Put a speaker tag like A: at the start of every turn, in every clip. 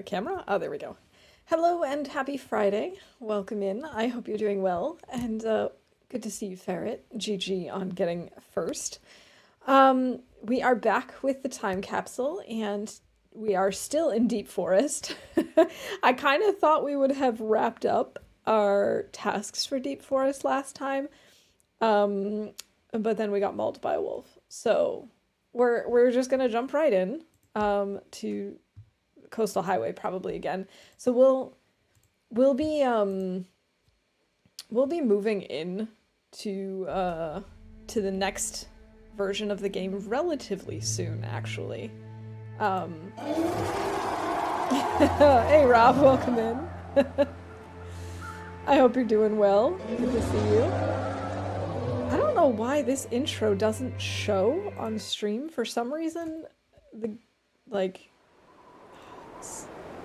A: Camera? Oh, there we go. Hello and happy Friday. Welcome in. I hope you're doing well. And good to see you, Ferret. GG on getting first. We are back with the time capsule, and we are still in Deep Forest. I kind of thought we would have wrapped up our tasks for Deep Forest last time, but then we got mauled by a wolf. So we're just gonna jump right in to Coastal Highway probably again. So we'll be moving in to the next version of the game relatively soon, actually. Hey Rob, welcome in. I hope you're doing well. Good to see you. I don't know why this intro doesn't show on stream. For some reason,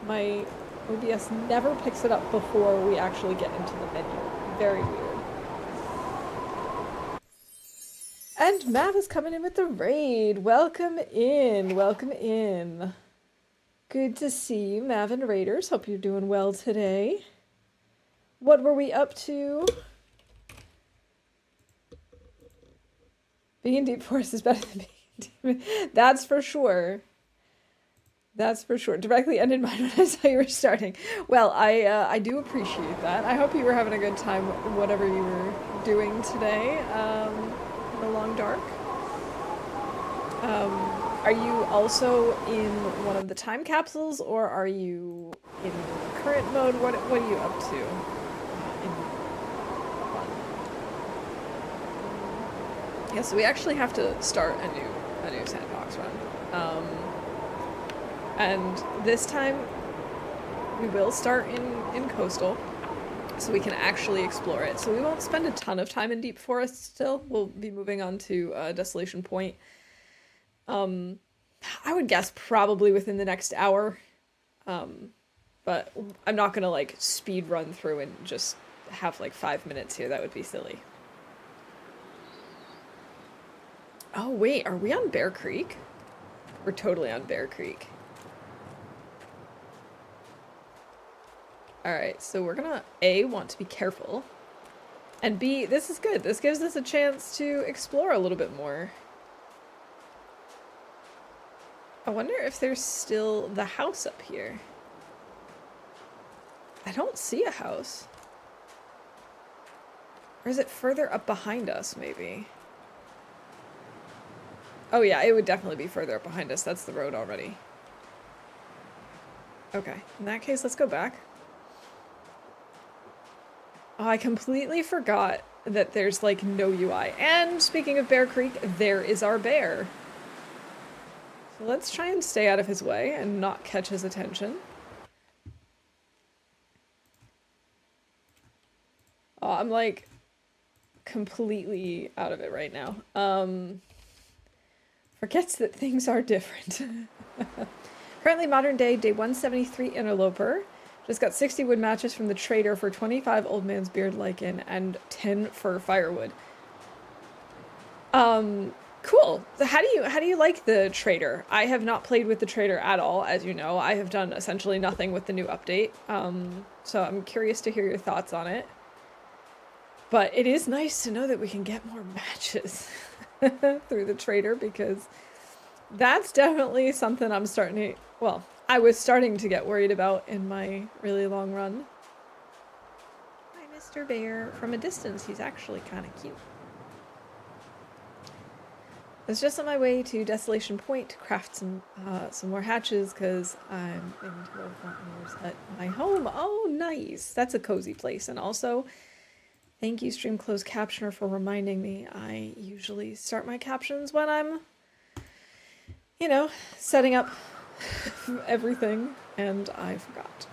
A: my OBS never picks it up before we actually get into the menu. Very weird. And Matt is coming in with the raid. Welcome in. Welcome in. Good to see you, Mav and Raiders. Hope you're doing well today. What were we up to? Being in Deep Forest is better than being in Deep. That's for sure. That's for sure. Directly ended mine when I saw you were starting. Well, I do appreciate that. I hope you were having a good time, whatever you were doing today, in the long dark. Are you also in one of the time capsules, or are you in current mode? What are you up to? Yeah, so we actually have to start a new sandbox run. And this time we will start in Coastal, so we can actually explore it. So we won't spend a ton of time in Deep Forest still. We'll be moving on to Desolation Point. I would guess probably within the next hour. But I'm not gonna like speed run through and just have like 5 minutes here. That would be silly. Oh wait, are we on Bear Creek? We're totally on Bear Creek. Alright, so we're gonna A, want to be careful, and B, this is good. This gives us a chance to explore a little bit more. I wonder if there's still the house up here. I don't see a house. Or is it further up behind us, maybe? Oh yeah, it would definitely be further up behind us. That's the road already. Okay, in that case, let's go back. Oh, I completely forgot that there's like no UI. And speaking of Bear Creek, there is our bear. So let's try and stay out of his way and not catch his attention. Oh, I'm like completely out of it right now. Forgets that things are different. Currently modern day 173 interloper. Just got 60 wood matches from the trader for 25 old man's beard lichen and 10 for firewood. Cool. So how do you like the trader? I have not played with the trader at all, as you know. I have done essentially nothing with the new update. So I'm curious to hear your thoughts on it. But it is nice to know that we can get more matches through the trader, because that's definitely something I'm starting to, well, I was starting to get worried about in my really long run. Hi, Mr. Bear. From a distance, he's actually kind of cute. I was just on my way to Desolation Point to craft some more hatches, because I'm in 12 years at my home. Oh, nice. That's a cozy place. And also, thank you, Stream Closed Captioner, for reminding me. I usually start my captions when I'm, you know, setting up everything, and I forgot.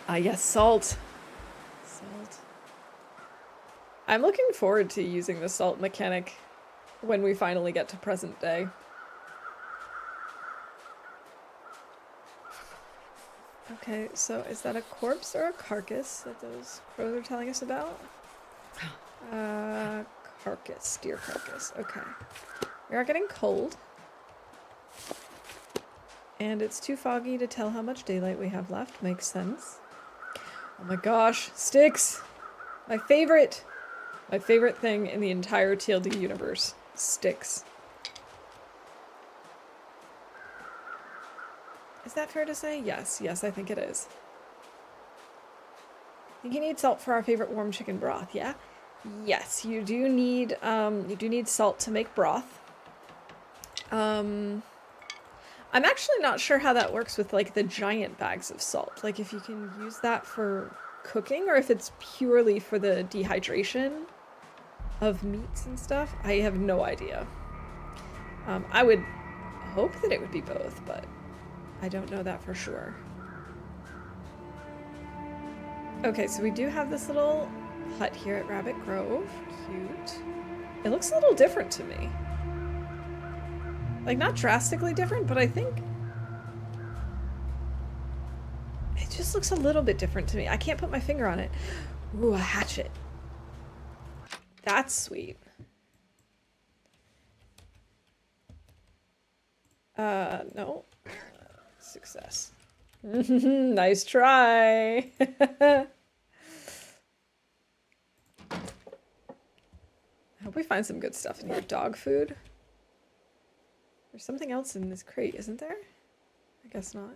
A: Ah, yes, salt. Salt. I'm looking forward to using the salt mechanic when we finally get to present day. Okay, so is that a corpse or a carcass that those crows are telling us about? Uh, carcass, deer carcass. Okay. We are getting cold. And it's too foggy to tell how much daylight we have left. Makes sense. Oh my gosh, sticks! My favorite thing in the entire TLD universe. Sticks. Is that fair to say? Yes, I think it is. I think you need salt for our favorite warm chicken broth, yeah? Yes, you do need salt to make broth. I'm actually not sure how that works with like the giant bags of salt. Like if you can use that for cooking or if it's purely for the dehydration of meats and stuff. I have no idea. I would hope that it would be both, but I don't know that for sure. Okay, so we do have this little hut here at Rabbit Grove. Cute. It looks a little different to me. Like, not drastically different, but I think it just looks a little bit different to me. I can't put my finger on it. Ooh, a hatchet. That's sweet. No. Success. Nice try. I hope we find some good stuff in here. Dog food. There's something else in this crate, isn't there? I guess not.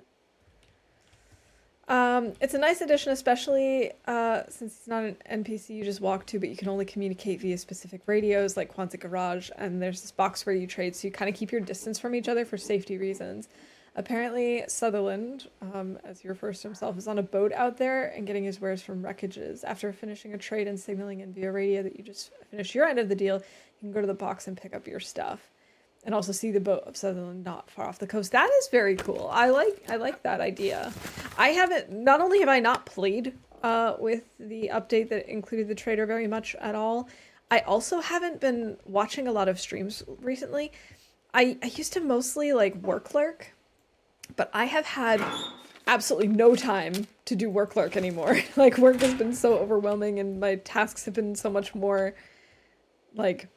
A: It's a nice addition, especially since it's not an NPC you just walk to, but you can only communicate via specific radios like Quonset Garage, and there's this box where you trade, so you kind of keep your distance from each other for safety reasons. Apparently, Sutherland, as he refers to himself, is on a boat out there and getting his wares from wreckages. After finishing a trade and signaling in via radio that you just finished your end of the deal, you can go to the box and pick up your stuff. And also see the boat of Sutherland not far off the coast. That is very cool. I like that idea. Not only have I not played with the update that included the trader very much at all, I also haven't been watching a lot of streams recently. I used to mostly like work lurk, but I have had absolutely no time to do work lurk anymore. Like work has been so overwhelming and my tasks have been so much more like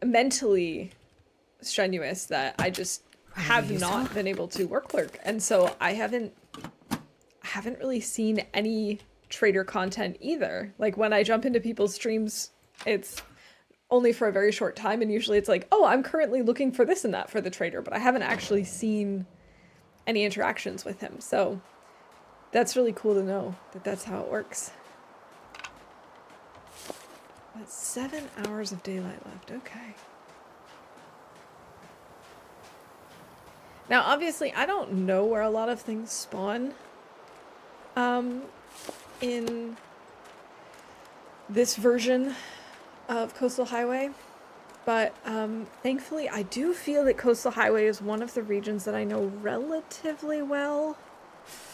A: mentally strenuous that I just have not been able to work lurk. And so I haven't really seen any trader content either. Like when I jump into people's streams, it's only for a very short time, and usually it's like, oh, I'm currently looking for this and that for the trader, but I haven't actually seen any interactions with him. So that's really cool to know that that's how it works. That's 7 hours of daylight left. Okay. Now, obviously, I don't know where a lot of things spawn in this version of Coastal Highway, but thankfully, I do feel that Coastal Highway is one of the regions that I know relatively well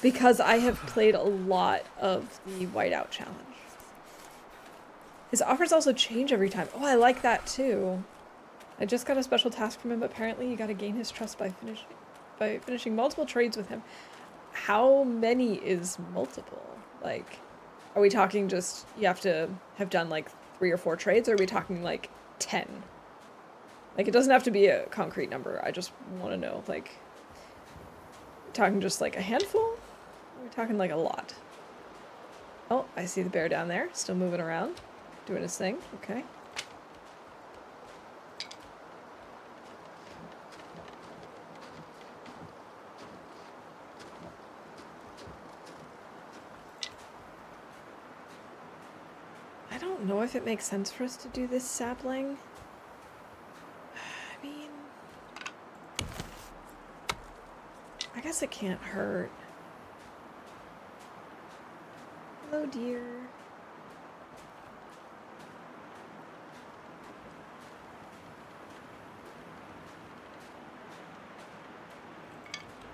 A: because I have played a lot of the Whiteout Challenge. His offers also change every time. Oh, I like that too. I just got a special task from him. Apparently, you got to gain his trust by finishing multiple trades with him. How many is multiple? Like, are we talking just you have to have done like 3 or 4 trades, or are we talking like 10? Like, it doesn't have to be a concrete number. I just want to know, like, talking just like a handful? Or are we talking like a lot? Oh, I see the bear down there, still moving around. Doing his thing, okay. I don't know if it makes sense for us to do this sapling. I mean, I guess it can't hurt. Hello, dear.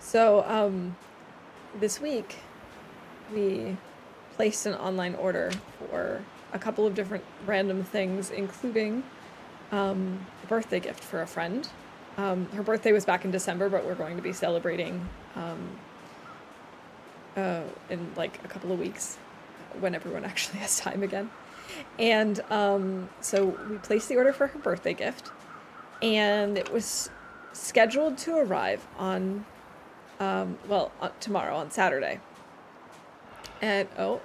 A: So, this week, we placed an online order for a couple of different random things, including a birthday gift for a friend. Her birthday was back in December, but we're going to be celebrating in like a couple of weeks when everyone actually has time again. And so we placed the order for her birthday gift, and it was scheduled to arrive on, tomorrow, on Saturday. And no,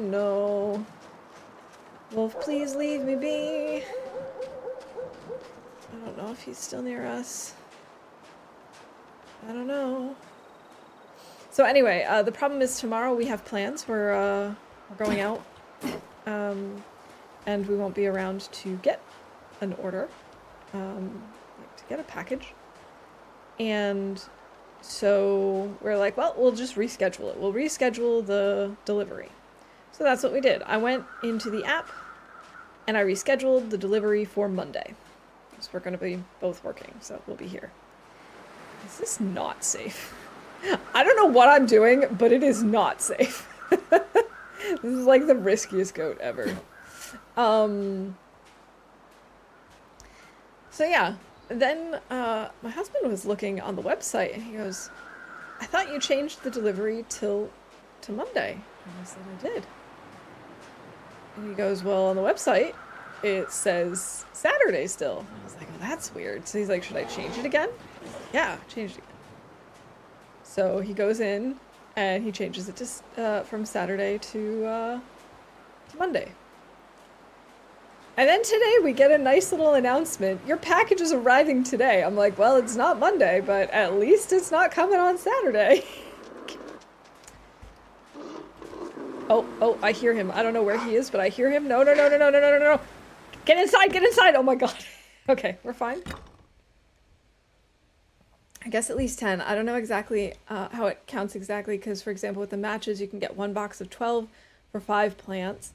A: no. Wolf, please leave me be. I don't know if he's still near us. I don't know. So anyway, the problem is tomorrow we have plans. We're going out, and we won't be around to get an order, like to get a package. And so we're like, well, we'll just reschedule it. We'll reschedule the delivery. So that's what we did. I went into the app and I rescheduled the delivery for Monday. So we're going to be both working, so we'll be here. Is this not safe? I don't know what I'm doing, but it is not safe. This is like the riskiest goat ever. So yeah, then my husband was looking on the website and he goes, I thought you changed the delivery to Monday. And I said, I did. And he goes, well, on the website, it says Saturday still. And I was like, oh, that's weird. So he's like, should I change it again? Yeah, change it again. So he goes in and he changes it to from Saturday to Monday. And then today we get a nice little announcement. Your package is arriving today. I'm like, well, it's not Monday, but at least it's not coming on Saturday. Oh, I hear him. I don't know where he is, but I hear him. No. Get inside. Oh my God. Okay, we're fine. I guess at least 10. I don't know exactly how it counts exactly, because for example, with the matches, you can get 1 box of 12 for 5 plants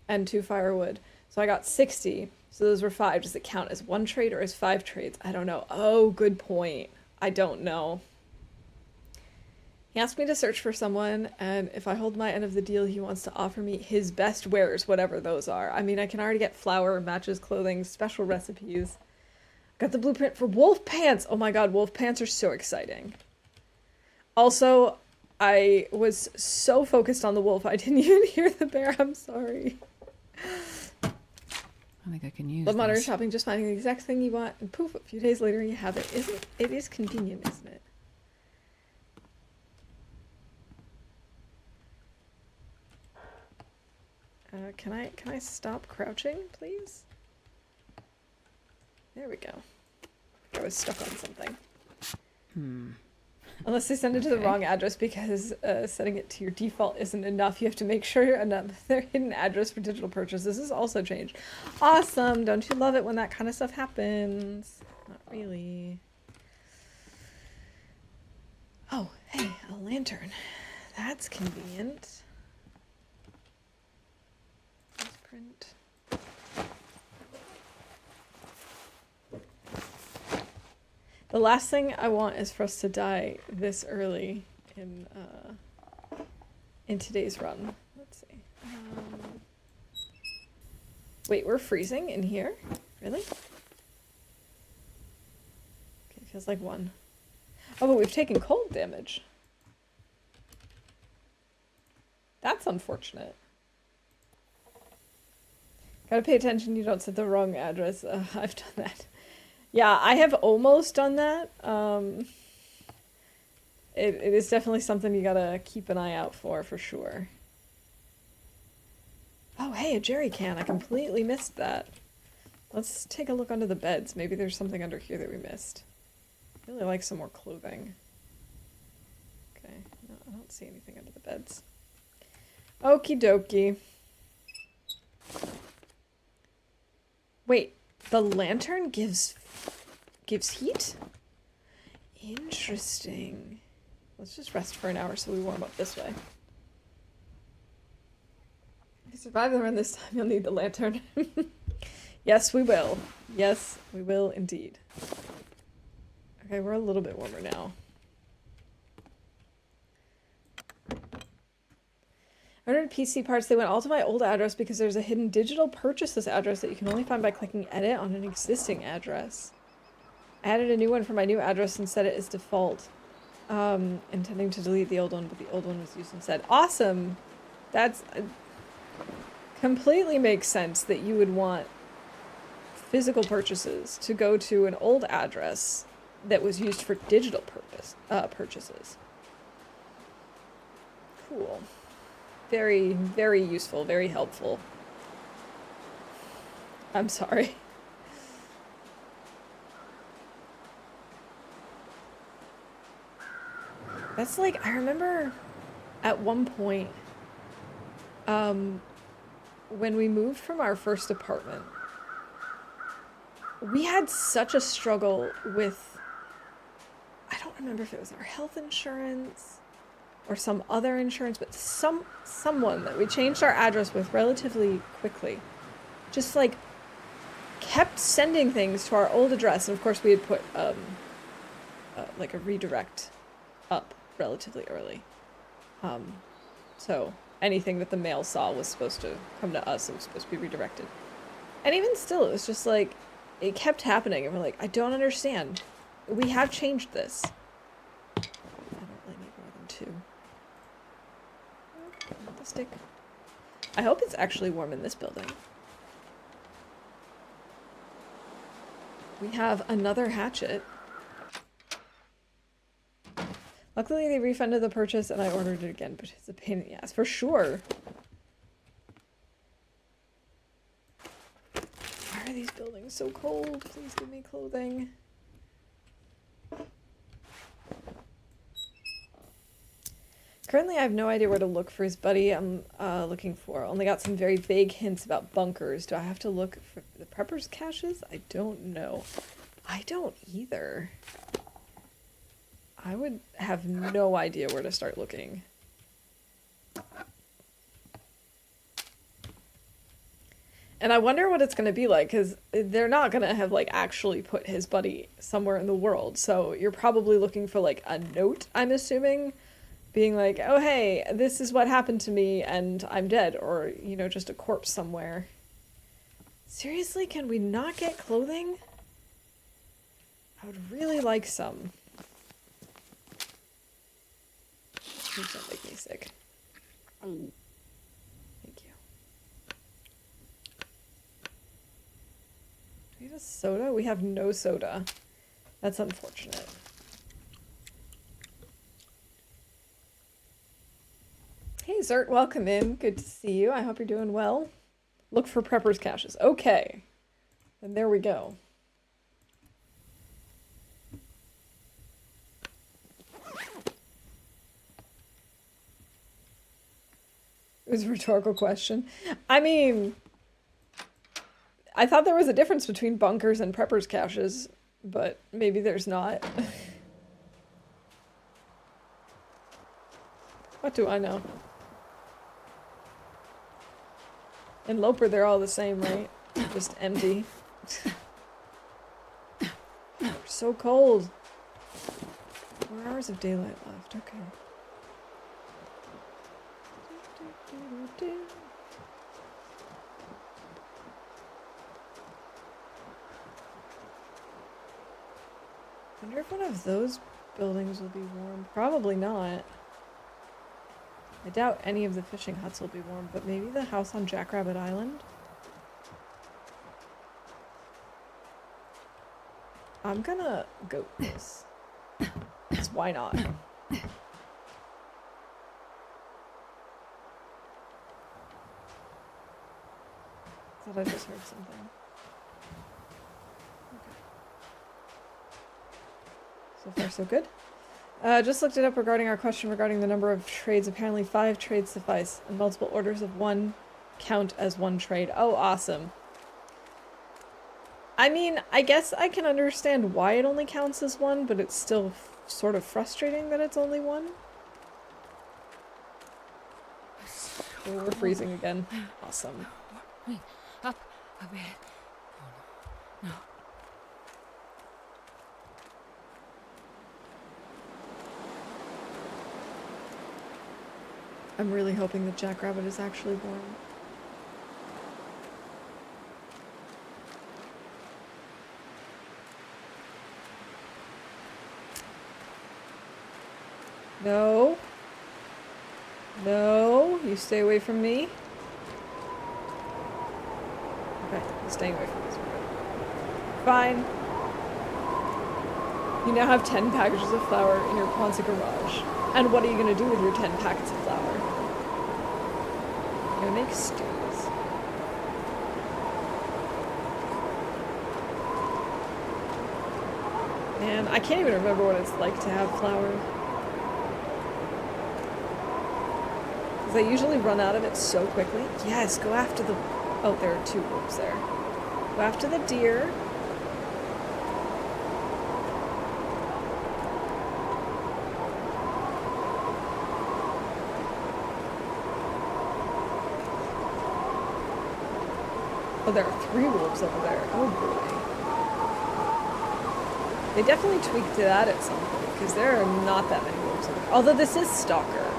A: and 2 firewood. So I got 60. So those were 5. Does it count as 1 trade or as 5 trades? I don't know. Oh, good point. I don't know. He asked me to search for someone, and if I hold my end of the deal, he wants to offer me his best wares, whatever those are. I mean, I can already get flour, matches, clothing, special recipes. Got the blueprint for wolf pants. Oh my God, wolf pants are so exciting. Also, I was so focused on the wolf, I didn't even hear the bear. I'm sorry.
B: I think I can use
A: Love modern
B: this.
A: shopping, just finding the exact thing you want, and poof, a few days later you have it. It is convenient, isn't it? Can I stop crouching, please? There we go. I was stuck on something. Unless they send it to the wrong address, because setting it to your default isn't enough. You have to make sure their hidden address for digital purchases is also changed. Awesome! Don't you love it when that kind of stuff happens? Not really. Oh, hey, a lantern. That's convenient. Print. The last thing I want is for us to die this early in today's run. Let's see. Wait, we're freezing in here? Really? Okay, feels like 1. Oh, but we've taken cold damage. That's unfortunate. Gotta pay attention you don't set the wrong address. I've done that. Yeah, I have almost done that. It is definitely something you gotta keep an eye out for sure. Oh, hey, a jerry can. I completely missed that. Let's take a look under the beds. Maybe there's something under here that we missed. I really like some more clothing. Okay, no, I don't see anything under the beds. Okie dokie. Wait, the lantern gives heat? Interesting. Let's just rest for an hour so we warm up this way. If you survive the run this time, you'll need the lantern. Yes, we will. Yes, we will indeed. Okay, we're a little bit warmer now. I ordered PC parts. They went all to my old address because there's a hidden digital purchases address that you can only find by clicking edit on an existing address. I added a new one for my new address and set it as default. Intending to delete the old one, but the old one was used instead. Awesome! That's completely makes sense that you would want physical purchases to go to an old address that was used for digital purchases. Cool. Very, very useful, very helpful. I'm sorry. That's like, I remember at one point, when we moved from our first apartment, we had such a struggle with, I don't remember if it was our health insurance or some other insurance, but someone that we changed our address with relatively quickly just like kept sending things to our old address. And of course we had put like a redirect up relatively early. So anything that the mail saw was supposed to come to us. It was supposed to be redirected. And even still, it was just like, it kept happening. And we're like, I don't understand. We have changed this. I don't really need more than 2. Oh, not the stick. I hope it's actually warm in this building. We have another hatchet. Luckily, they refunded the purchase and I ordered it again, but it's a pain in the ass, for sure. Why are these buildings so cold? Please give me clothing. Currently, I have no idea where to look for his buddy I'm looking for. Only got some very vague hints about bunkers. Do I have to look for the preppers' caches? I don't know. I don't either. I would have no idea where to start looking. And I wonder what it's going to be like, because they're not going to have, like, actually put his buddy somewhere in the world. So you're probably looking for, like, a note, I'm assuming, being like, oh, hey, this is what happened to me, and I'm dead. Or, you know, just a corpse somewhere. Seriously, can we not get clothing? I would really like some. Please don't make me sick. Thank you. Do we have a soda? We have no soda. That's unfortunate. Hey Zert, welcome in. Good to see you. I hope you're doing well. Look for preppers' caches. Okay. Then there we go. It was a rhetorical question. I mean, I thought there was a difference between bunkers and preppers' caches, but maybe there's not. What do I know? In Loper, they're all the same, right? Just empty. We're so cold. 4 hours of daylight left. Okay. Wonder if one of those buildings will be warm. Probably not. I doubt any of the fishing huts will be warm, but maybe the house on Jackrabbit Island? I'm gonna goat this. Because why not? Thought I just heard something. Okay. So far so good. Just looked it up regarding our question regarding the number of trades. Apparently 5 trades suffice, and multiple orders of 1 count as 1 trade. Oh, awesome. I mean, I guess I can understand why it only counts as 1, but it's still sort of frustrating that it's only 1. Oh, we're freezing again. Awesome.
B: Wait, up a bit. Oh, no.
A: I'm really hoping that Jackrabbit is actually born. No. No, you stay away from me. Okay, I'm staying away from this. Fine. You now have 10 packages of flour in your Ponce garage. And what are you gonna do with your 10 packets of flour? You're gonna make stews. Man, I can't even remember what it's like to have flour. Because I usually run out of it so quickly. Yes, go after the... Oh, there are 2 wolves there. Go after the deer. Oh, there are 3 wolves over there. Oh boy. They definitely tweaked that at some point, because there are not that many wolves over there. Although this is Stalker.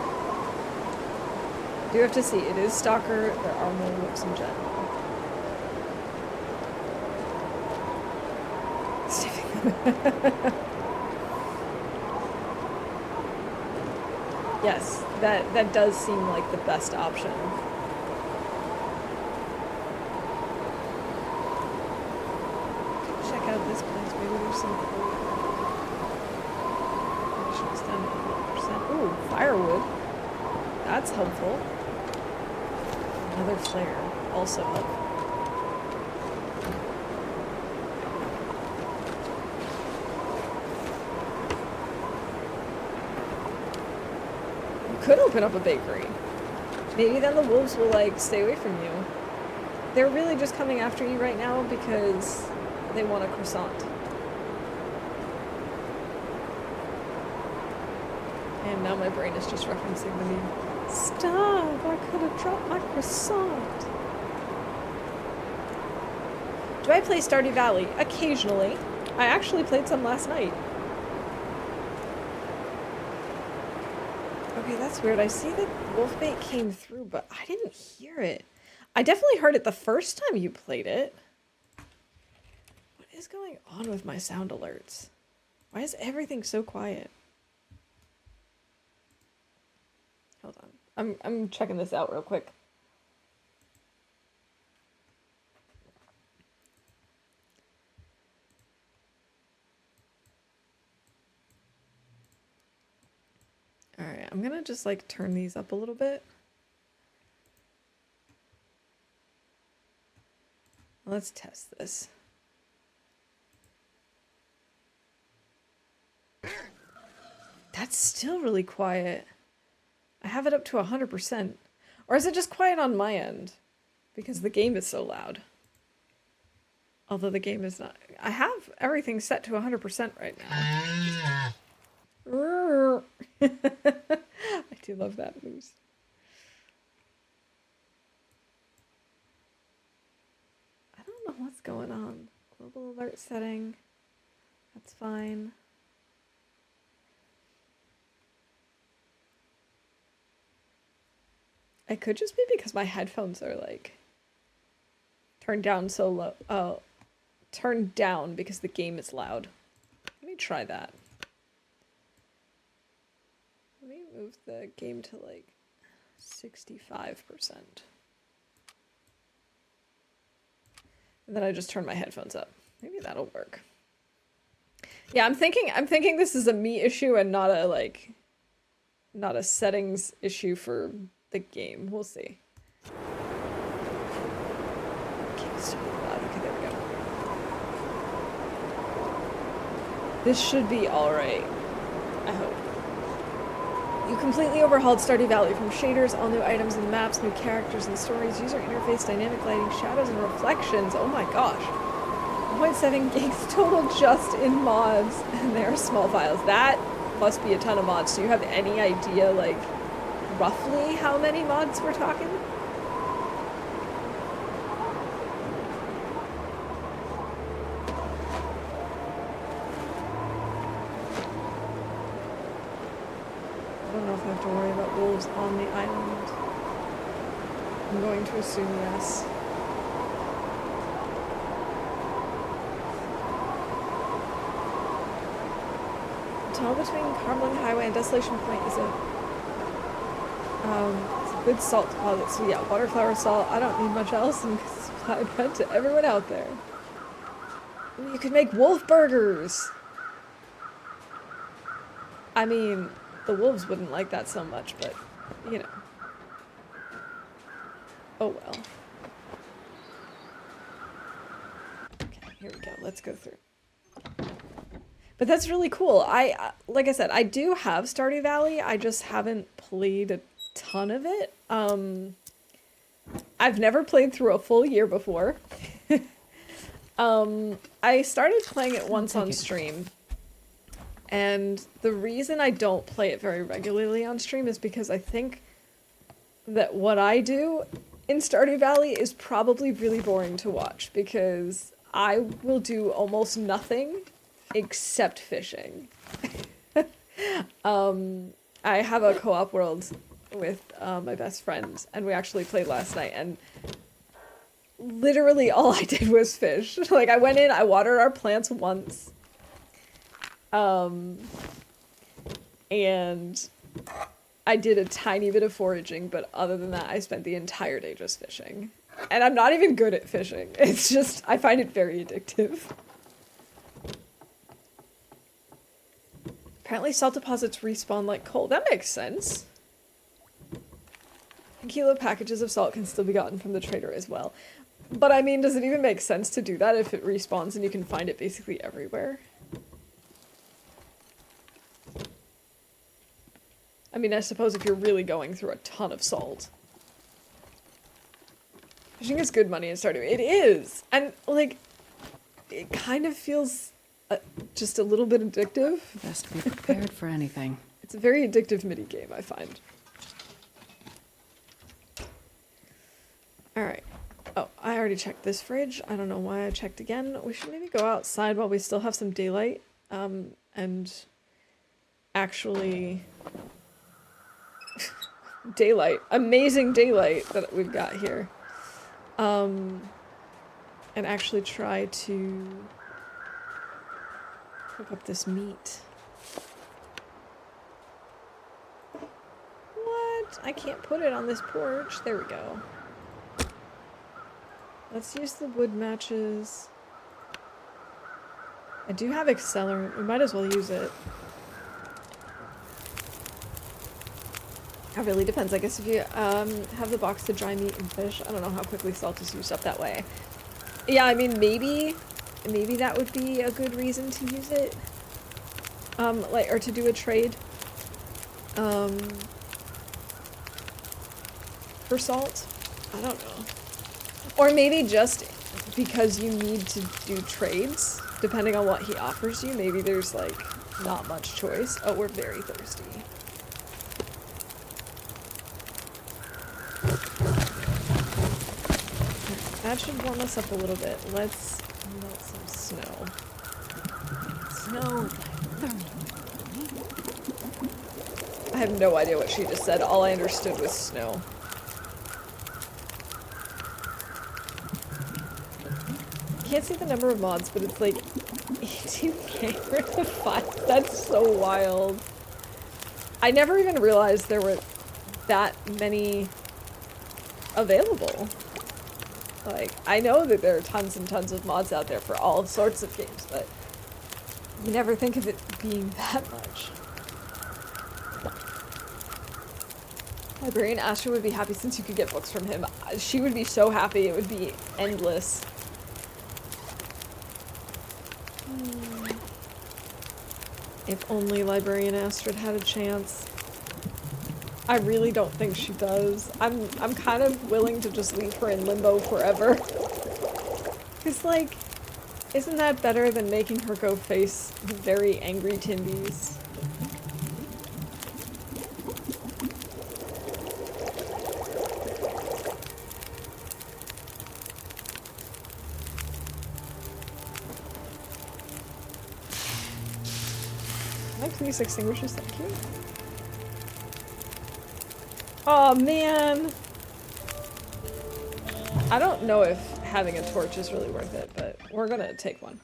A: You do have to see, it is Stalker, there are more wolves in general. Yes, that does seem like the best option. Check out this place, maybe there's some food. Conditions down to 1%. Ooh, firewood. That's helpful. Another flare, also helpful. Could open up a bakery. Maybe then the wolves will, like, stay away from you. They're really just coming after you right now because they want a croissant. And now my brain is just referencing the meme. Stop! I could have dropped my croissant. Do I play Stardew Valley? Occasionally. I actually played some last night. Okay, that's weird. I see that wolfbait came through, but I didn't hear it. I definitely heard it the first time you played it. What is going on with my sound alerts? Why is everything so quiet? Hold on. I'm checking this out real quick. Alright, I'm gonna just like turn these up a little bit. Let's test this. That's still really quiet. I have it up to 100%. Or is it just quiet on my end? Because the game is so loud. Although the game is not... I have everything set to 100% right now. I do love that moose. I don't know what's going on. Global alert setting. That's fine. It could just be because my headphones are like turned down so low. Oh, turned down because the game is loud. Let me try that. Let me move the game to like 65%. And then I just turn my headphones up. Maybe that'll work. Yeah, I'm thinking this is a me issue and not a settings issue for the game. We'll see. Okay, still really loud. Okay, there we go. This should be alright. I hope. You completely overhauled Stardew Valley from shaders, all new items and maps, new characters and stories, user interface, dynamic lighting, shadows, and reflections. Oh my gosh. 1.7 gigs total just in mods, and they are small files. That must be a ton of mods. Do you have any idea, like, roughly how many mods we're talking? I don't know if I have to worry about wolves on the island. I'm going to assume yes. tunnel between Carbon Highway and Desolation Point is a good salt deposit. So yeah, water, flour, salt. I don't need much else and supply bread to everyone out there. Ooh, you could make wolf burgers. I mean, the wolves wouldn't like that so much, but you know. Oh well. Okay, here we go. Let's go through. But that's really cool. Like I said, I do have Stardew Valley. I just haven't played a ton of it. I've never played through a full year before. I started playing it once on stream. And the reason I don't play it very regularly on stream is because I think that what I do in Stardew Valley is probably really boring to watch because I will do almost nothing except fishing. I have a co-op world with my best friend, and we actually played last night, and literally all I did was fish. Like, I went in, I watered our plants once, and I did a tiny bit of foraging, but other than that, I spent the entire day just fishing. And I'm not even good at fishing. It's just, I find it very addictive. Apparently salt deposits respawn like coal. That makes sense. Kilo packages of salt can still be gotten from the trader as well. But I mean, does it even make sense to do that if it respawns and you can find it basically everywhere? I mean, I suppose if you're really going through a ton of salt. Fishing is good money in Stardew. It is! And, like, it kind of feels just a little bit addictive.
B: Best be prepared for anything.
A: It's a very addictive mini-game, I find. Alright. Oh, I already checked this fridge. I don't know why I checked again. We should maybe go outside while we still have some daylight. And actually... daylight. Amazing daylight that we've got here. And actually try to cook up this meat. What? I can't put it on this porch. There we go. Let's use the wood matches. I do have accelerant. We might as well use it. It really depends. I guess if you have the box to dry meat and fish, I don't know how quickly salt is used up that way. Yeah, I mean, maybe that would be a good reason to use it. Like, or to do a trade. For salt? I don't know. Or maybe just because you need to do trades, depending on what he offers you. Maybe there's, like, not much choice. Oh, we're very thirsty. That should warm us up a little bit. Let's melt some snow.
B: Snow.
A: I have no idea what she just said. All I understood was snow. Can't see the number of mods, but it's like 18k for the 5. That's so wild. I never even realized there were that many available. Like, I know that there are tons and tons of mods out there for all sorts of games, but you never think of it being that much. Librarian Astra would be happy since you could get books from him. She would be so happy. It would be endless. If only Librarian Astrid had a chance. I really don't think she does. I'm kind of willing to just leave her in limbo forever. Cause like, isn't that better than making her go face the very angry Timbies? Please extinguish this, thank you. Oh man! I don't know if having a torch is really worth it, but we're gonna take one.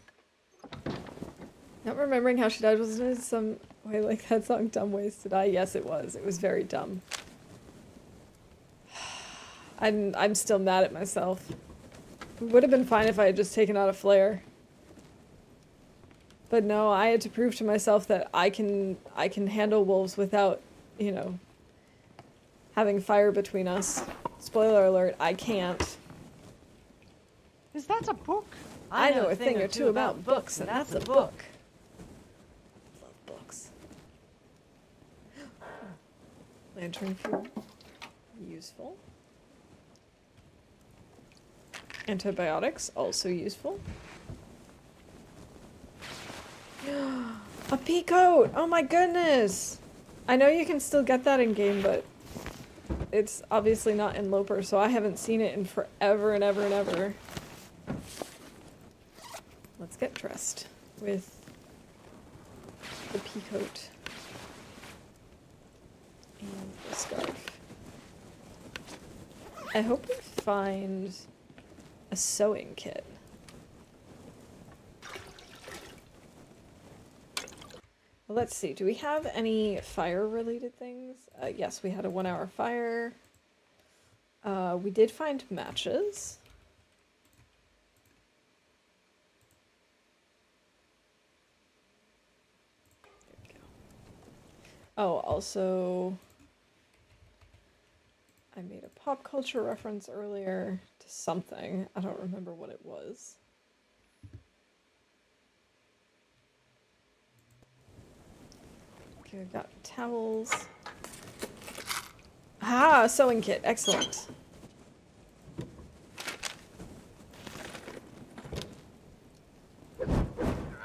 A: Not remembering how she died. Wasn't it some way like that song, Dumb Ways to Die? Yes, it was. It was very dumb. I'm still mad at myself. It would have been fine if I had just taken out a flare. But no, I had to prove to myself that I can handle wolves without, you know, having fire between us. Spoiler alert, I can't.
C: Is that a book?
A: I know a thing or two about books, and that's a book. Love books. Lantern food. Useful. Antibiotics, also useful. A pea coat! Oh my goodness! I know you can still get that in game, but it's obviously not in Loper, so I haven't seen it in forever and ever and ever. Let's get dressed with the pea coat and the scarf. I hope we find a sewing kit. Well, let's see. Do we have any fire-related things? Yes, we had a 1-hour fire. We did find matches. There we go. Oh, also, I made a pop culture reference earlier to something. I don't remember what it was. Okay, we've got towels. Ah, sewing kit. Excellent.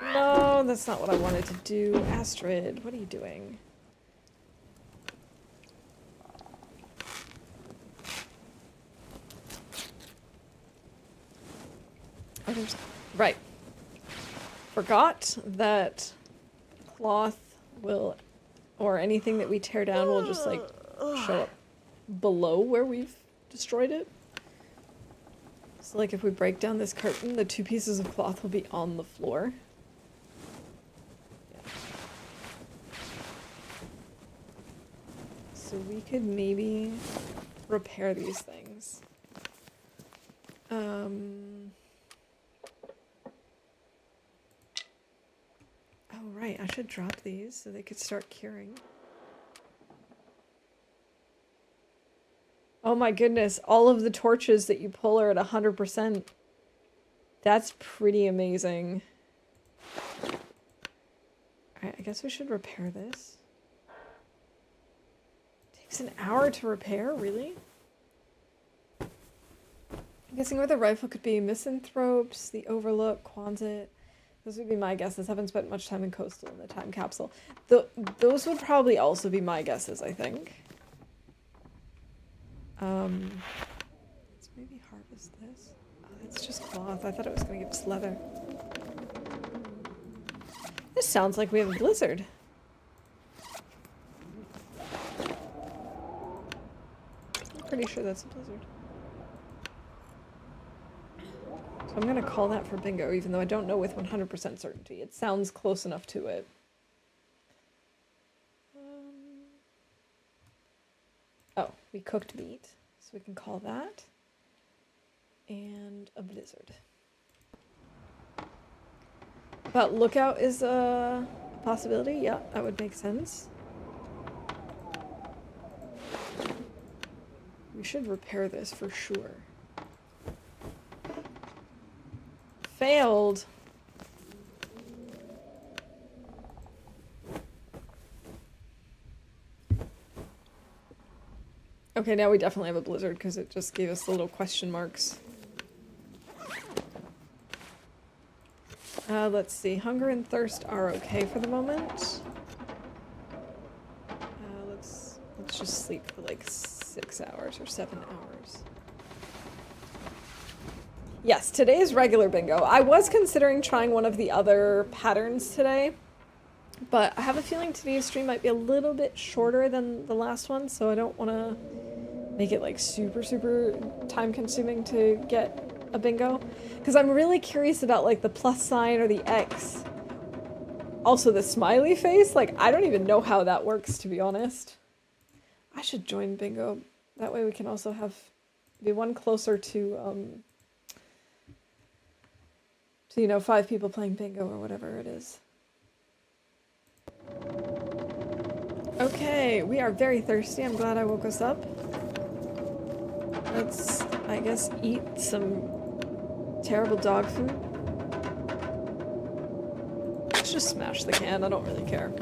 A: No, that's not what I wanted to do. Astrid, what are you doing? Oh, there's... Right. Forgot that cloth will... or anything that we tear down will just, like, show up below where we've destroyed it. So, like, if we break down this curtain, the 2 pieces of cloth will be on the floor. Yeah. So we could maybe repair these things. Oh, right, I should drop these so they could start curing. Oh my goodness, all of the torches that you pull are at 100%. That's pretty amazing. Alright, I guess we should repair this. Takes an hour to repair, really? I'm guessing where the rifle could be Misanthropes, the Overlook, Quonset. Those would be my guesses. Haven't spent much time in Coastal in the time capsule. Those would probably also be my guesses, I think. Let's maybe harvest this. Oh, that's just cloth. I thought it was going to give us leather. This sounds like we have a blizzard. I'm pretty sure that's a blizzard. So I'm going to call that for bingo, even though I don't know with 100% certainty. It sounds close enough to it. Oh, we cooked meat, so we can call that. And a blizzard. But lookout is a possibility. Yeah, that would make sense. We should repair this for sure. Failed. Okay, now we definitely have a blizzard because it just gave us the little question marks. Let's see. Hunger and thirst are okay for the moment. Let's just sleep for like 6 hours or 7 hours. Yes, today is regular bingo. I was considering trying one of the other patterns today, but I have a feeling today's stream might be a little bit shorter than the last one, so I don't want to make it like super time consuming to get a bingo, because I'm really curious about like the plus sign or the X. Also, the smiley face, like, I don't even know how that works, to be honest. I should join bingo. That way we can also be one closer to, you know, 5 people playing bingo or whatever it is. Okay, we are very thirsty. I'm glad I woke us up. Let's, I guess, eat some terrible dog food. Let's just smash the can. I don't really care.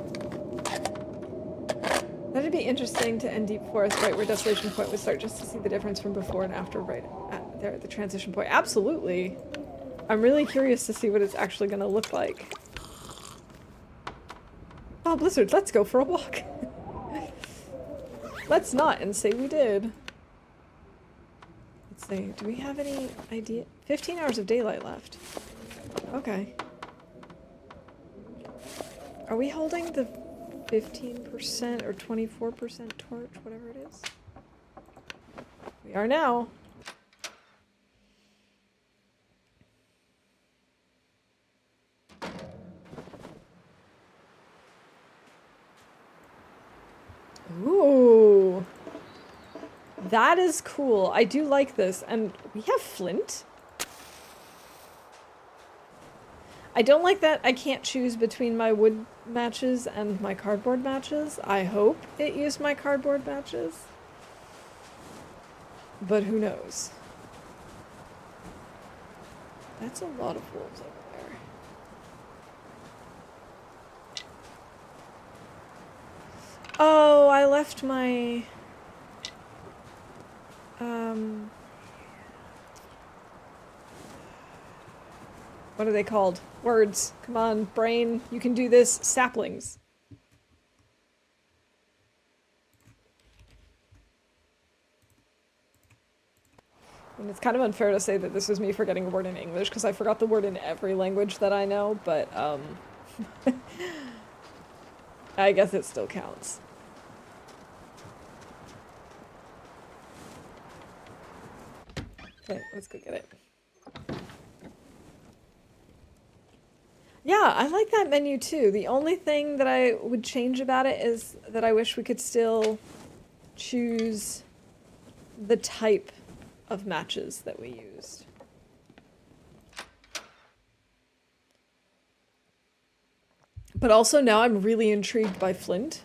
A: That'd be interesting to end Deep Forest right where Desolation Point would start, just to see the difference from before and after right there at the transition point. Absolutely. I'm really curious to see what it's actually going to look like. Oh, Blizzard, let's go for a walk. Let's not and say we did. Let's see, do we have any idea? 15 hours of daylight left. Okay. Are we holding the 15% or 24% torch, whatever it is? We are now. Ooh. That is cool. I do like this. And we have flint? I don't like that I can't choose between my wood matches and my cardboard matches. I hope it used my cardboard matches. But who knows? That's a lot of wolves over there. Oh, I left my... What are they called? Words. Come on, brain. You can do this. Saplings. And it's kind of unfair to say that this was me forgetting a word in English, because I forgot the word in every language that I know, but, I guess it still counts. Okay, let's go get it. Yeah, I like that menu too. The only thing that I would change about it is that I wish we could still choose the type of matches that we used. But also now I'm really intrigued by flint.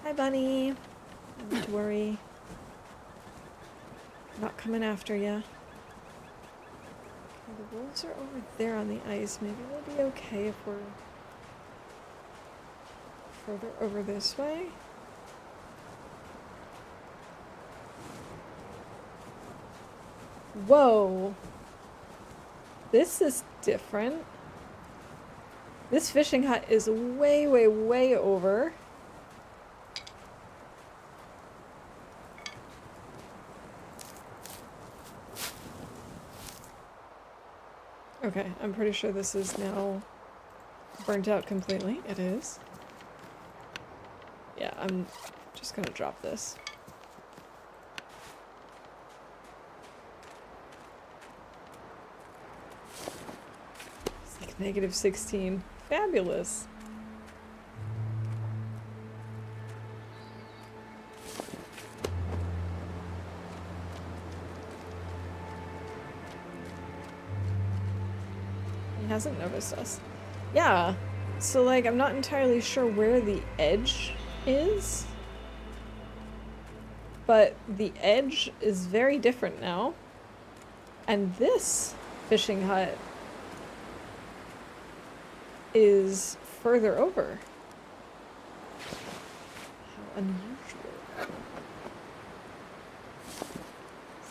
A: Hi, bunny. Don't worry. Not coming after ya. Okay, the wolves are over there on the ice. Maybe we'll be okay if we're further over this way. Whoa. This is different. This fishing hut is way, way, way over. Okay, I'm pretty sure this is now burnt out completely. It is. Yeah, I'm just gonna drop this. It's like -16. Fabulous. He hasn't noticed us. Yeah, so like I'm not entirely sure where the edge is, but the edge is very different now. And this fishing hut is further over. How unusual.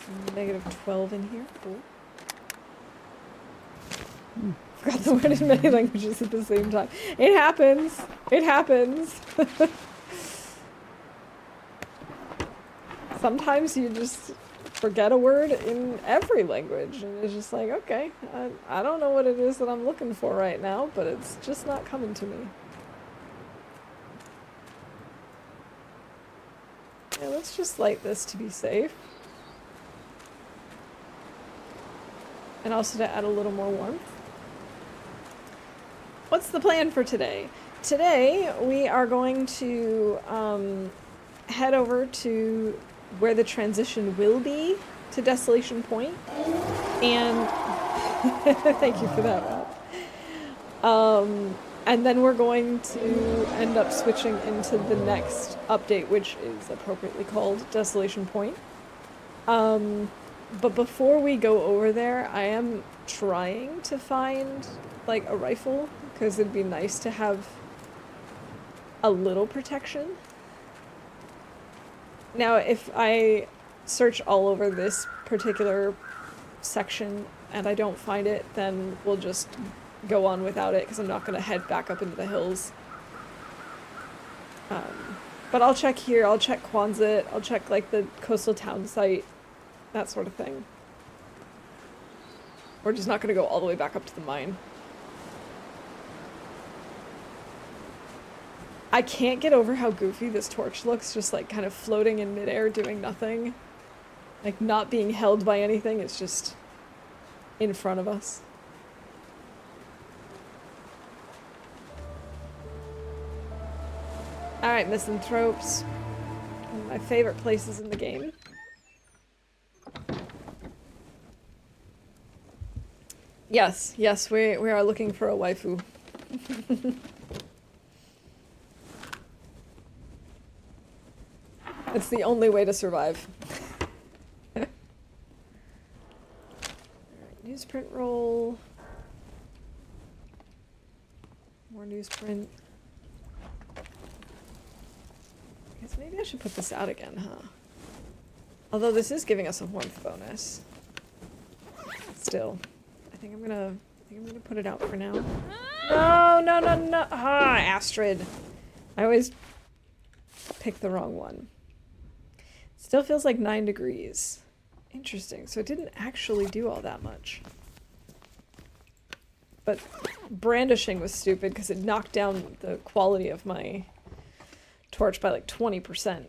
A: Some -12 in here. Cool. Forgot the word in many languages at the same time. It happens. It happens. Sometimes you just forget a word in every language, and it's just like, okay, I don't know what it is that I'm looking for right now, but it's just not coming to me. Yeah, let's just light this to be safe. and also to add a little more warmth. What's the plan for today? Today we are going to head over to where the transition will be to Desolation Point, and thank you for that, Rob. And then we're going to end up switching into the next update, which is appropriately called Desolation Point. But before we go over there, I am trying to find like a rifle, because it'd be nice to have a little protection. Now, if I search all over this particular section and I don't find it, then we'll just go on without it, because I'm not going to head back up into the hills. But I'll check here, I'll check Quonset, I'll check like the coastal town site, that sort of thing. We're just not going to go all the way back up to the mine. I can't get over how goofy this torch looks, just like kind of floating in midair doing nothing. Like not being held by anything, it's just in front of us. Alright, misanthropes. One of my favorite places in the game. Yes, yes, we are looking for a waifu. It's the only way to survive. Alright, newsprint roll. More newsprint. I guess maybe I should put this out again, huh? Although this is giving us a warmth bonus. Still. I think I'm gonna put it out for now. No, no, no, no. Ah, Astrid. I always pick the wrong one. Still feels like 9 degrees. Interesting. So it didn't actually do all that much. But brandishing was stupid because it knocked down the quality of my torch by like 20%.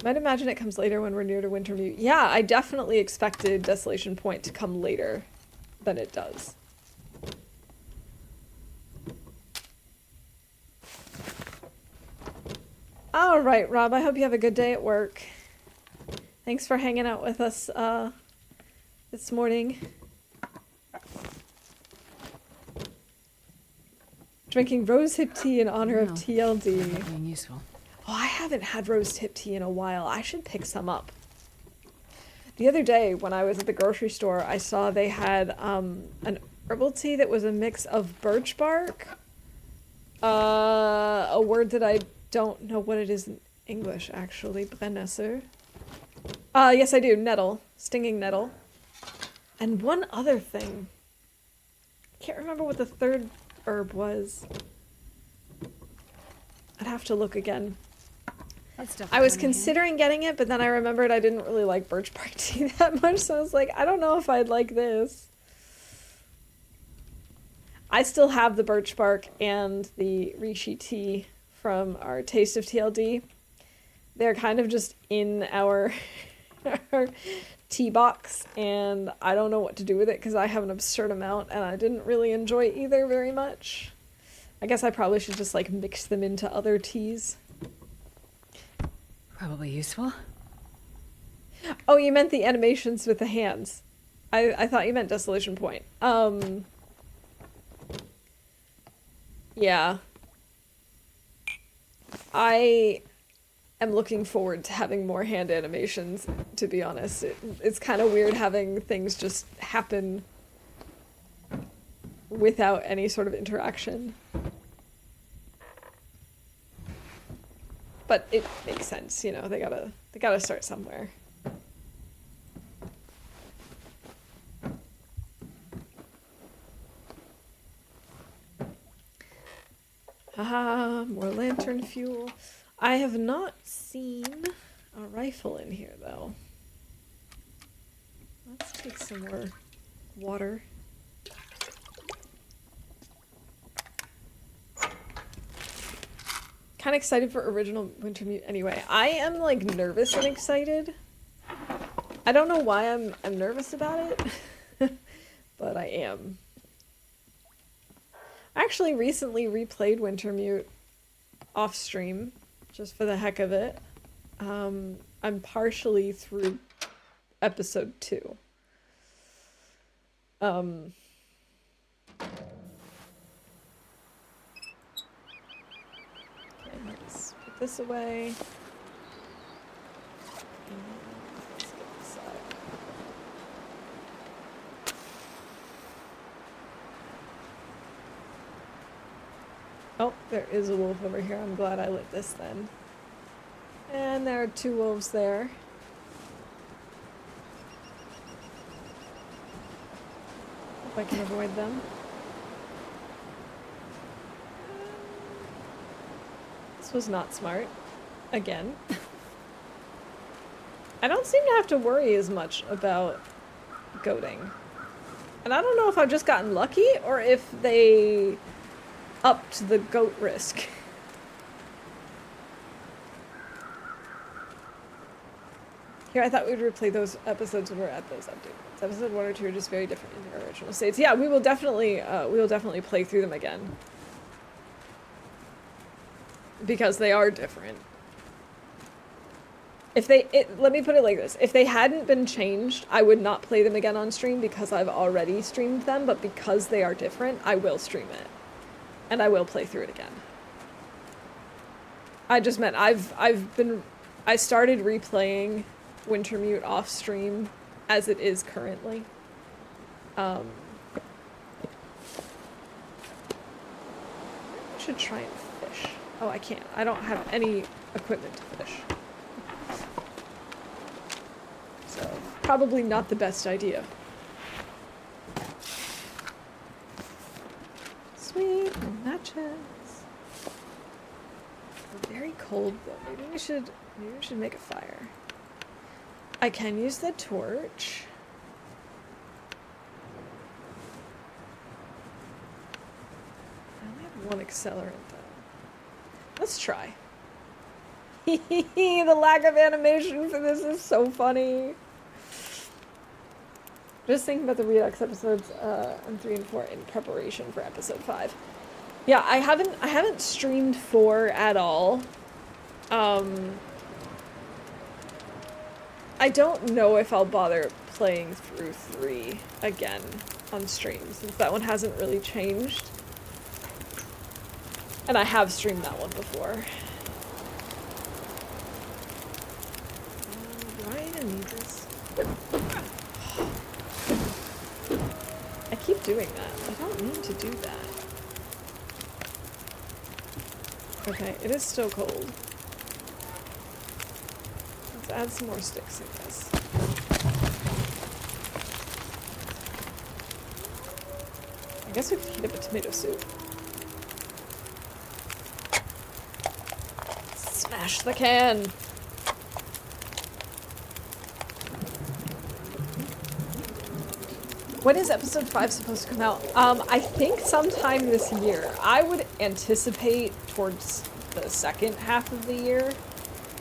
A: Might imagine it comes later when we're near to Wintermute. Yeah, I definitely expected Desolation Point to come later than it does. All right, Rob, I hope you have a good day at work. Thanks for hanging out with us this morning. Drinking rosehip tea in honor of TLD.
B: Being useful.
A: Oh, I haven't had rosehip tea in a while. I should pick some up. The other day, when I was at the grocery store, I saw they had an herbal tea that was a mix of birch bark, a word that I don't know what it is in English, actually, brennesser. Yes, I do, nettle, stinging nettle. And one other thing. I can't remember what the third herb was. I'd have to look again. I was considering getting it, but then I remembered I didn't really like birch bark tea that much, so I was like, I don't know if I'd like this. I still have the birch bark and the reishi tea from our Taste of TLD. They're kind of just in our, our tea box, and I don't know what to do with it because I have an absurd amount, and I didn't really enjoy either very much. I guess I probably should just like mix them into other teas.
B: Probably useful.
A: Oh, you meant the animations with the hands. I thought you meant Desolation Point. Yeah. I am looking forward to having more hand animations, to be honest. It's kind of weird having things just happen without any sort of interaction. But it makes sense, you know, they gotta start somewhere. Haha, more lantern fuel. I have not seen a rifle in here, though. Let's take some more water. kind of excited for original Wintermute anyway. I am like nervous and excited. I don't know why I'm nervous about it, but I am. I actually recently replayed Wintermute off stream, just for the heck of it. I'm partially through episode 2. Okay, let's put this away. Let's get this out. Oh, there is a wolf over here. I'm glad I lit this then. And there are 2 wolves there. Hope I can avoid them. This was not smart. Again. I don't seem to have to worry as much about goating. And I don't know if I've just gotten lucky or if they upped the goat risk. Here, I thought we'd replay those episodes when we're at those updates. Episode 1 or 2 are just very different in their original states. Yeah, we will definitely play through them again. Because they are different. If let me put it like this. If they hadn't been changed, I would not play them again on stream because I've already streamed them, but because they are different, I will stream it. And I will play through it again. I just meant I started replaying Wintermute off stream as it is currently. I should try and fish. Oh, I can't. I don't have any equipment to fish. So, probably not the best idea. Sweet matches. We're very cold though. Maybe we should make a fire. I can use the torch. I only have 1 accelerant though. Let's try. The lack of animation for this is so funny. Just thinking about the Redux episodes on 3 and 4 in preparation for episode 5. Yeah, I haven't streamed 4 at all. I don't know if I'll bother playing through 3 again on stream, since that one hasn't really changed. And I have streamed that one before. Do I even need this? I keep doing that. I don't mean to do that. Okay, it is still cold. Let's add some more sticks, I guess. I guess we could heat up a tomato soup. Smash the can! When is episode 5 supposed to come out? I think sometime this year. I would anticipate towards the second half of the year.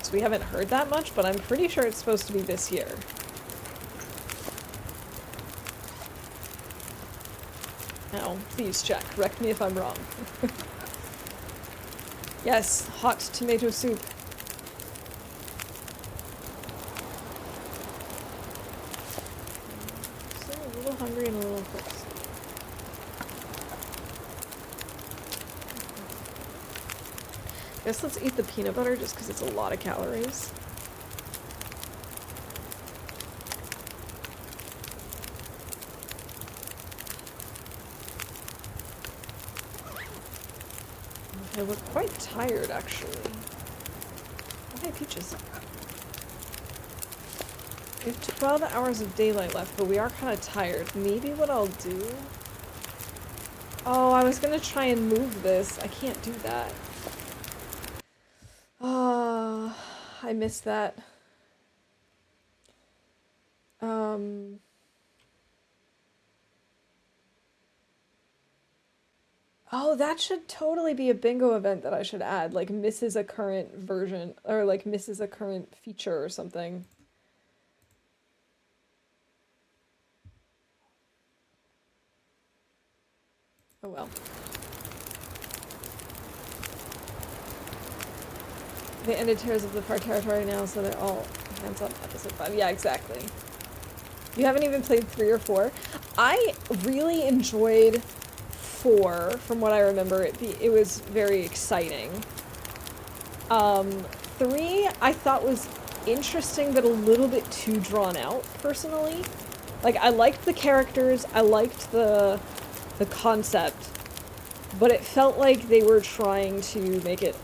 A: So we haven't heard that much, but I'm pretty sure it's supposed to be this year. Now, please check. Correct me if I'm wrong. Yes, hot tomato soup. Still a little hungry and a little thirsty. Guess let's eat the peanut butter just because it's a lot of calories. Okay, we're quite tired actually. Okay, peaches. We have 12 hours of daylight left, but we are kind of tired. Maybe what I'll do... Oh, I was gonna try and move this. I can't do that. Oh, I missed that. Oh, Oh, that should totally be a bingo event that I should add, like misses a current version, or like misses a current feature or something. Oh well. They ended Tears of the Far Territory now, so they're all hands on episode 5. Yeah, exactly. You haven't even played 3 or 4. I really enjoyed 4, from what I remember. It was very exciting. 3 I thought was interesting, but a little bit too drawn out, personally. Like, I liked the characters, I liked the concept, but it felt like they were trying to make it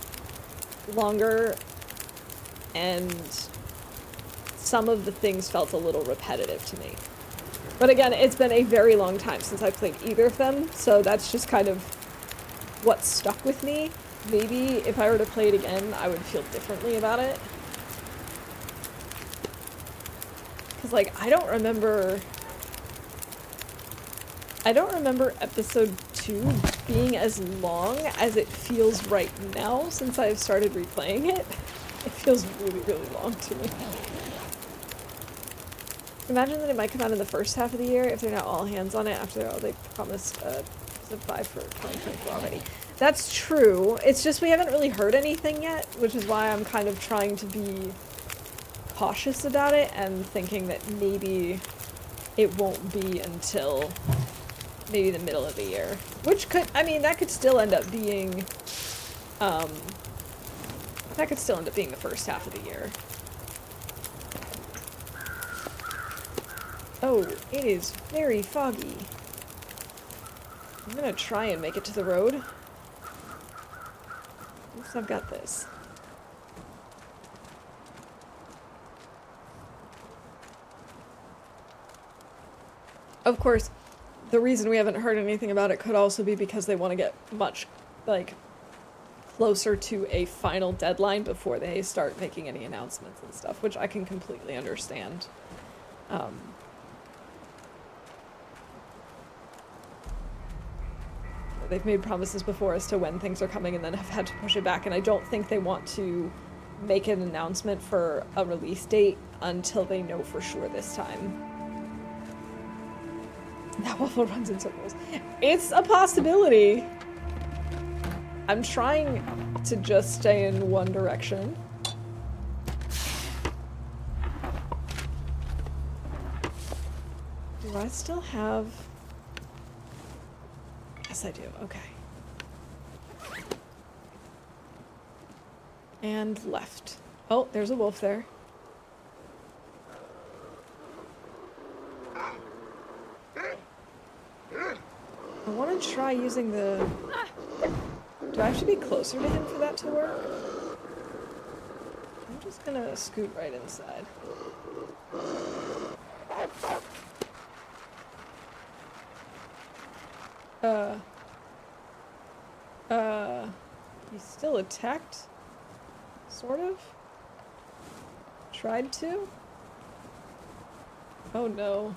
A: longer, and some of the things felt a little repetitive to me. But again, it's been a very long time since I played either of them, so that's just kind of what stuck with me. Maybe if I were to play it again, I would feel differently about it. Because, like, I don't remember episode 2 being as long as it feels right now since I've started replaying it. It feels really, really long to me. Imagine that it might come out in the first half of the year if they're not all hands on it after all they promised episode 5 for 2024 already. That's true. It's just we haven't really heard anything yet, which is why I'm kind of trying to be cautious about it and thinking that maybe it won't be until maybe the middle of the year. Which could, I mean, that could still end up being, the first half of the year. Oh, it is very foggy. I'm gonna try and make it to the road. Oops, I've got this. Of course, the reason we haven't heard anything about it could also be because they want to get much, like, closer to a final deadline before they start making any announcements and stuff, which I can completely understand. They've made promises before as to when things are coming and then have had to push it back, and I don't think they want to make an announcement for a release date until they know for sure this time. That waffle runs in circles. It's a possibility. I'm trying to just stay in one direction. Do I still have... Yes, I do. Okay. And left. Oh, there's a wolf there. I want to try using the... Do I have to be closer to him for that to work? I'm just gonna scoot right inside. He's still attacked? Sort of? Tried to? Oh no.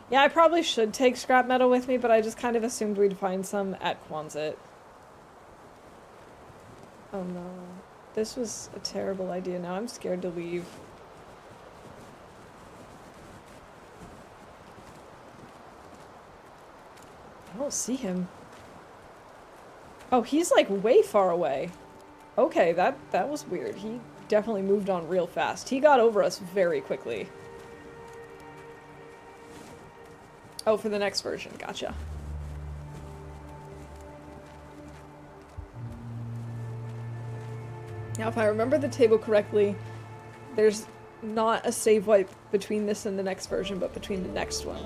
A: Yeah, I probably should take scrap metal with me, but I just kind of assumed we'd find some at Quonset. Oh no. This was a terrible idea. Now I'm scared to leave. I don't see him. Oh, he's like way far away. Okay, that was weird. He definitely moved on real fast. He got over us very quickly. Oh, for the next version. Gotcha. Now, if I remember the table correctly, there's not a save wipe between this and the next version, but between the next one.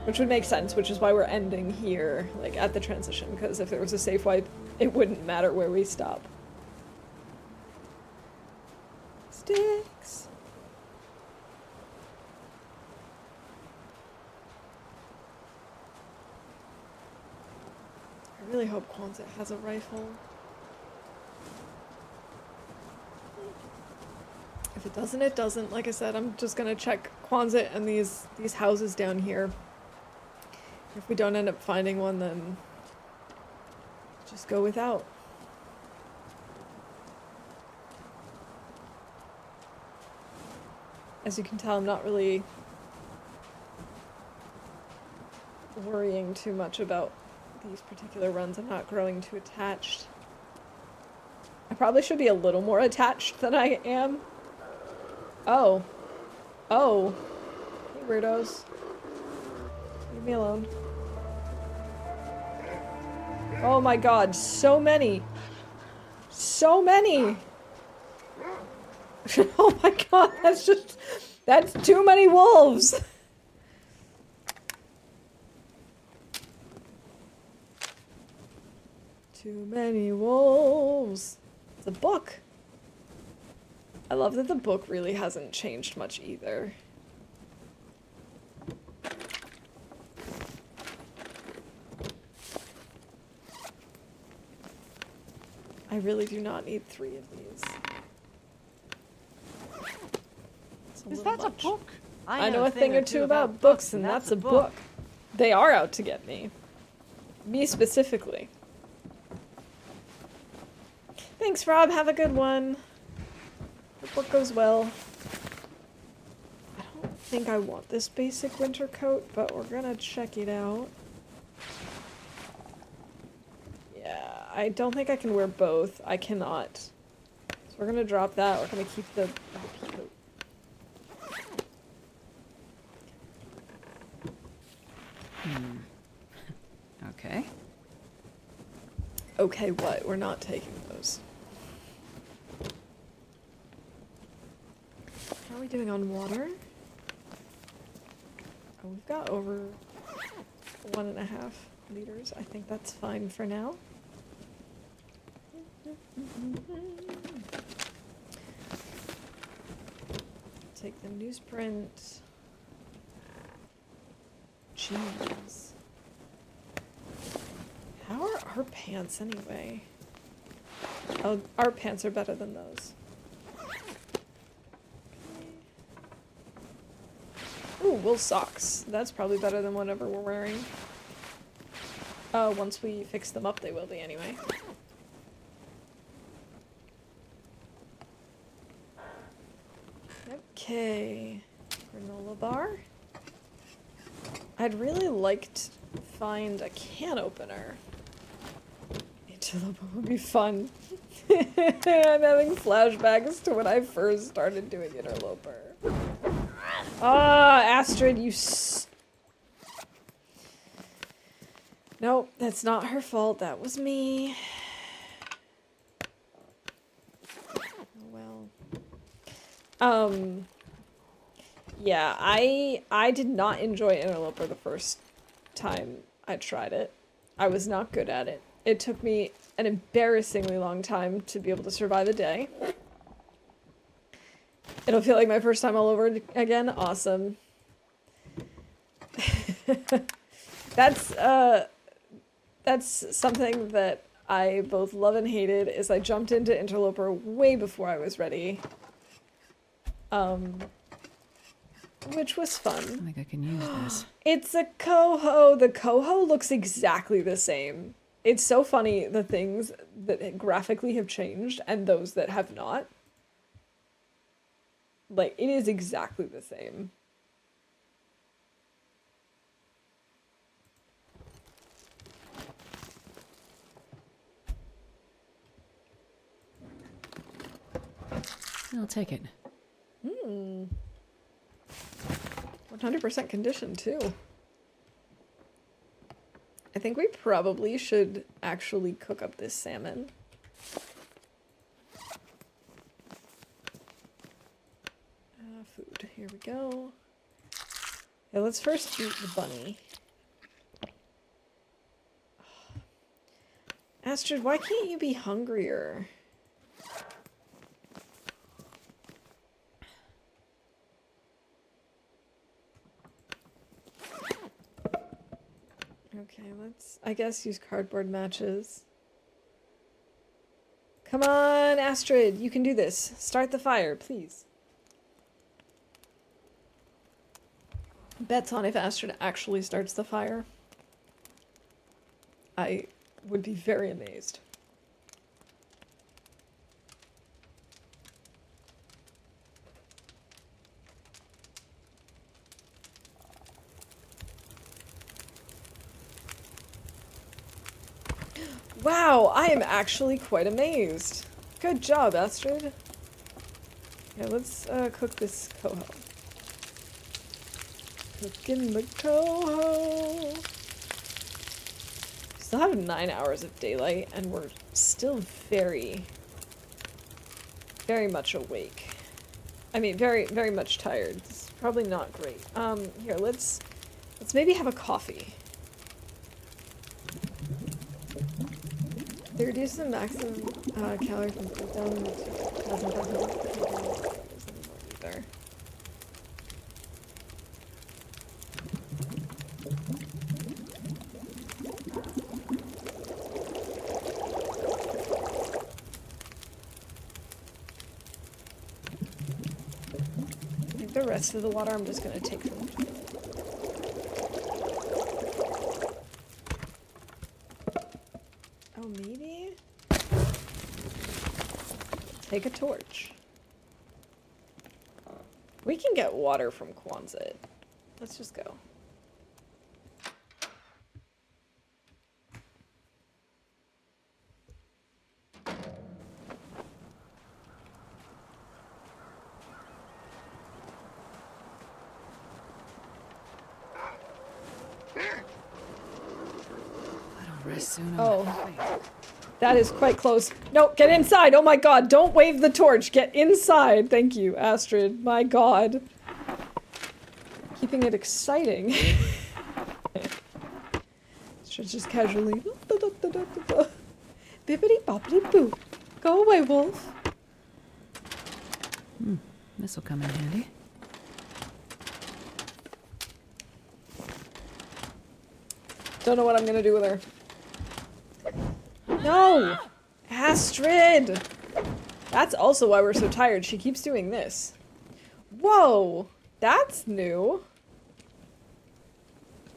A: Which would make sense, which is why we're ending here, like, at the transition, because if there was a save wipe, it wouldn't matter where we stop. Sticks! I really hope Quonset has a rifle. If it doesn't, it doesn't. Like I said, I'm just gonna check Quonset and these houses down here. If we don't end up finding one, then just go without. As you can tell, I'm not really worrying too much about these particular runs. I'm not growing too attached. I probably should be a little more attached than I am. Oh. Oh. Hey, weirdos. Leave me alone. Oh my god, so many. So many. Oh my god, that's too many wolves. Too many wolves. It's a book. I love that the book really hasn't changed much either. I really do not need 3 of these.
C: Is that a book?
A: I know a thing or two about books, and that's a book. They are out to get me. Me specifically. Thanks, Rob. Have a good one. The book goes well. I don't think I want this basic winter coat, but we're gonna check it out. Yeah, I don't think I can wear both. I cannot. So we're gonna drop that. We're gonna keep the coat.
B: Okay.
A: Okay, what? We're not taking those. How are we doing on water? Oh, we've got over 1.5 liters. I think that's fine for now. Take the newsprint. Jeez. How are our pants anyway? Oh, our pants are better than those. Ooh, wool socks. That's probably better than whatever we're wearing. Once we fix them up, they will be anyway. Okay. Granola bar. I'd really like to find a can opener. Interloper would be fun. I'm having flashbacks to when I first started doing Interloper. Ah, Astrid, you Nope, that's not her fault. That was me. Oh, well. Yeah, I did not enjoy Interloper the first time I tried it. I was not good at it. It took me an embarrassingly long time to be able to survive a day. It'll feel like my first time all over again. Awesome. That's something that I both love and hated, is I jumped into Interloper way before I was ready. Which was fun.
B: I think I can use this.
A: It's a coho. The coho looks exactly the same. It's so funny, the things that graphically have changed and those that have not. Like, it is exactly the same.
B: I'll take it.
A: 100% condition, too. I think we probably should actually cook up this salmon. Food. Here we go. Yeah, let's first eat the bunny. Astrid, why can't you be hungrier? Okay, let's, I guess, use cardboard matches. Come on, Astrid, you can do this. Start the fire, please. Bets on if Astrid actually starts the fire. I would be very amazed. Wow, I am actually quite amazed. Good job, Astrid. Yeah, let's cook this coho. Cooking the coho. Still have 9 hours of daylight, and we're still very, very much awake. I mean, very, very much tired. It's probably not great. Here, let's maybe have a coffee. They reduce the maximum calorie from food down to 2,500 either. I think the rest of the water I'm just gonna take from the toilet. Oh, maybe? Take a torch. We can get water from Quonset. Let's just go.
B: I don't rest soon.
A: Oh. That is quite close. No, get inside! Oh my god, don't wave the torch! Get inside! Thank you, Astrid. My god. Keeping it exciting. Should just casually... Bippity boppity boo. Go away, wolf.
B: This'll come in handy.
A: Don't know what I'm gonna do with her. No! Astrid! That's also why we're so tired. She keeps doing this. Whoa! That's new.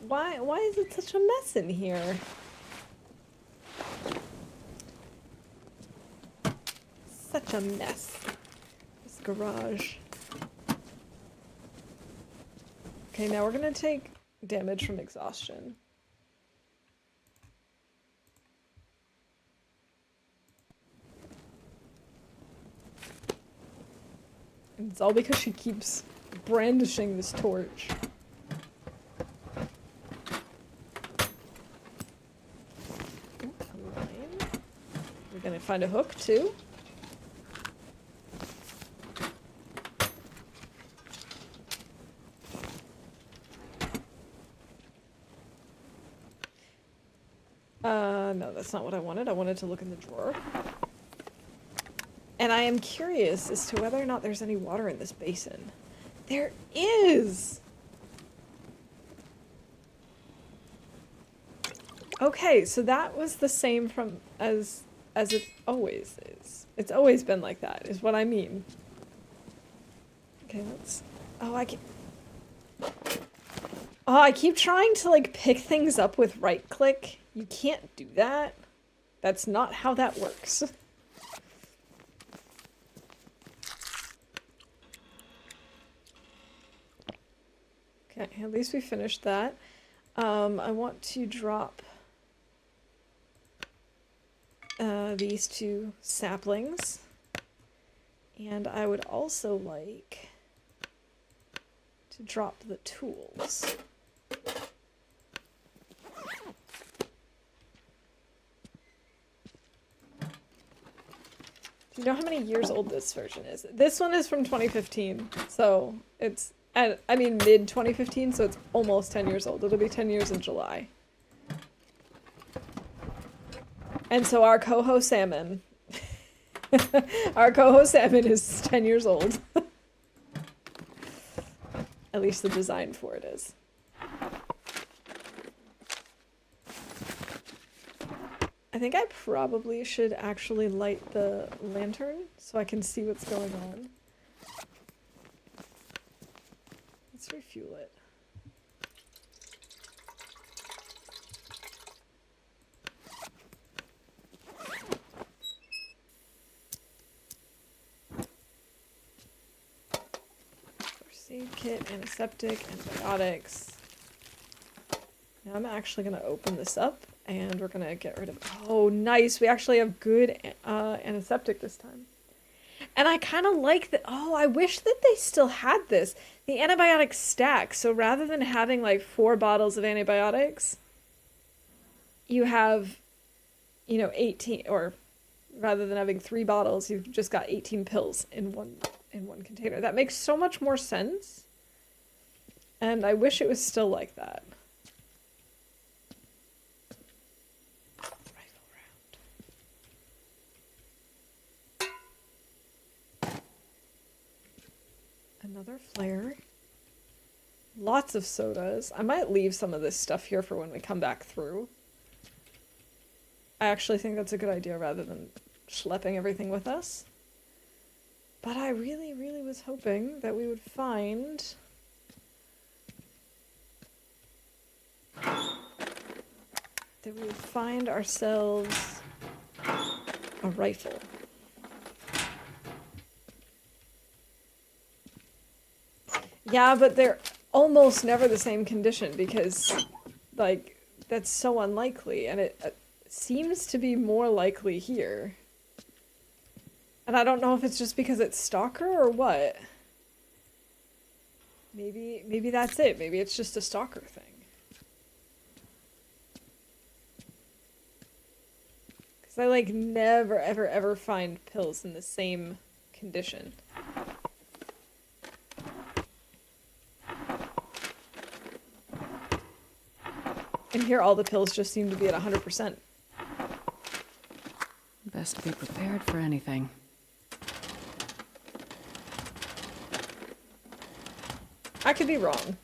A: Why is it such a mess in here? Such a mess. This garage. Okay, now we're gonna take damage from exhaustion. And it's all because she keeps brandishing this torch. Ooh, a line. We're gonna find a hook too. No, that's not what I wanted. I wanted to look in the drawer. And I am curious as to whether or not there's any water in this basin. There is! Okay, so that was the same from as it always is. It's always been like that, is what I mean. Okay, let's... Oh, I keep trying to, like, pick things up with right-click. You can't do that. That's not how that works. Okay, at least we finished that. I want to drop these two saplings. And I would also like to drop the tools. Do you know how many years old this version is? This one is from 2015, so it's, I mean mid 2015, so it's almost 10 years old. It'll be 10 years in July. And so our coho salmon, our coho salmon is 10 years old. At least the design for it is. I think I probably should actually light the lantern so I can see what's going on. Let's refuel it. Aid kit, antiseptic, antibiotics. Now I'm actually going to open this up and we're going to get rid of... Oh, nice. We actually have good antiseptic this time. And I kind of like that. Oh, I wish that they still had this. The antibiotic stack. So rather than having like 4 bottles of antibiotics, you have, you know, 18, or rather than having 3 bottles, you've just got 18 pills in one container. That makes so much more sense. And I wish it was still like that. Rifle round. Another flare. Lots of sodas. I might leave some of this stuff here for when we come back through. I actually think that's a good idea rather than schlepping everything with us. But I really, really was hoping that we would find... that we would find ourselves a rifle. Yeah, but they're almost never the same condition because, like, that's so unlikely, and it seems to be more likely here. And I don't know if it's just because it's stalker or what. Maybe that's it. Maybe it's just a stalker thing. Because I, like, never, ever, ever find pills in the same condition. And here all the pills just seem to be at 100%.
B: Best be prepared for anything.
A: I could be wrong.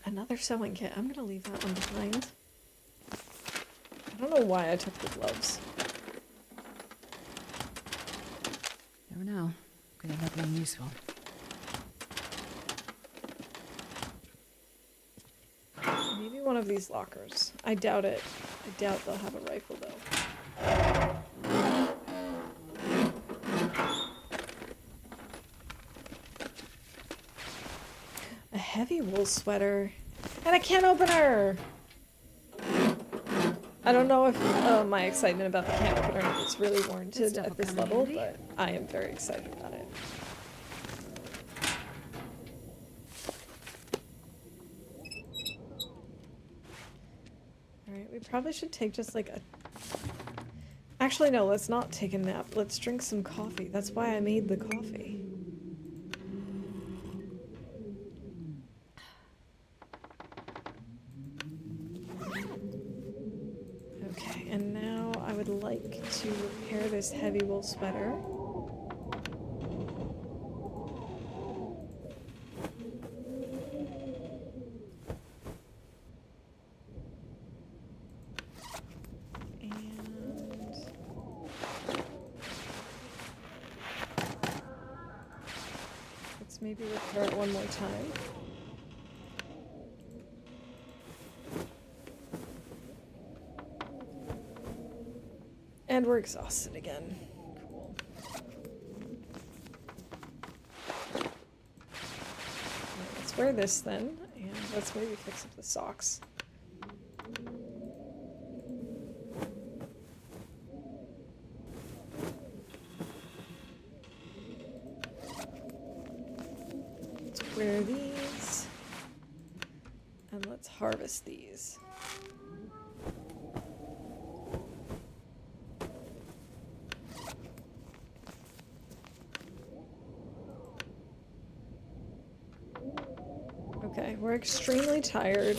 A: Another sewing kit. I'm gonna leave that one behind. I don't know why I took the gloves.
B: Never know. Could end up being useful.
A: Maybe one of these lockers. I doubt it. I doubt they'll have a rifle though. A heavy wool sweater. And a can opener! I don't know if my excitement about the can opener is really warranted at this level, but I am very excited about it. Alright, we probably should take just like a... Actually, no, let's not take a nap. Let's drink some coffee. That's why I made the coffee. Okay, and now I would like to repair this heavy wool sweater. Maybe repair it one more time. And we're exhausted again. Cool. Right, let's wear this then, and let's maybe fix up the socks. Wear these, and let's harvest these. Okay, we're extremely tired.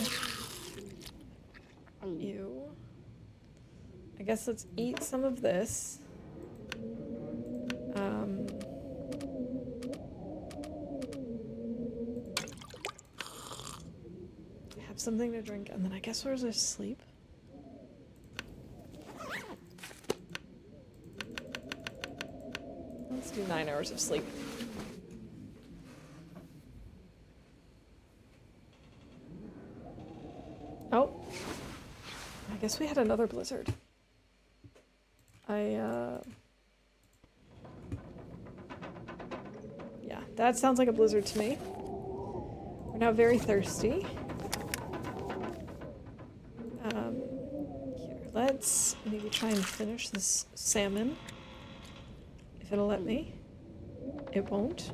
A: Ew. I guess let's eat some of this. Something to drink, and then I guess we're to sleep. Let's do 9 hours of sleep. Oh. I guess we had another blizzard. That sounds like a blizzard to me. We're now very thirsty. Here, let's maybe try and finish this salmon. If it'll let me. It won't.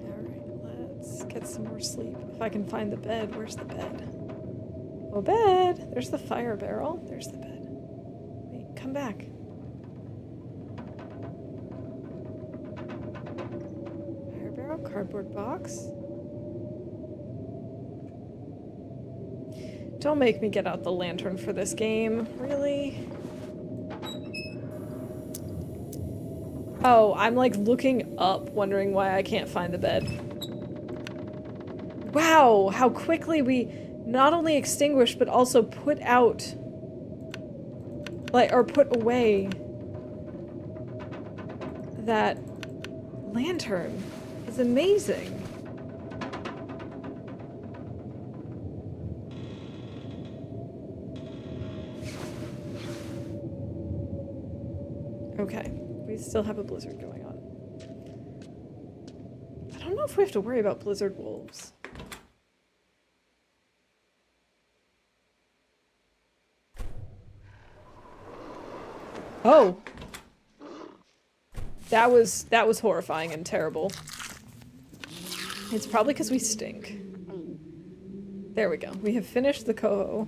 A: Alright, let's get some more sleep. If I can find the bed. Where's the bed? Oh, bed! There's the fire barrel. There's the bed. Wait, come back. Fire barrel, cardboard box. Don't make me get out the lantern for this game. Really? Oh, I'm like looking up, wondering why I can't find the bed. Wow, how quickly we not only extinguished, but also put out, like, or put away that lantern. It's amazing. Okay, we still have a blizzard going on. I don't know if we have to worry about blizzard wolves. Oh! That was horrifying and terrible. It's probably because we stink. There we go. We have finished the coho.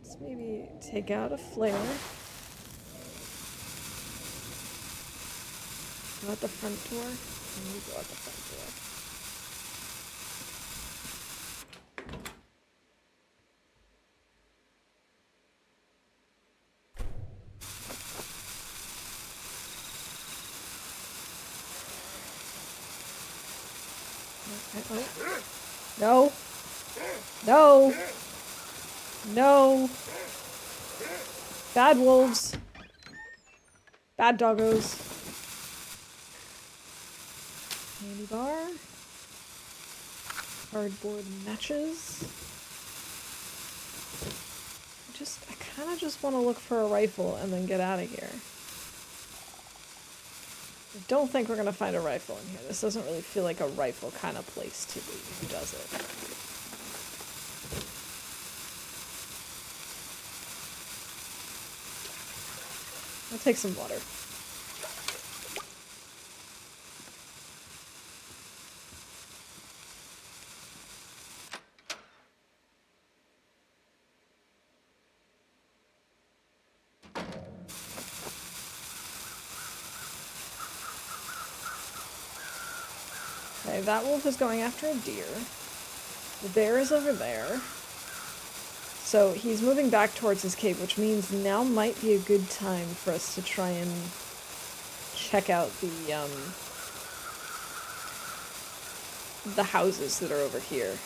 A: Let's maybe take out a flare. Go out the front door. And we go out the front door. No. No. No. Bad wolves. Bad doggos. Candy bar. Cardboard matches. I kind of just want to look for a rifle and then get out of here. I don't think we're going to find a rifle in here. This doesn't really feel like a rifle kind of place to be, does it? I'll take some water. Okay, that wolf is going after a deer. The bear is over there. So he's moving back towards his cave, which means now might be a good time for us to try and check out the houses that are over here.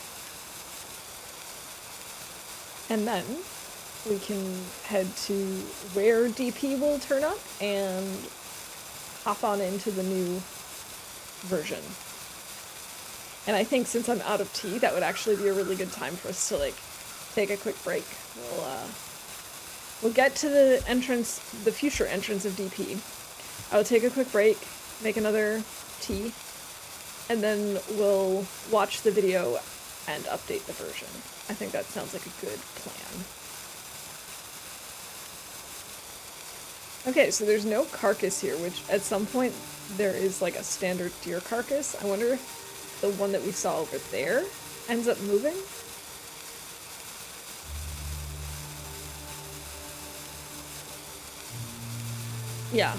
A: And then we can head to where DP will turn up and hop on into the new version. And I think since I'm out of tea, that would actually be a really good time for us to, like, take a quick break. We'll get to the entrance, the future entrance of DP. I'll take a quick break, make another tea, and then we'll watch the video and update the version. I think that sounds like a good plan. Okay, so there's no carcass here, which at some point there is like a standard deer carcass. I wonder if the one that we saw over there ends up moving? Yeah.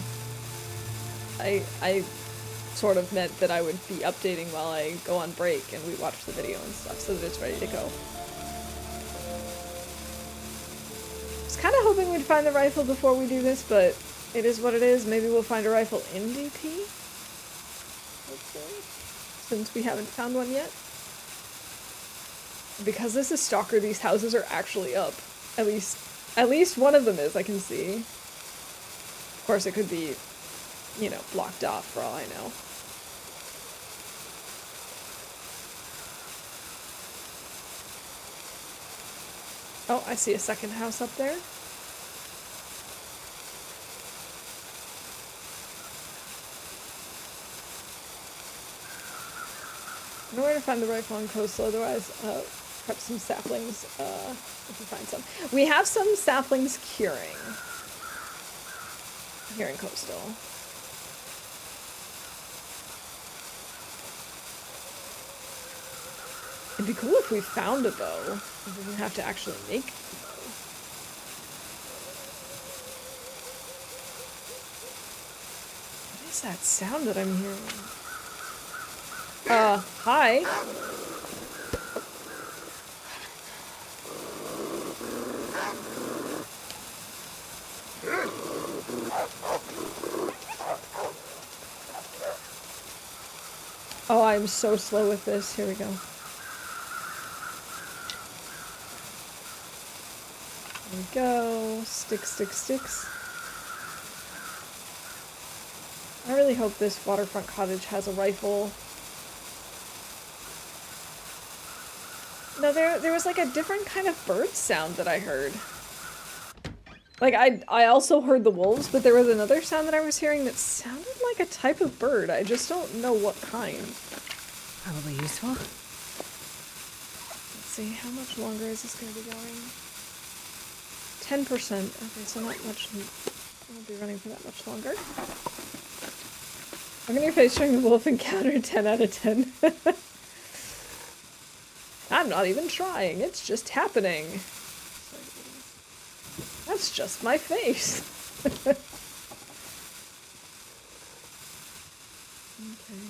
A: I sort of meant that I would be updating while I go on break and we watch the video and stuff so that it's ready to go. I was kind of hoping we'd find the rifle before we do this, but it is what it is. Maybe we'll find a rifle in DP? Hopefully. Since we haven't found one yet. Because this is Stalker, these houses are actually up. At least one of them is, I can see. Of course, it could be you know, blocked off for all I know. Oh, I see a second house up there. I know where to find the rifle on coastal, otherwise prep some saplings if you find some. We have some saplings curing here in coastal. It'd be cool if we found a bow. We didn't have to actually make a bow. What is that sound that I'm hearing? Hi. Oh, I'm so slow with this. Here we go. There we go. Sticks. I really hope this waterfront cottage has a rifle. No, there was like a different kind of bird sound that I heard. Like, I also heard the wolves, but there was another sound that I was hearing that sounded like a type of bird. I just don't know what kind.
B: Probably useful.
A: Let's see, how much longer is this going to be going? 10%. Okay, so not much. I won't be running for that much longer. Look at your face during the wolf encounter, 10 out of 10. I'm not even trying, it's just happening. That's just my face. Okay,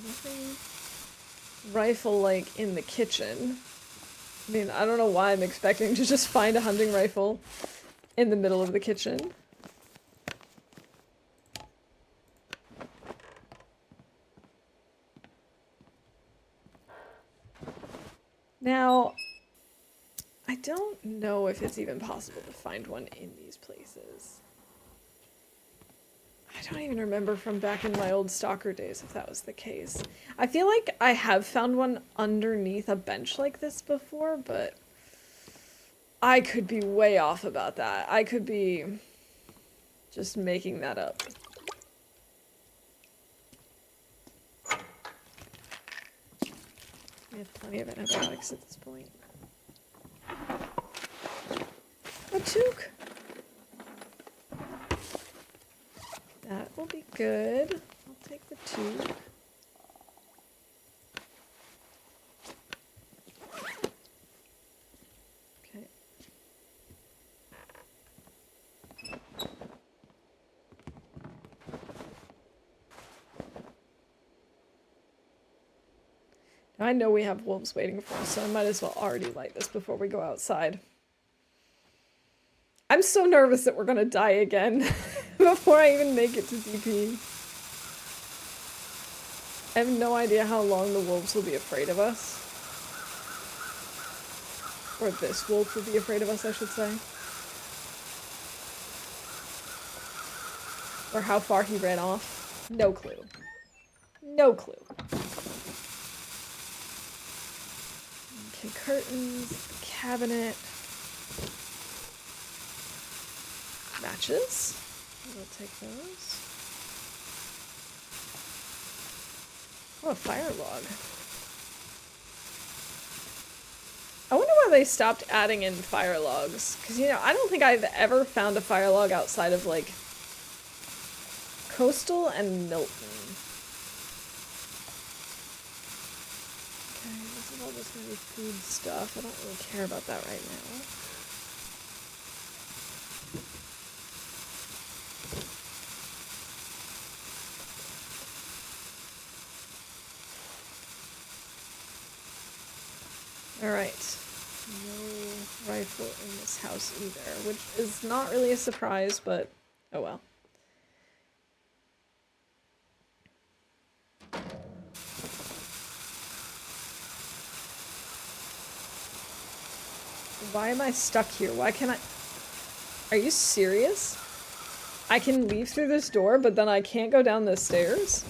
A: nothing rifle-like in the kitchen. I mean, I don't know why I'm expecting to just find a hunting rifle in the middle of the kitchen. Now, I don't know if it's even possible to find one in these places. I don't even remember from back in my old stalker days if that was the case. I feel like I have found one underneath a bench like this before, but I could be way off about that. I could be just making that up. We have plenty of antibiotics at this point. A toque. That will be good. I'll take the toque. Okay. Now I know we have wolves waiting for us, so I might as well already light this before we go outside. I'm so nervous that we're gonna die again before I even make it to DP. I have no idea how long the wolves will be afraid of us. Or this wolf will be afraid of us, I should say. Or how far he ran off. No clue. No clue. Okay, curtains, cabinet. Matches. We'll take those. Oh, a fire log. I wonder why they stopped adding in fire logs. Because, you know, I don't think I've ever found a fire log outside of, like, Coastal and Milton. Okay, this is all just gonna be food stuff. I don't really care about that right now. Alright. No rifle in this house either, which is not really a surprise, but oh well. Why am I stuck here? Why can't I... Are you serious? I can leave through this door, but then I can't go down the stairs?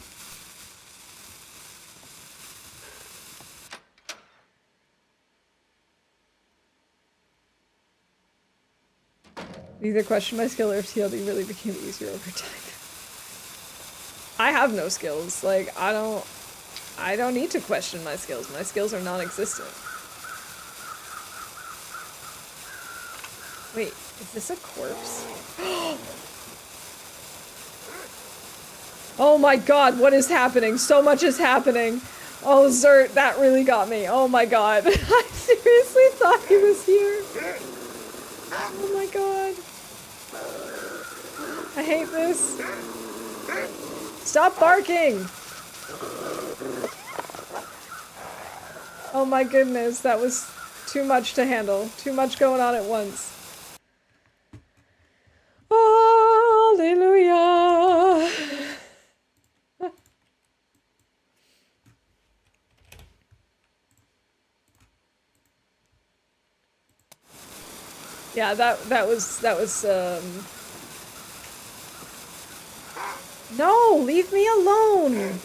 A: Either question my skill or if TLD really became easier over time. I have no skills. Like, I don't need to question my skills. My skills are non-existent. Wait, is this a corpse? Oh my god, what is happening? So much is happening. Oh, Zert, that really got me. Oh my god. I seriously thought he was here. Oh my god. I hate this. Stop barking! Oh my goodness, that was too much to handle. Too much going on at once. Hallelujah! Yeah, that was No, leave me alone.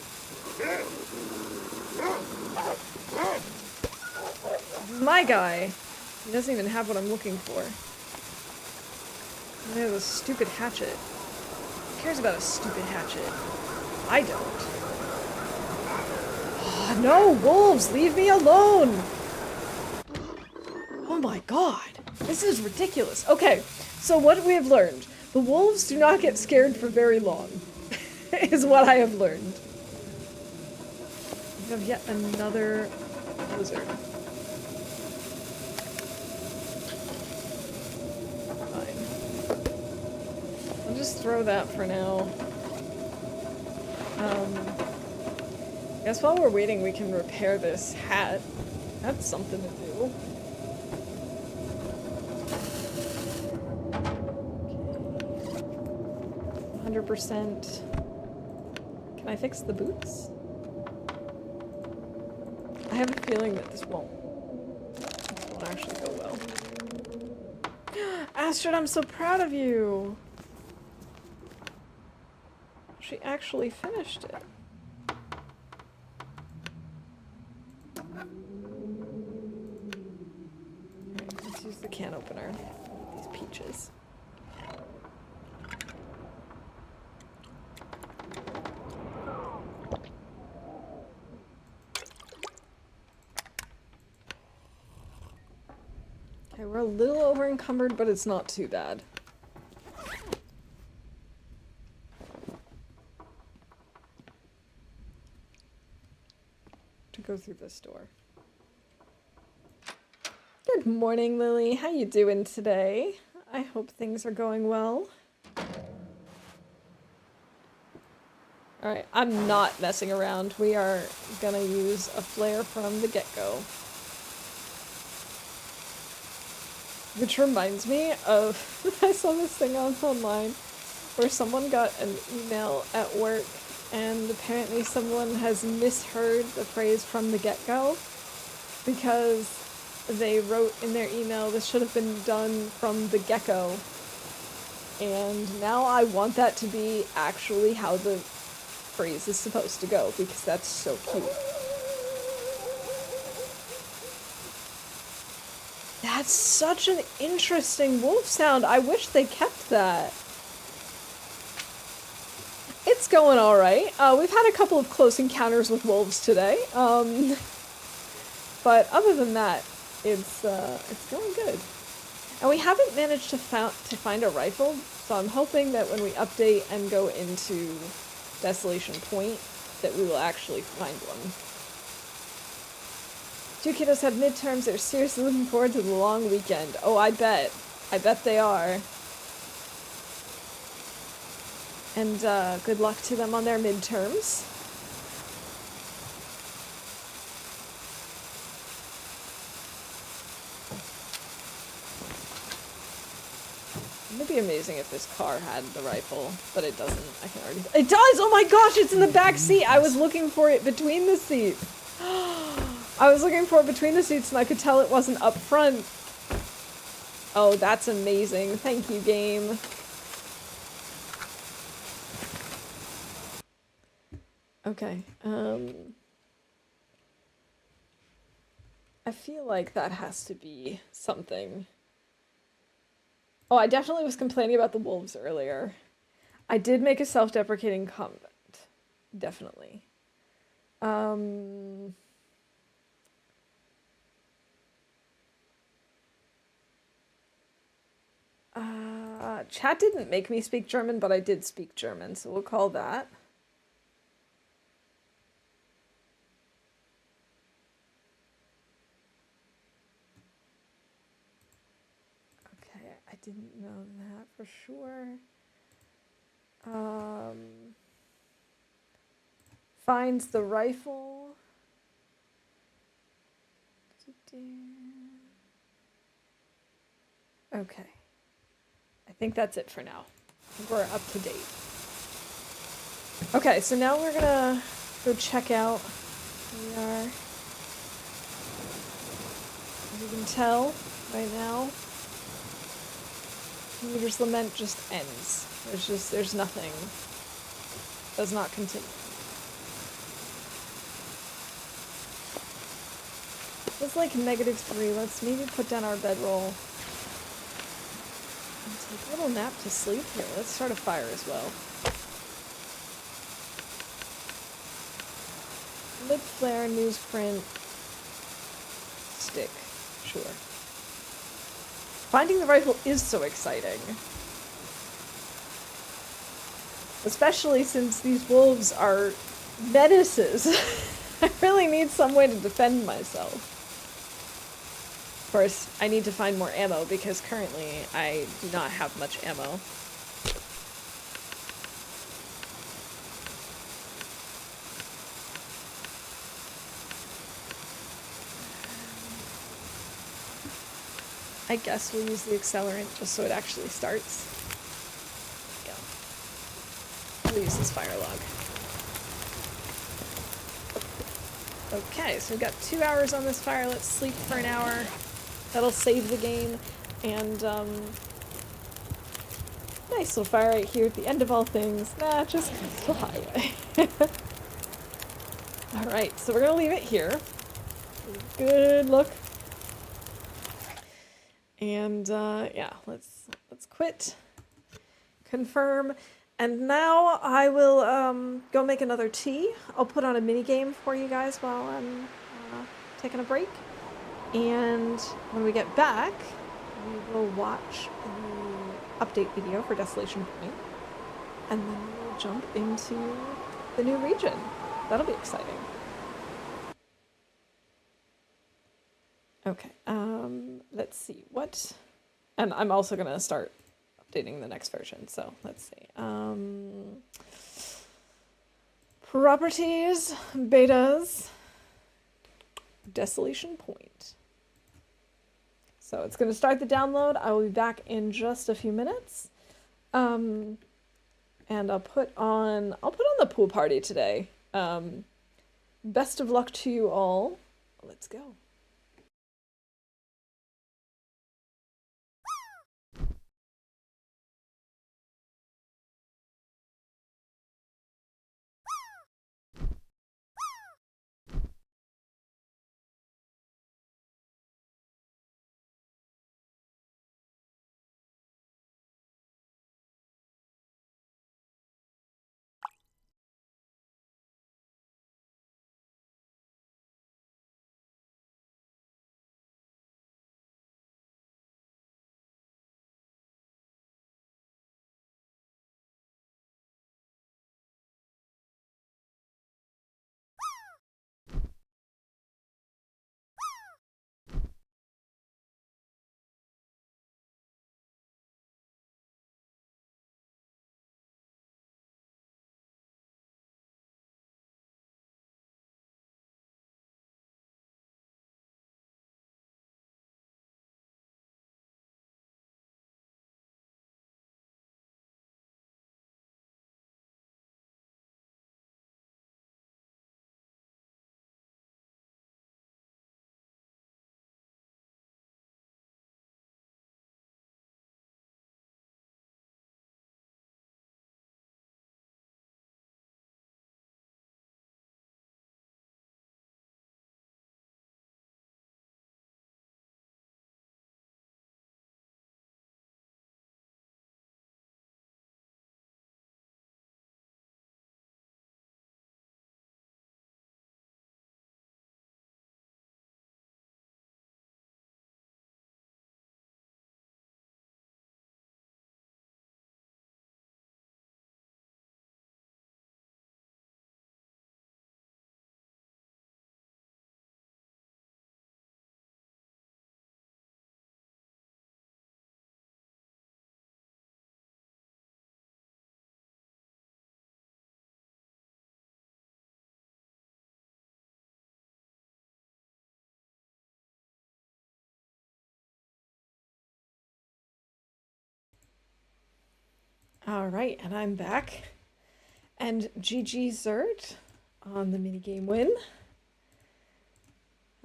A: My guy. He doesn't even have what I'm looking for. He has a stupid hatchet. Who cares about a stupid hatchet? I don't. Oh, no, wolves, leave me alone. Oh my god. This is ridiculous. Okay, so what we have learned. The wolves do not get scared for very long. Is what I have learned. We have yet another lizard. Fine. I'll just throw that for now. I guess while we're waiting we can repair this hat. That's something to do. 100%. Can I fix the boots? I have a feeling that this won't actually go well. Astrid, I'm so proud of you! She actually finished it. Alright, let's use the can opener. These peaches. Okay, we're a little over encumbered, but it's not too bad. To go through this door. Good morning, Lily. How you doing today? I hope things are going well. Alright, I'm not messing around. We are gonna use a flare from the get-go. Which reminds me of, I saw this thing online where someone got an email at work and apparently someone has misheard the phrase from the get-go because they wrote in their email this should have been done from the gecko. And now I want that to be actually how the phrase is supposed to go because that's so cute. That's such an interesting wolf sound. I wish they kept that. It's going alright. We've had a couple of close encounters with wolves today. But other than that, it's going good. And we haven't managed to find a rifle, so I'm hoping that when we update and go into Desolation Point, that we will actually find one. Two kiddos have midterms. They're seriously looking forward to the long weekend. Oh, I bet. I bet they are. And good luck to them on their midterms. It'd be amazing if this car had the rifle, but it doesn't. I can already... It does! Oh my gosh, it's in the back seat! I was looking for it between the seats. I was looking for it between the seats and I could tell it wasn't up front. Oh, that's amazing. Thank you, game. Okay. I feel like that has to be something. Oh, I definitely was complaining about the wolves earlier. I did make a self-deprecating comment. Definitely. Chat didn't make me speak German, but I did speak German, so we'll call that. Okay, I didn't know that for sure. Finds the rifle. Okay. I think that's it for now. We're up to date. Okay, so now we're gonna go check out. We are, as you can tell right now, Reader's Lament just ends. There's nothing. Does not continue. It's like -3. Let's maybe put down our bedroll. And take a little nap to sleep. Here, let's start a fire as well. Lip flare, newsprint, stick. Sure. Finding the rifle is so exciting. Especially since these wolves are menaces. I really need some way to defend myself. Of course, I need to find more ammo because currently I do not have much ammo. I guess we'll use the accelerant just so it actually starts. Yeah. We'll use this fire log. Okay, so we've got 2 hours on this fire. Let's sleep for an hour. That'll save the game. And, nice little fire right here at the end of all things. Nah, just coastal highway. Alright, so we're gonna leave it here. Good look. And, yeah, let's quit. Confirm. And now I will go make another tea. I'll put on a mini game for you guys while I'm taking a break. And when we get back, we will watch the update video for Desolation Point. And then we'll jump into the new region. That'll be exciting. Okay, let's see. What? And I'm also going to start updating the next version, so let's see. Properties, betas, Desolation Point. So it's going to start the download. I will be back in just a few minutes. And I'll put on the pool party today. Best of luck to you all. Let's go. All right, and I'm back. And GG Zert on the minigame win.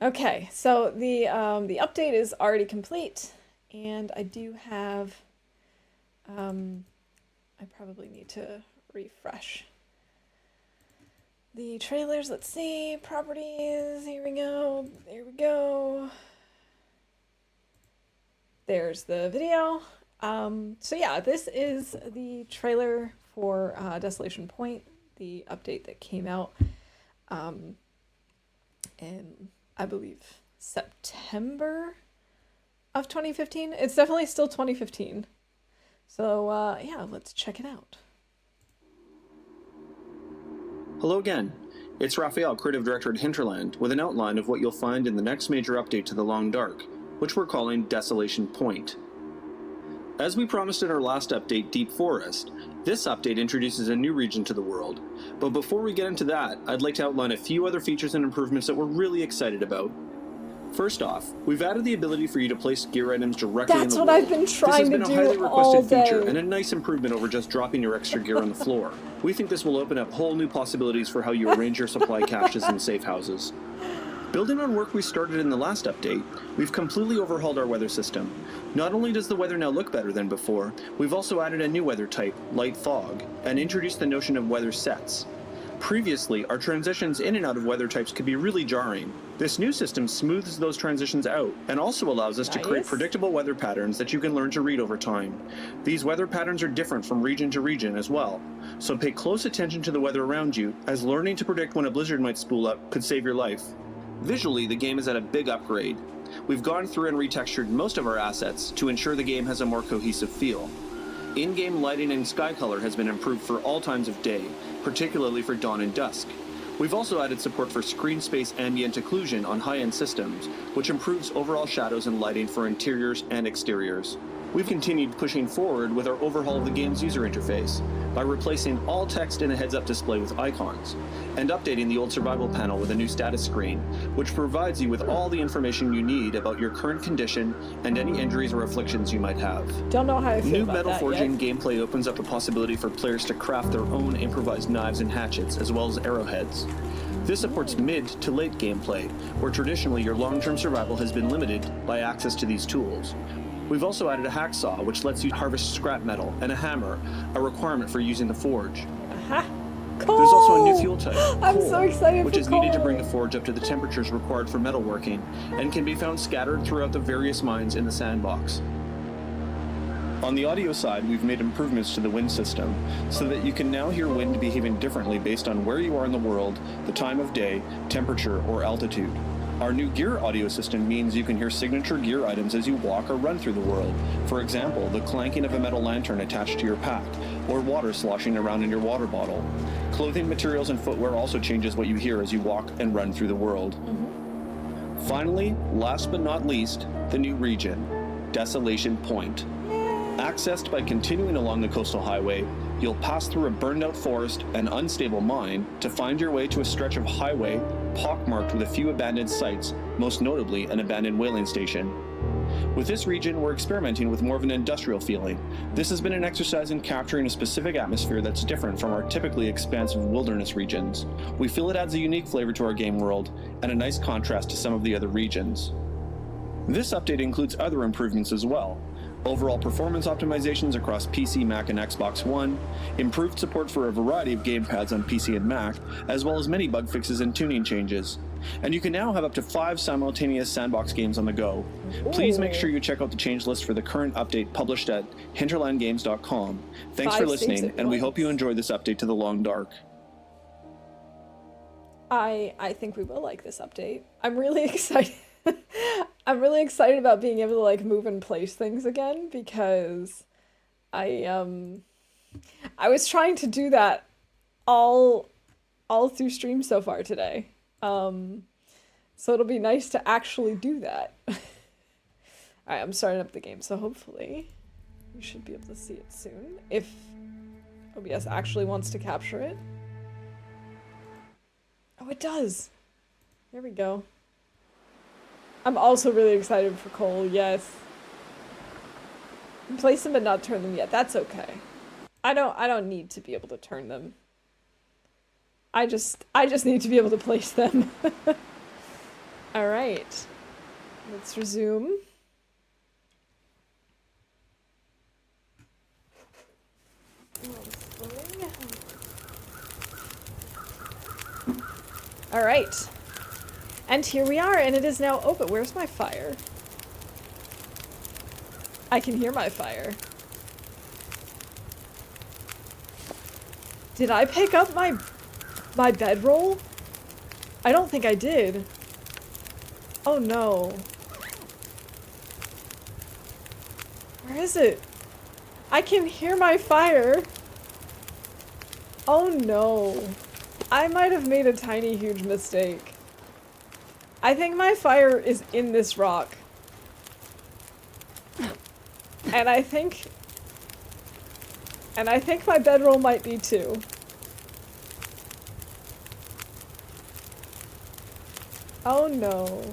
A: Okay, so the update is already complete, and I do have I probably need to refresh the trailers. Let's see, properties, here we go, there we go. There's the video. So yeah, this is the trailer for Desolation Point, the update that came out in, I believe, September of 2015. It's definitely still 2015. So yeah, let's check it out.
D: Hello again. It's Raphael, Creative Director at Hinterland, with an outline of what you'll find in the next major update to The Long Dark, which we're calling Desolation Point. As we promised in our last update, Deep Forest, this update introduces a new region to the world. But before we get into that, I'd like to outline a few other features and improvements that we're really excited about. First off, we've added the ability for you to place gear items directly in the world.
A: That's what I've been trying to do all day.
D: This has been a highly requested feature and a nice improvement over just dropping your extra gear on the floor. We think this will open up whole new possibilities for how you arrange your supply caches and safe houses. Building on work we started in the last update, we've completely overhauled our weather system. Not only does the weather now look better than before, we've also added a new weather type, light fog, and introduced the notion of weather sets. Previously, our transitions in and out of weather types could be really jarring. This new system smooths those transitions out and also allows us to create predictable weather patterns that you can learn to read over time. These weather patterns are different from region to region as well, so pay close attention to the weather around you, as learning to predict when a blizzard might spool up could save your life. Visually, the game is at a big upgrade. We've gone through and retextured most of our assets to ensure the game has a more cohesive feel. In-game lighting and sky color has been improved for all times of day, particularly for dawn and dusk. We've also added support for screen space ambient occlusion on high-end systems, which improves overall shadows and lighting for interiors and exteriors. We've continued pushing forward with our overhaul of the game's user interface by replacing all text in a heads-up display with icons, and updating the old survival panel with a new status screen, which provides you with all the information you need about your current condition and any injuries or afflictions you might have.
A: Don't know how I feel
D: New
A: about
D: metal
A: that
D: forging
A: yet.
D: gameplay opens up the possibility for players to craft their own improvised knives and hatchets, as well as arrowheads. This supports mid to late gameplay, where traditionally your long-term survival has been limited by access to these tools. We've also added a hacksaw, which lets you harvest scrap metal, and a hammer, a requirement for using the forge.
A: Coal!
D: There's also a new fuel type,
A: I'm
D: coal,
A: so excited
D: which
A: for
D: is needed to
A: coal.
D: bring the forge up to the temperatures required for metalworking, and can be found scattered throughout the various mines in the sandbox. On the audio side, we've made improvements to the wind system, so that you can now hear wind behaving differently based on where you are in the world, the time of day, temperature, or altitude. Our new gear audio system means you can hear signature gear items as you walk or run through the world. For example, the clanking of a metal lantern attached to your pack, or water sloshing around in your water bottle. Clothing materials and footwear also changes what you hear as you walk and run through the world. Finally, last but not least, the new region, Desolation Point. Accessed by continuing along the coastal highway, you'll pass through a burned-out forest and unstable mine to find your way to a stretch of highway pockmarked with a few abandoned sites, most notably an abandoned whaling station. With this region, we're experimenting with more of an industrial feeling. This has been an exercise in capturing a specific atmosphere that's different from our typically expansive wilderness regions. We feel it adds a unique flavor to our game world, and a nice contrast to some of the other regions. This update includes other improvements as well. Overall performance optimizations across PC, Mac, and Xbox One, improved support for a variety of gamepads on PC and Mac, as well as many bug fixes and tuning changes. And you can now have up to 5 simultaneous sandbox games on the go. Please make sure you check out the change list for the current update published at hinterlandgames.com. Thanks for listening, and we hope you enjoy this update to The Long Dark.
A: I think we will like this update. I'm really excited. I'm really excited about being able to like move and place things again, because I was trying to do that all through stream so far today. So it'll be nice to actually do that. All right, I'm starting up the game, so hopefully we should be able to see it soon if OBS actually wants to capture it. Oh, it does. There we go. I'm also really excited for Cole, yes. Place them but not turn them yet. That's okay. I don't need to be able to turn them. I just need to be able to place them. All right. Let's resume. All right. And here we are, and it is now open. Where's my fire? I can hear my fire. Did I pick up my bedroll? I don't think I did. Oh no. Where is it? I can hear my fire. Oh no. I might have made a tiny huge mistake. I think my fire is in this rock. And I think my bedroll might be too. Oh no.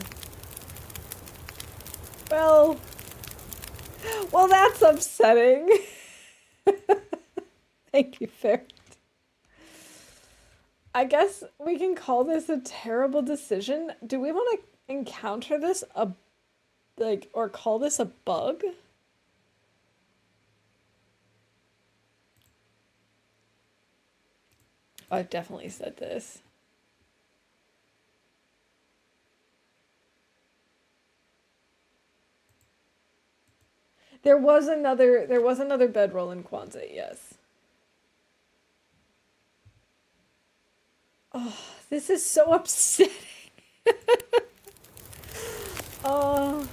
A: Well, that's upsetting. Thank you, Ferret. I guess we can call this a terrible decision. Do we want to encounter this or call this a bug? I've definitely said this. There was another bedroll in Kwanzaa, yes. Oh, this is so upsetting. Oh.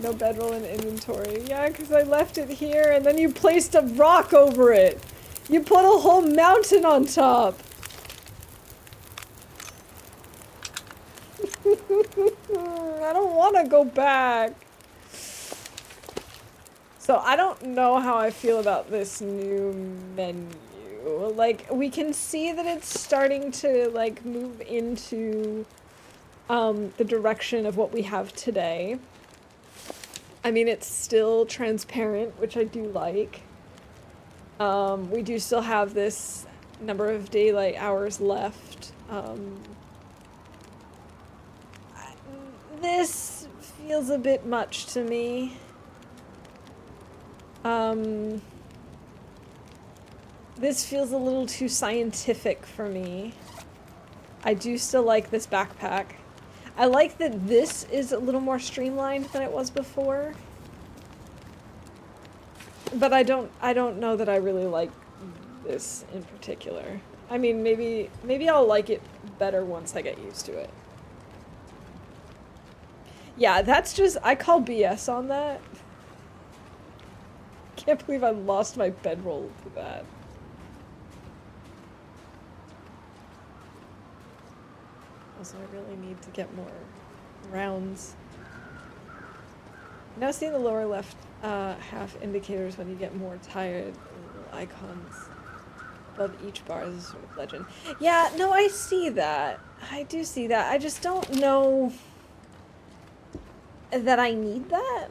A: No bedroll in inventory. Yeah, because I left it here and then you placed a rock over it. You put a whole mountain on top. I don't want to go back. So I don't know how I feel about this new menu. Like, we can see that it's starting to, like, move into the direction of what we have today. I mean, it's still transparent, which I do like. We do still have this number of daylight hours left. This feels a bit much to me. This feels a little too scientific for me. I do still like this backpack. I like that this is a little more streamlined than it was before. But I don't know that I really like this in particular. I mean, maybe I'll like it better once I get used to it. Yeah, that's just, I call BS on that. Can't believe I lost my bedroll to that. Also, I really need to get more rounds. Now see in the lower left half indicators when you get more tired, little icons above each bar is a sort of legend. Yeah, no, I see that. I do see that. I just don't know that I need that.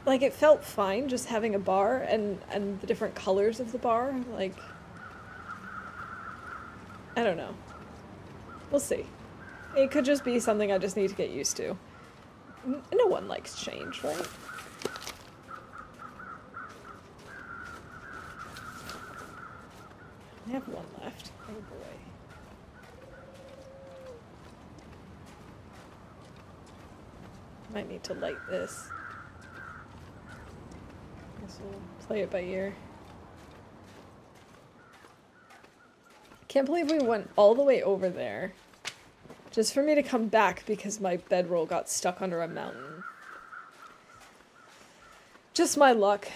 A: Like, it felt fine just having a bar and the different colors of the bar. Like, I don't know. We'll see. It could just be something I just need to get used to. No one likes change, right? I have one left. Oh boy. Might need to light this. Guess we'll play it by ear. Can't believe we went all the way over there just for me to come back because my bedroll got stuck under a mountain. Just my luck.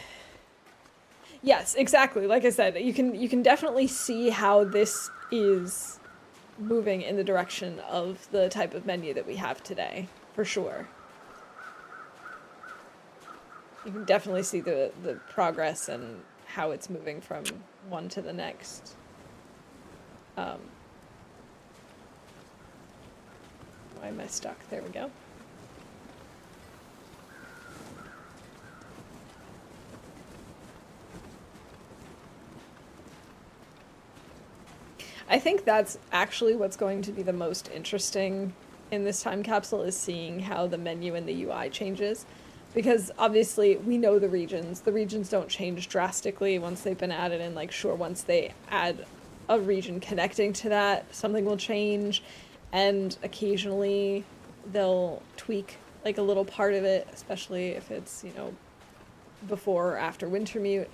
A: Yes, exactly. Like I said, you can definitely see how this is moving in the direction of the type of menu that we have today, for sure. You can definitely see the progress and how it's moving from one to the next. Why am I stuck? There we go. I think that's actually what's going to be the most interesting in this time capsule, is seeing how the menu and the UI changes. Because obviously we know the regions. The regions don't change drastically once they've been added in. Like, sure, once they add a region connecting to that, something will change. And occasionally they'll tweak like a little part of it, especially if it's, you know, before or after Wintermute.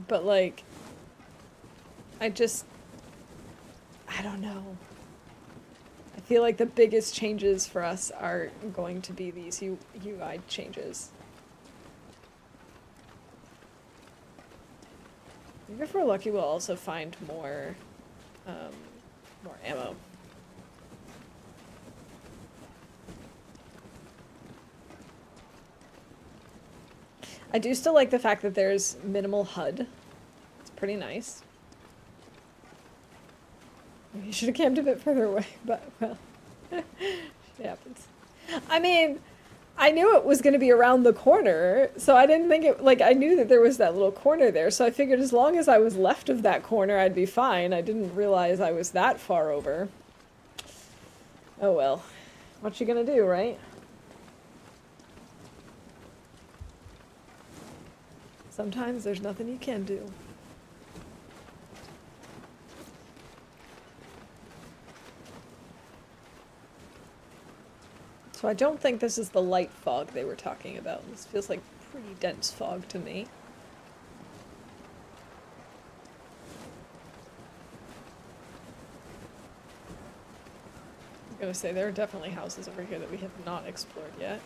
A: But like, I don't know. I feel like the biggest changes for us are going to be these UI changes. Maybe if we're lucky, we'll also find more ammo. I do still like the fact that there's minimal HUD. It's pretty nice. You should have camped a bit further away, but, well, it happens. I mean, I knew it was going to be around the corner, so I didn't think it, like, I knew that there was that little corner there, so I figured as long as I was left of that corner, I'd be fine. I didn't realize I was that far over. Oh well. What you gonna do, right? Sometimes there's nothing you can do. So I don't think this is the light fog they were talking about. This feels like pretty dense fog to me. I was gonna say, there are definitely houses over here that we have not explored yet.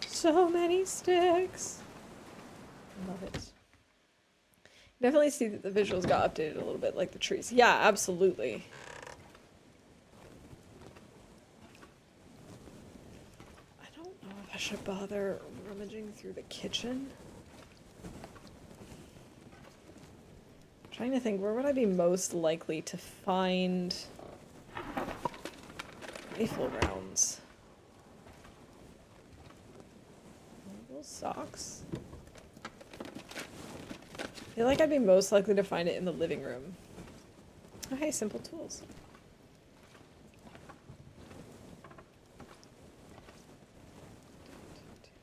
A: So many sticks! Love it. Definitely see that the visuals got updated a little bit, like the trees. Yeah, absolutely. I don't know if I should bother rummaging through the kitchen. I'm trying to think, where would I be most likely to find rifle rounds? Those socks? I feel like I'd be most likely to find it in the living room. Oh, hey, simple tools.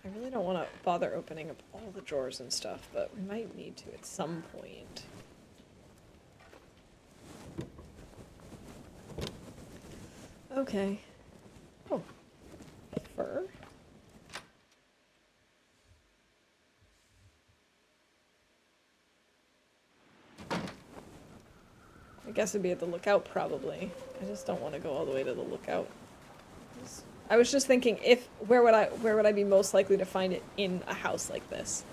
A: I really don't want to bother opening up all the drawers and stuff, but we might need to at some point. Okay. Oh. Fur? I guess it'd be at the lookout, probably. I just don't want to go all the way to the lookout. I was just thinking, where would I be most likely to find it in a house like this?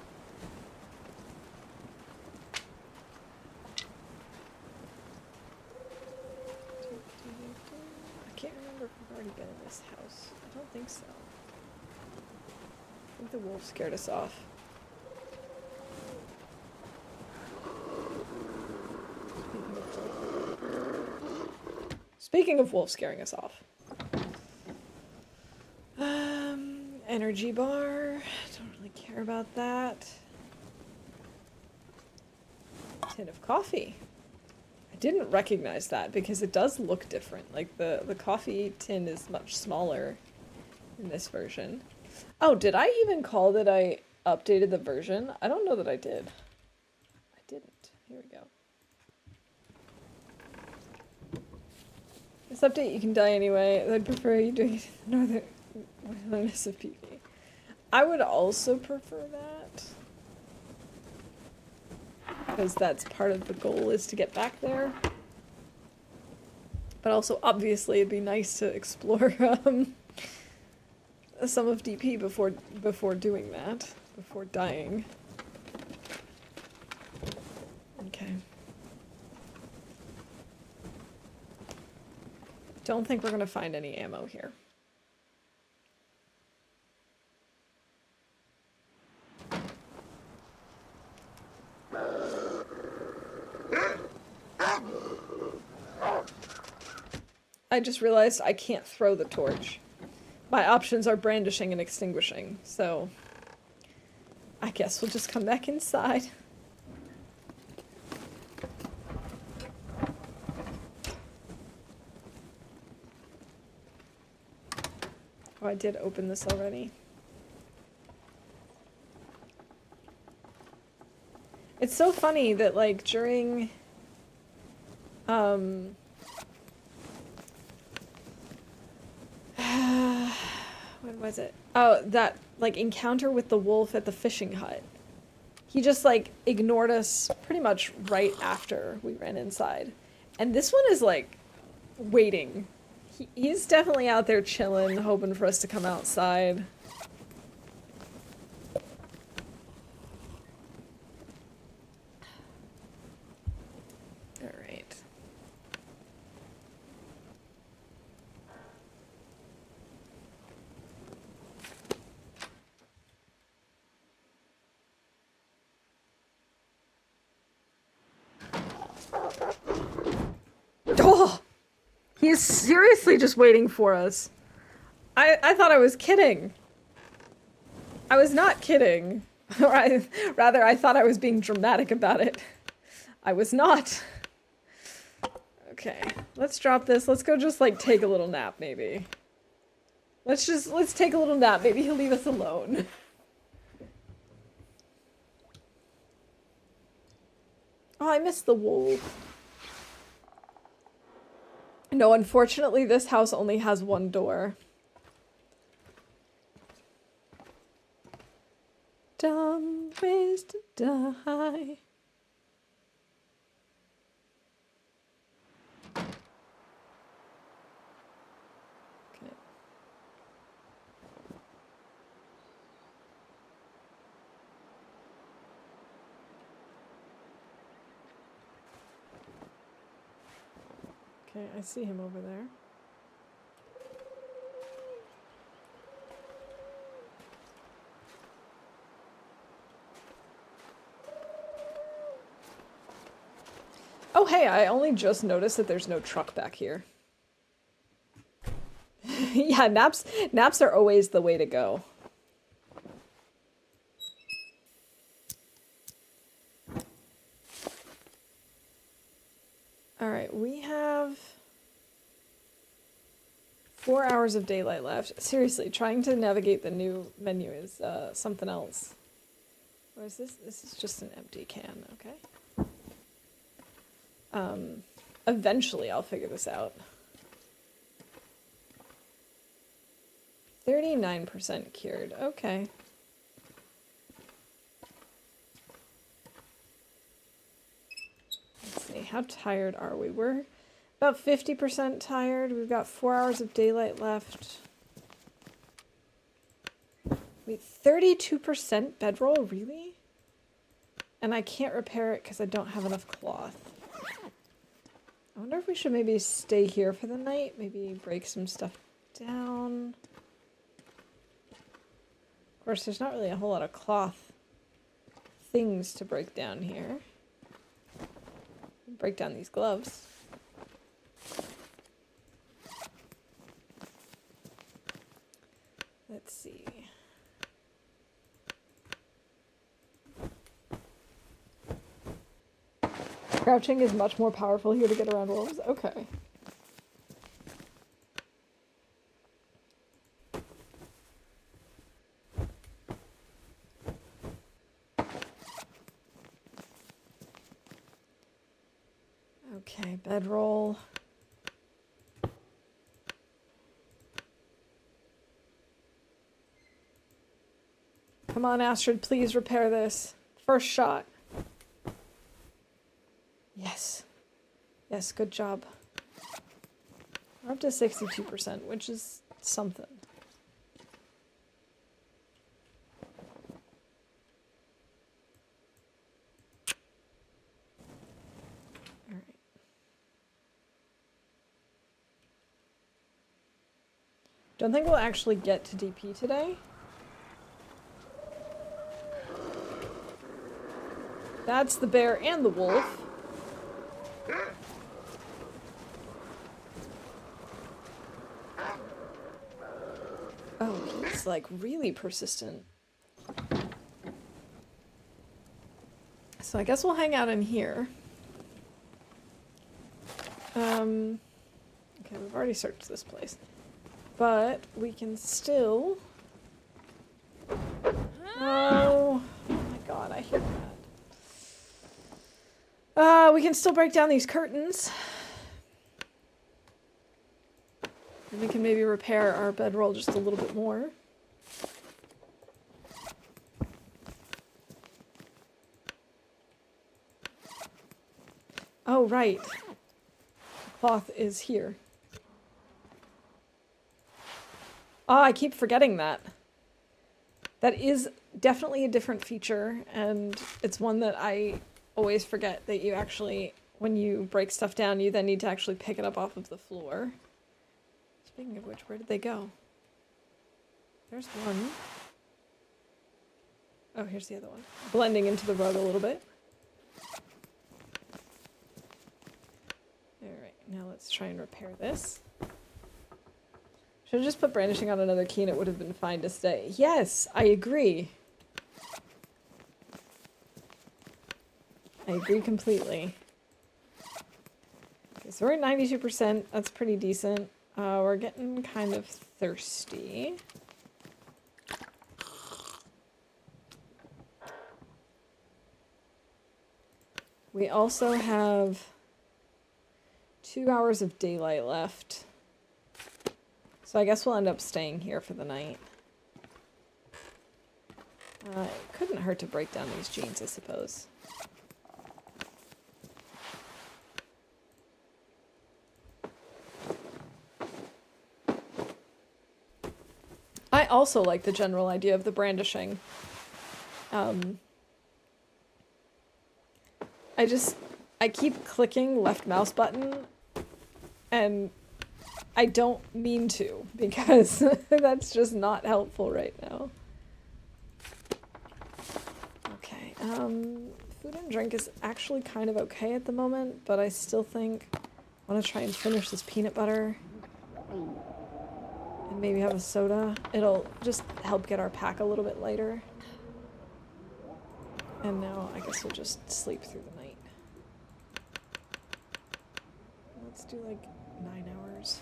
A: I can't remember if we've already been in this house. I don't think so. I think the wolf scared us off. Speaking of wolf scaring us off. Energy bar. Don't really care about that. Tin of coffee. I didn't recognize that because it does look different. Like the coffee tin is much smaller in this version. Oh, did I even call that I updated the version? I don't know that I did. I didn't. Here we go. This update, you can die anyway. I'd prefer you doing it in the northerness of PV. I would also prefer that. Because that's part of the goal, is to get back there. But also, obviously, it'd be nice to explore some of DP before doing that. Before dying. Okay. Don't think we're gonna find any ammo here. I just realized I can't throw the torch. My options are brandishing and extinguishing, so I guess we'll just come back inside. Oh, I did open this already. It's so funny that, like, during, when was it? Oh, that, like, encounter with the wolf at the fishing hut. He just, like, ignored us pretty much right after we ran inside. And this one is, like, waiting. He's definitely out there chilling, hoping for us to come outside. Alright. Oh! He is seriously just waiting for us. I thought I was kidding. I was not kidding. Or rather, I thought I was being dramatic about it. I was not. Okay, let's drop this. Let's go just, like, take a little nap, maybe. Let's take a little nap. Maybe he'll leave us alone. Oh, I missed the wolf. No, unfortunately, this house only has one door. Dumb ways to die. Okay. Okay, I see him over there. Oh hey, I only just noticed that there's no truck back here. Yeah, naps are always the way to go. Alright, we have 4 hours of daylight left. Seriously, trying to navigate the new menu is something else. Or is this? This is just an empty can, okay. Eventually I'll figure this out. 39% cured, okay. Let's see, how tired are we? We're about 50% tired. We've got 4 hours of daylight left. Wait, 32% bedroll? Really? And I can't repair it because I don't have enough cloth. I wonder if we should maybe stay here for the night. Maybe break some stuff down. Of course, there's not really a whole lot of cloth things to break down here. Break down these gloves. Let's see. Crouching is much more powerful here to get around wolves. Okay. Okay, bedroll. Come on, Astrid, please repair this. First shot. Yes. Yes, good job. We're up to 62%, which is something. Alright. Don't think we'll actually get to DP today. That's the bear and the wolf. is like really persistent. So I guess we'll hang out in here. Okay, we've already searched this place. But we can still... Oh my god, I hear that. We can still break down these curtains. And we can maybe repair our bedroll just a little bit more. Oh, right. The cloth is here. Oh, I keep forgetting that. That is definitely a different feature, and it's one that I always forget that you actually, when you break stuff down, you then need to actually pick it up off of the floor. Speaking of which, where did they go? There's one. Oh, here's the other one. Blending into the rug a little bit. Alright, now let's try and repair this. Should have just put brandishing on another key and it would have been fine to stay. Yes, I agree. I agree completely. Okay, so we're at 92%. That's pretty decent. We're getting kind of thirsty. We also have 2 hours of daylight left. So I guess we'll end up staying here for the night. It couldn't hurt to break down these jeans, I suppose. I also like the general idea of the brandishing. I keep clicking left mouse button and I don't mean to, because that's just not helpful right now. Okay, food and drink is actually kind of okay at the moment, but I still think I want to try and finish this peanut butter. And maybe have a soda. It'll just help get our pack a little bit lighter. And now I guess we'll just sleep through the night. Let's do like 9 hours.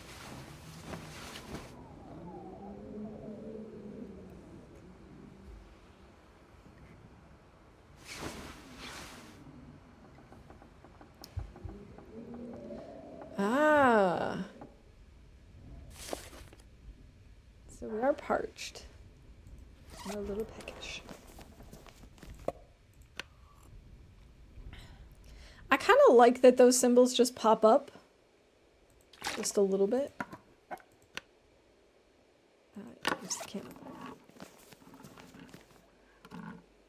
A: Ah. So we are parched. And a little peckish. I kind of like that those symbols just pop up. Just a little bit. Use the camera.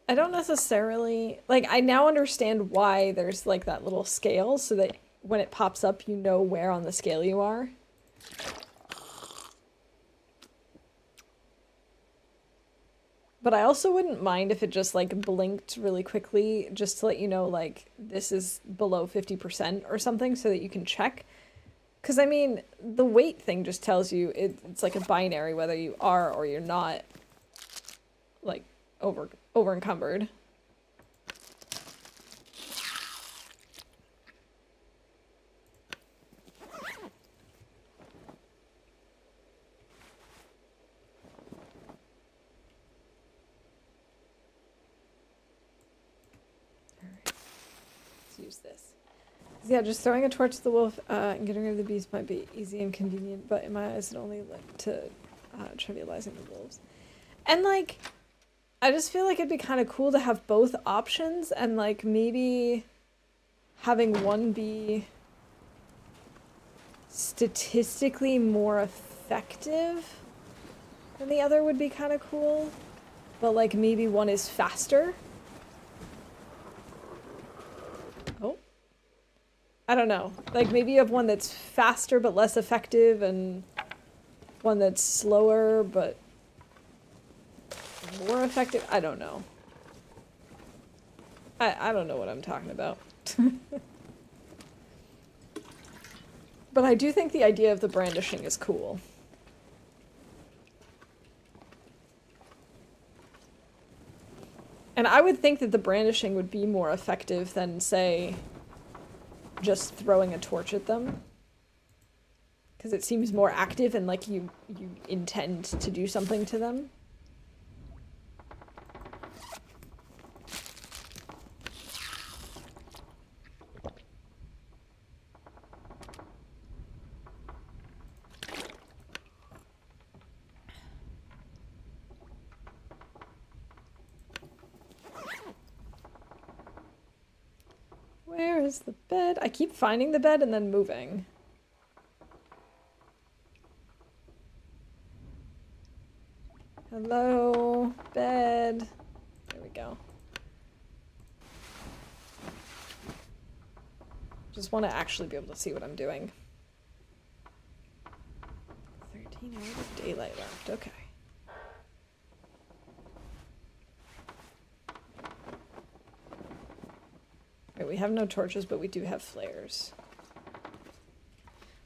A: I don't necessarily... Like, I now understand why there's, like, that little scale, so that when it pops up, you know where on the scale you are. But I also wouldn't mind if it just, like, blinked really quickly, just to let you know, like, this is below 50% or something, so that you can check. Because, I mean, the weight thing just tells you it's like a binary, whether you are or you're not, like, over encumbered. Use this. Yeah, just throwing a torch to the wolf and getting rid of the beast might be easy and convenient, but in my eyes it only led to trivializing the wolves. And like, I just feel like it'd be kind of cool to have both options and like maybe having one be statistically more effective than the other would be kind of cool. But like maybe one is faster. I don't know. Like, maybe you have one that's faster but less effective, and one that's slower but more effective. I don't know. I don't know what I'm talking about. But I do think the idea of the brandishing is cool. And I would think that the brandishing would be more effective than, say, just throwing a torch at them. Because it seems more active and like you intend to do something to them. Where is the bed? I keep finding the bed and then moving. Hello, bed. There we go. Just want to actually be able to see what I'm doing. 13 hours of daylight left. Okay. Right, we have no torches, but we do have flares.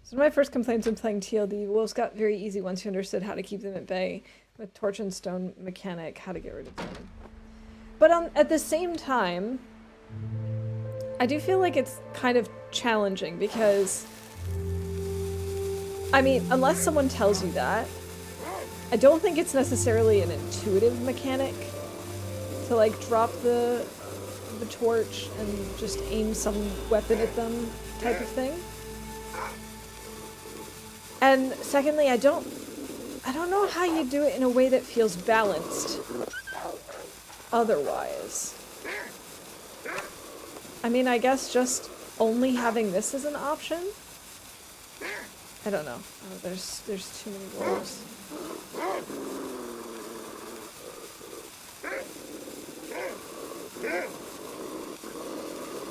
A: So one of my first complaints when playing TLD, wolves got very easy once you understood how to keep them at bay. With torch and stone mechanic, how to get rid of them. But at the same time, I do feel like it's kind of challenging because, I mean, unless someone tells you that, I don't think it's necessarily an intuitive mechanic to like drop the torch and just aim some weapon at them type of thing. And secondly, I don't know how you do it in a way that feels balanced otherwise. I mean, I guess just only having this as an option? I don't know. Oh, there's too many wolves.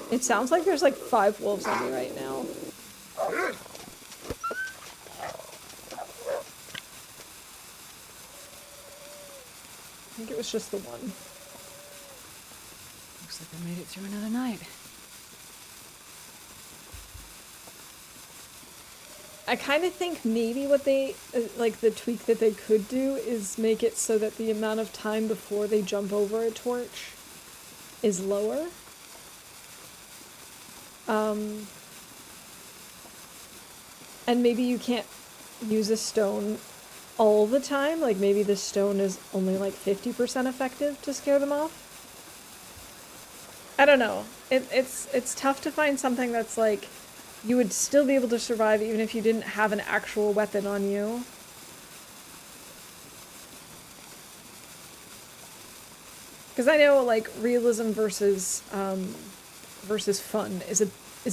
A: It sounds like there's like 5 wolves on me right now. I think it was just the one.
B: Looks like I made it through another night.
A: I kind of think maybe what they, like the tweak that they could do is make it so that the amount of time before they jump over a torch is lower. And maybe you can't use a stone all the time. Like maybe the stone is only like 50% effective to scare them off. I don't know. It's tough to find something that's like you would still be able to survive even if you didn't have an actual weapon on you. Because I know like realism versus fun is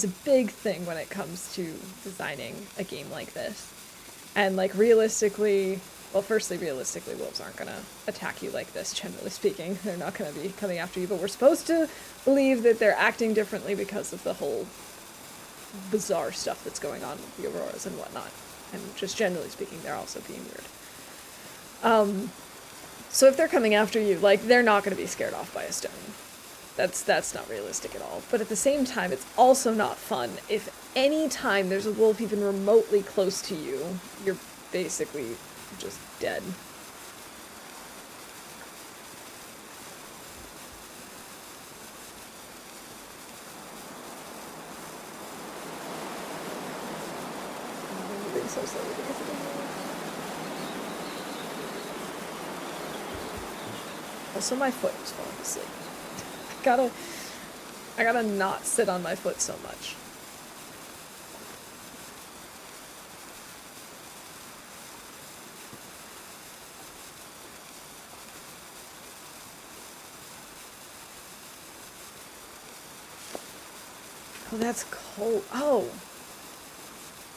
A: a big thing when it comes to designing a game like this. And like realistically, well, firstly, realistically, wolves aren't gonna attack you like this, generally speaking. They're not gonna be coming after you, but we're supposed to believe that they're acting differently because of the whole bizarre stuff that's going on with the auroras and whatnot. And just generally speaking, they're also being weird. So if they're coming after you, like, they're not gonna be scared off by a stone. That's not realistic at all. But at the same time, it's also not fun. If any time there's a wolf even remotely close to you, you're basically just dead. I'm moving so slowly because of the wolf. Also, my foot is falling asleep. I gotta not sit on my foot so much. Oh, that's cold. Oh.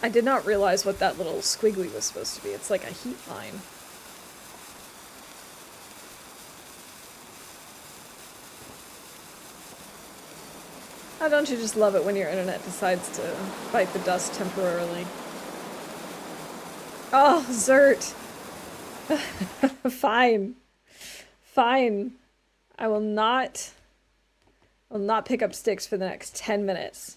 A: I did not realize what that little squiggly was supposed to be. It's like a heat line. Oh, don't you just love it when your internet decides to bite the dust temporarily? Oh, Zert! Fine. Fine. I will not pick up sticks for the next 10 minutes.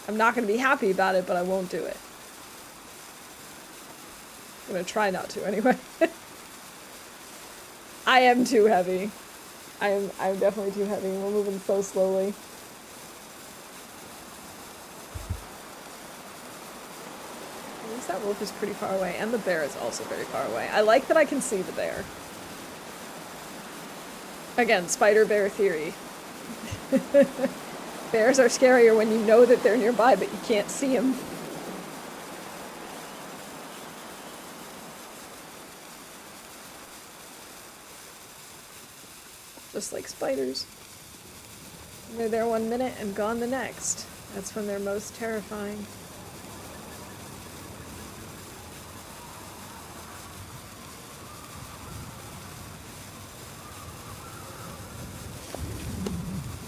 A: I'm not going to be happy about it, but I won't do it. I'm going to try not to anyway. I am too heavy. I'm definitely too heavy. We're moving so slowly. At least that wolf is pretty far away, and the bear is also very far away. I like that I can see the bear. Again, spider bear theory. Bears are scarier when you know that they're nearby, but you can't see them. Just like spiders. They're there 1 minute and gone the next. That's when they're most terrifying.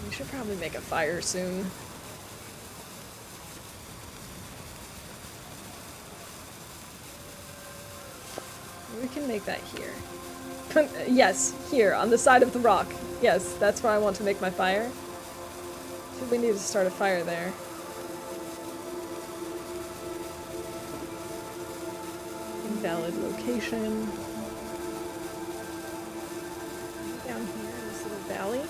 A: We should probably make a fire soon. We can make that here. Yes, here, on the side of the rock. Yes, that's where I want to make my fire. So we need to start a fire there. Invalid location. Down here in this little valley.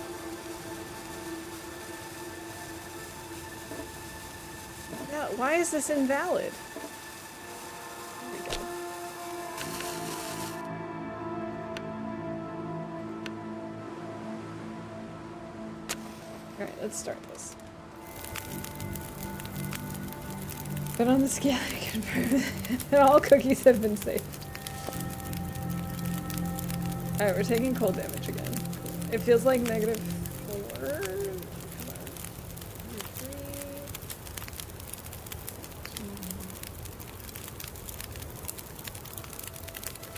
A: Yeah, why is this invalid? There we go. Alright, let's start this. Put on the scale to confirm that all cookies have been saved. Alright, we're taking cold damage again. It feels like -4.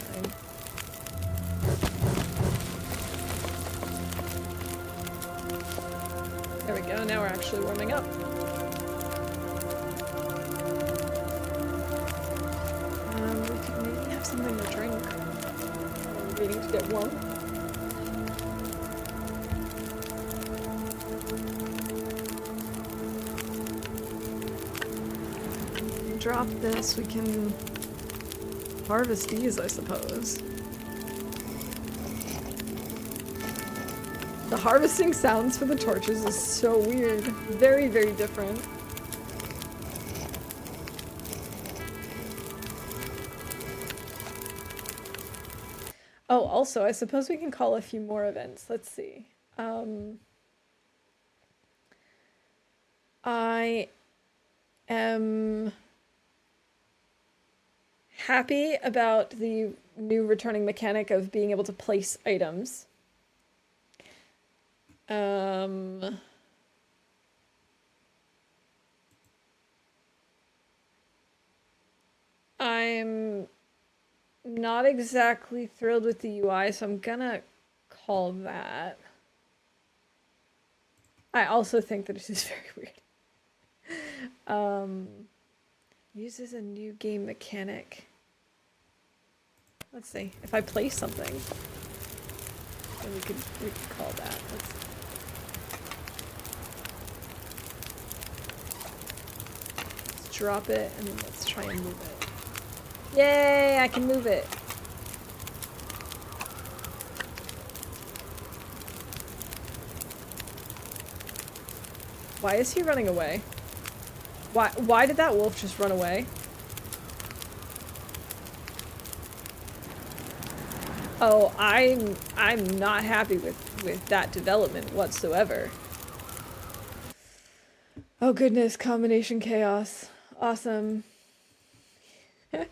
A: Come on. Fine. There we go, now we're actually warming up. We could maybe have something to drink. We're waiting to get warm. Drop this, we can harvest these, I suppose. The harvesting sounds for the torches is so weird. Very, very different. Oh, also, I suppose we can call a few more events. Let's see. I am happy about the new returning mechanic of being able to place items. I'm not exactly thrilled with the UI, so I'm gonna call that. I also think that it is very weird. Uses a new game mechanic. Let's see. If I place something, then we could call that. Let's drop it and then let's try and move it. Yay! I can move it. Why is he running away? Why did that wolf just run away? Oh, I'm not happy with that development whatsoever. Oh goodness, combination chaos. Awesome. Okay.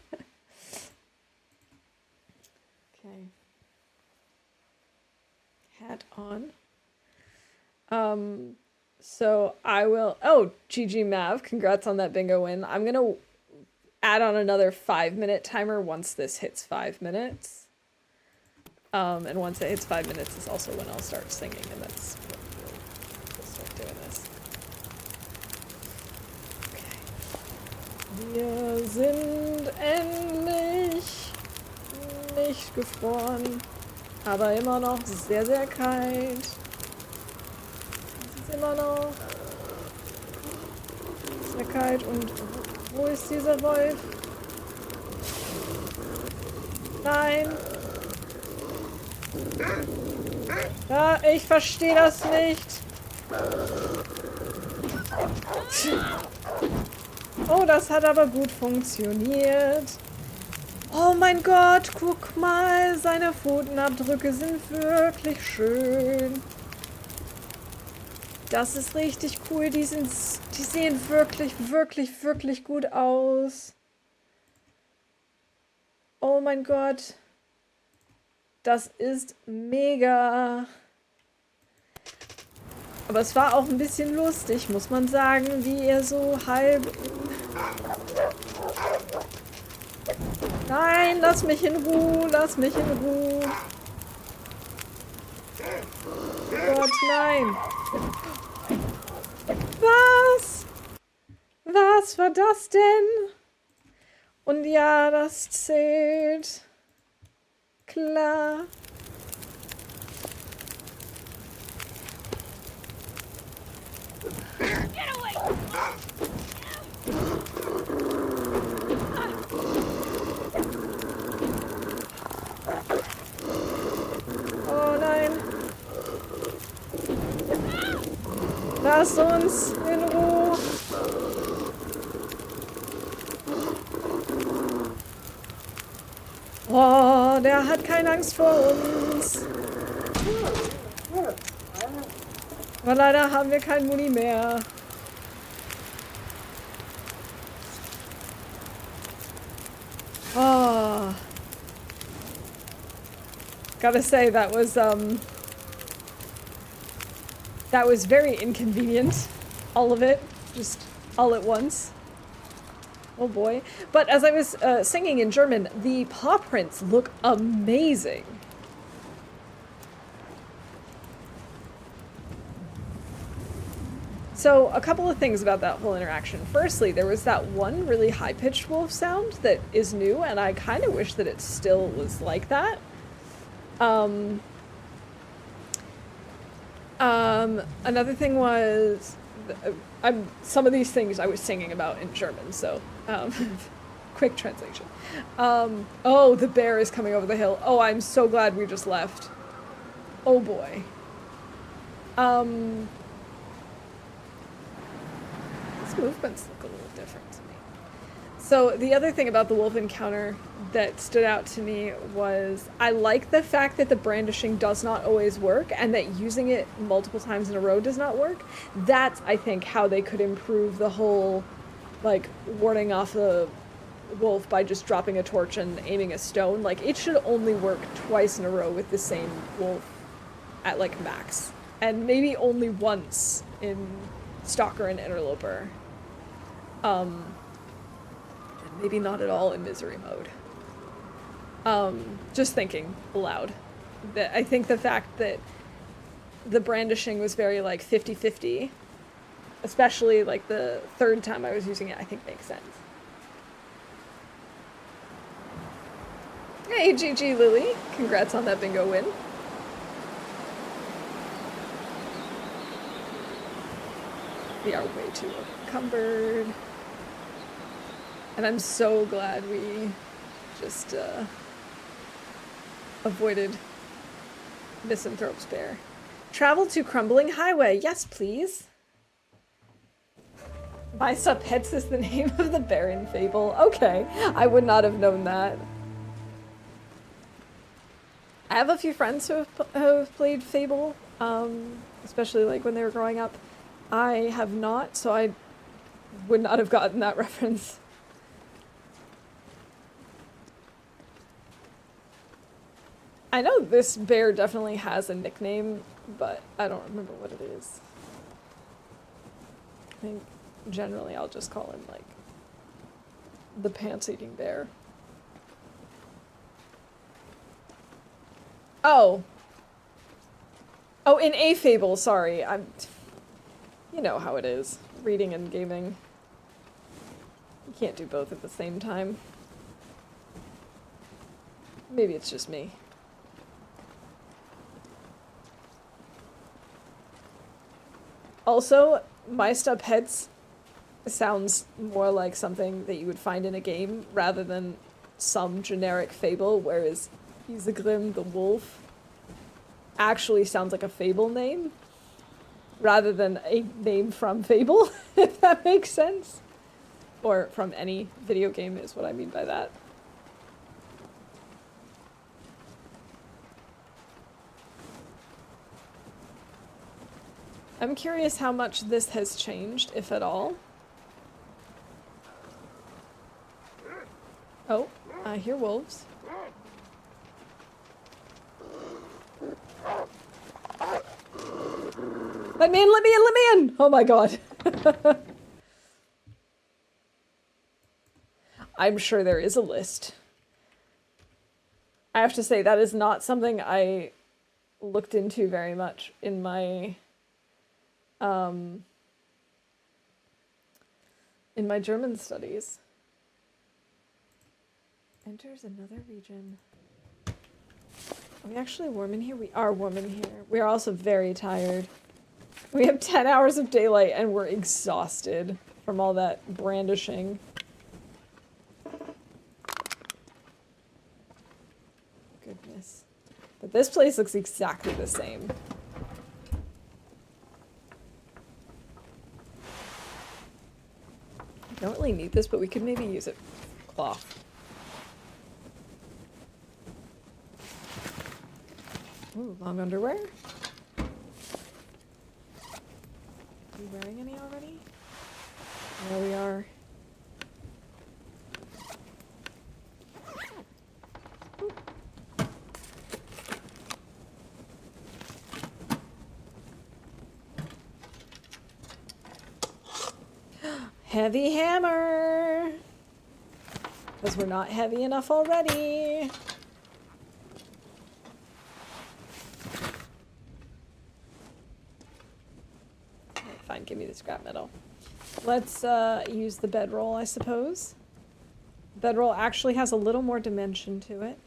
A: Hat on. So I will, oh, GG Mav, congrats on that bingo win. I'm gonna add on another 5-minute timer once this hits 5 minutes. And once it hits 5 minutes is also when I'll start singing, and that's when we'll start doing this. Okay. Wir sind endlich nicht gefroren, aber immer noch sehr, sehr kalt. Es ist immer noch sehr kalt. Und wo ist dieser Wolf? Nein! Ja, ich verstehe das nicht. Oh, das hat aber gut funktioniert. Oh mein Gott, guck mal, seine Pfotenabdrücke sind wirklich schön. Das ist richtig cool, die sehen wirklich, wirklich, wirklich gut aus. Oh mein Gott. Das ist mega. Aber es war auch ein bisschen lustig, muss man sagen, wie er so halb... Nein, lass mich in Ruhe, lass mich in Ruhe. Oh Gott, nein. Was? Was war das denn? Und ja, das zählt. Klar. Oh nein. Lass uns in Ruhe. Oh, der hat keine Angst vor uns. Aber leider haben wir kein Muni mehr. Oh. Gotta say, that was very inconvenient. All of it. Just all at once. Oh boy. But as I was singing in German, the paw prints look amazing. So, a couple of things about that whole interaction. Firstly, there was that one really high-pitched wolf sound that is new, and I kind of wish that it still was like that. Another thing was... some of these things I was singing about in German, so... quick translation. Oh, the bear is coming over the hill. Oh, I'm so glad we just left. Oh boy. Movements look a little different to me. So the other thing about the wolf encounter that stood out to me was I like the fact that the brandishing does not always work and that using it multiple times in a row does not work. That's, I think, how they could improve the whole, like, warding off the wolf by just dropping a torch and aiming a stone. Like, it should only work twice in a row with the same wolf at, like, max. And maybe only once in Stalker and Interloper. Maybe not at all in misery mode. Just thinking aloud. I think the fact that the brandishing was very, like, 50-50, especially, like, the third time I was using it, I think makes sense. Hey, GG Lily. Congrats on that bingo win. We are way too encumbered. And I'm so glad we just avoided Misanthrope's Bear. Travel to Crumbling Highway. Yes, please. My Subheads is the name of the Baron Fable. Okay, I would not have known that. I have a few friends who have played Fable, especially like when they were growing up. I have not, so I would not have gotten that reference. I know this bear definitely has a nickname, but I don't remember what it is. I think generally I'll just call him, like, the pants-eating bear. Oh. Oh, in a Fable, sorry. You know how it is. Reading and gaming. You can't do both at the same time. Maybe it's just me. Also, My Subheads sounds more like something that you would find in a game rather than some generic fable, whereas Isegrim the wolf actually sounds like a Fable name rather than a name from Fable, if that makes sense. Or from any video game is what I mean by that. I'm curious how much this has changed, if at all. Oh, I hear wolves. Let me in, let me in, let me in! Oh my god. I'm sure there is a list. I have to say, that is not something I looked into very much in my German studies. Enters another region. Are we actually warm in here? We are warm in here. We are also very tired. We have 10 hours of daylight and we're exhausted from all that brandishing. Goodness. But this place looks exactly the same. I don't really need this, but we could maybe use it for cloth. Ooh, long underwear. Are you wearing any already? There we are. Heavy hammer! Because we're not heavy enough already. Alright, fine, give me the scrap metal. Let's use the bedroll, I suppose. Bedroll actually has a little more dimension to it.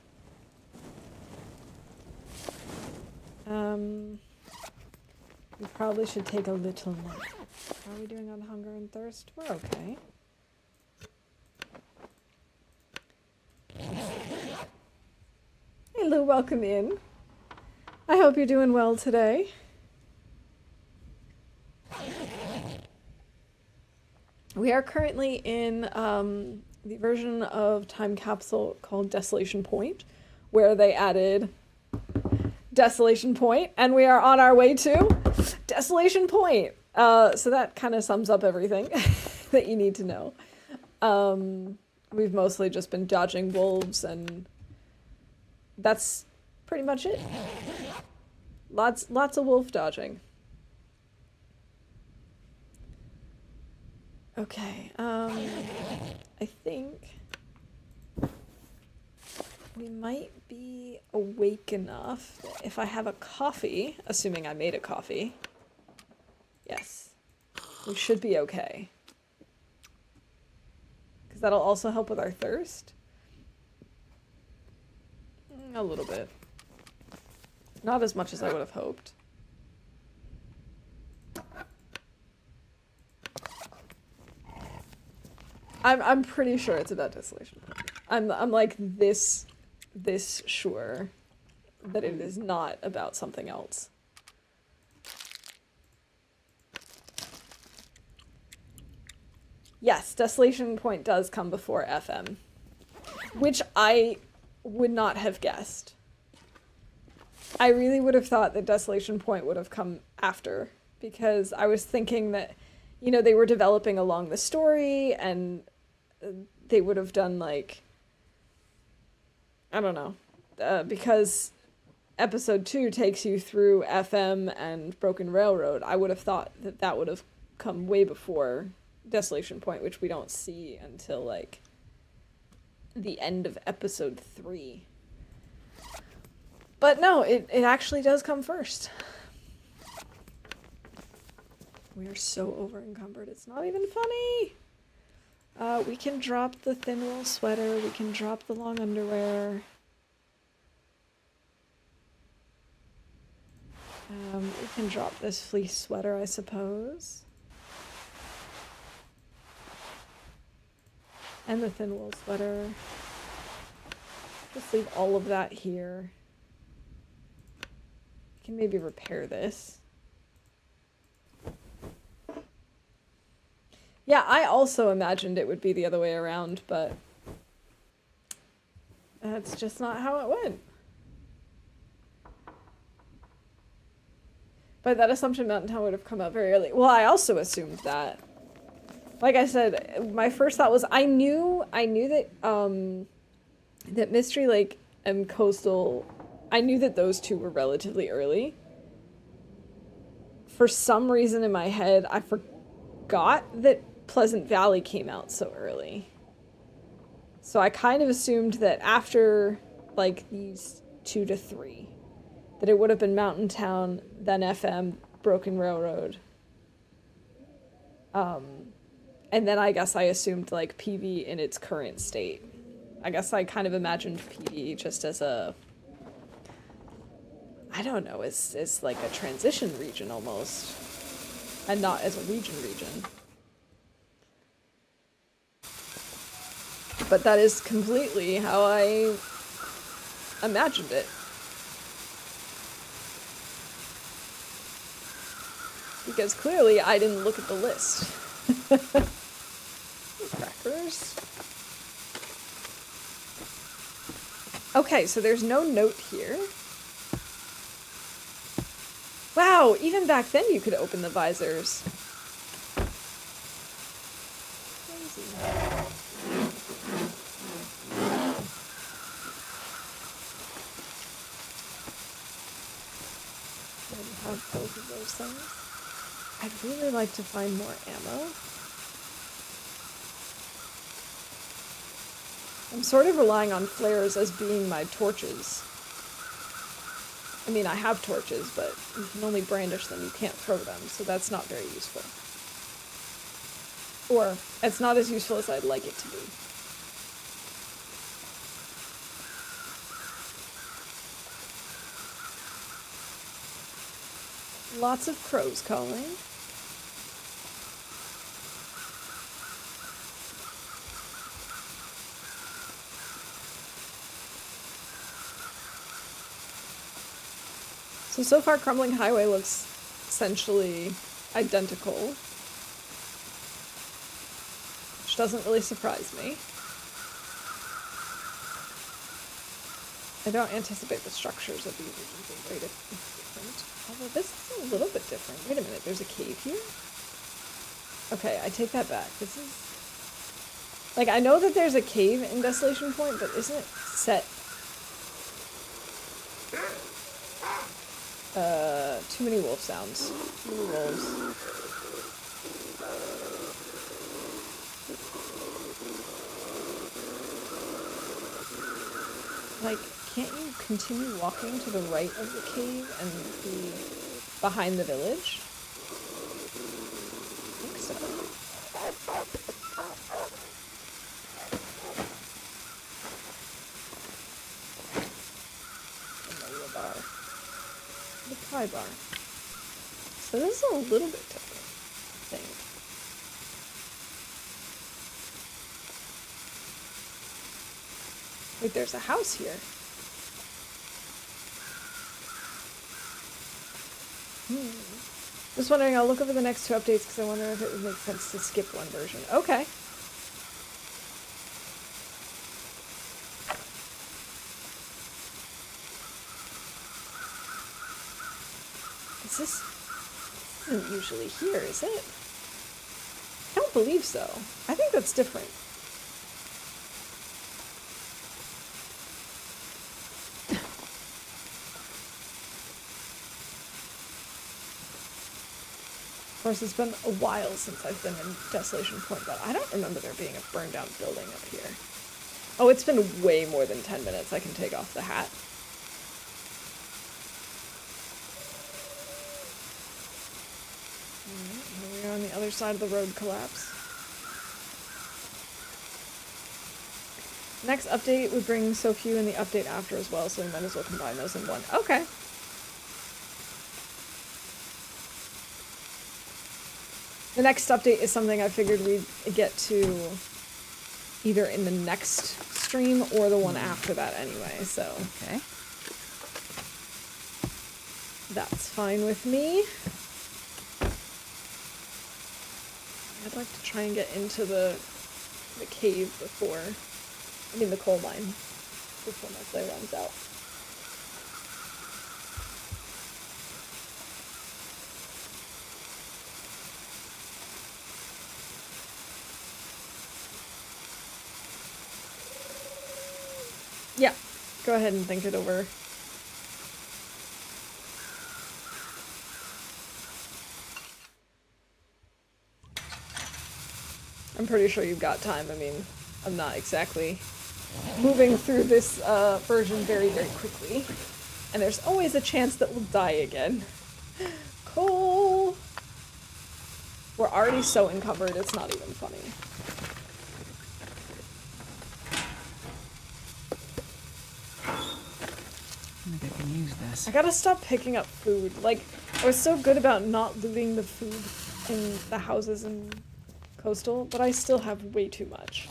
A: We probably should take a little nap. How are we doing on hunger and thirst? We're okay. Hey Lou, welcome in. I hope you're doing well today. We are currently in the version of Time Capsule called Desolation Point, where they added Desolation Point, and we are on our way to Desolation Point. So that kind of sums up everything that you need to know. We've mostly just been dodging wolves, and that's pretty much it. Lots of wolf dodging. Okay, I think we might be awake enough that if I have a coffee, assuming I made a coffee, yes, we should be okay. Because that'll also help with our thirst. A little bit. Not as much as I would have hoped. I'm pretty sure it's about Desolation. I'm like this sure that it is not about something else. Yes, Desolation Point does come before FM, which I would not have guessed. I really would have thought that Desolation Point would have come after, because I was thinking that, you know, they were developing along the story and they would have done like, I don't know, because episode 2 takes you through FM and Broken Railroad. I would have thought that that would have come way before Desolation Point, which we don't see until like the end of episode 3. But no, it actually does come first. We are so over encumbered, it's not even funny. We can drop the thin wool sweater, we can drop the long underwear. We can drop this fleece sweater, I suppose. And the thin wool sweater. Just leave all of that here. can maybe repair this. Yeah, I also imagined it would be the other way around, but that's just not how it went. But that assumption Mountain Town would have come out very early. Well, I also assumed that. Like I said, my first thought was I knew that that Mystery Lake and Coastal, I knew that those two were relatively early. For some reason in my head, I forgot that Pleasant Valley came out so early. So I kind of assumed that after, like, these 2 to 3, that it would have been Mountain Town, then FM, Broken Railroad. And then I guess I assumed, like, PV in its current state. I guess I kind of imagined PV just as a, I don't know, as like a transition region almost, and not as a region. But that is completely how I imagined it. Because clearly I didn't look at the list. Crackers. Okay, so there's no note here. Wow, even back then you could open the visors. Crazy. I have both of those things. I'd really like to find more ammo. I'm sort of relying on flares as being my torches. I mean, I have torches, but you can only brandish them, you can't throw them, so that's not very useful. Or, it's not as useful as I'd like it to be. Lots of crows calling. So far Crumbling Highway looks essentially identical, which doesn't really surprise me. I don't anticipate the structures of these regions being very different, although this is a little bit different. Wait a minute, there's a cave here? Okay, I take that back. This is... Like, I know that there's a cave in Desolation Point, but isn't it set... too many wolf sounds. Too many wolves. Like, can't you continue walking to the right of the cave and be behind the village? I think so. Vanilla bar. The pie bar. So this is a little bit different, I think. Wait, there's a house here. Just wondering, I'll look over the next 2 updates because I wonder if it would make sense to skip one version. Okay. This isn't usually here, is it? I don't believe so. I think that's different. Of course, it's been a while since I've been in Desolation Point, but I don't remember there being a burned down building up here. Oh, it's been way more than 10 minutes. I can take off the hat. Alright, here we are on the other side of the road collapse. Next update would bring so few in the update after as well, so we might as well combine those in one. Okay. The next update is something I figured we'd get to either in the next stream or the one after that anyway, so.
B: Okay.
A: That's fine with me. I'd like to try and get into the cave before, I mean the coal mine, before my play runs out. Yeah, go ahead and think it over. I'm pretty sure you've got time. I mean, I'm not exactly moving through this version very, very quickly. And there's always a chance that we'll die again. Cool! We're already so encumbered, it's not even funny.
B: I think I can use this.
A: I gotta stop picking up food. Like, I was so good about not looting the food in the houses in Coastal, but I still have way too much.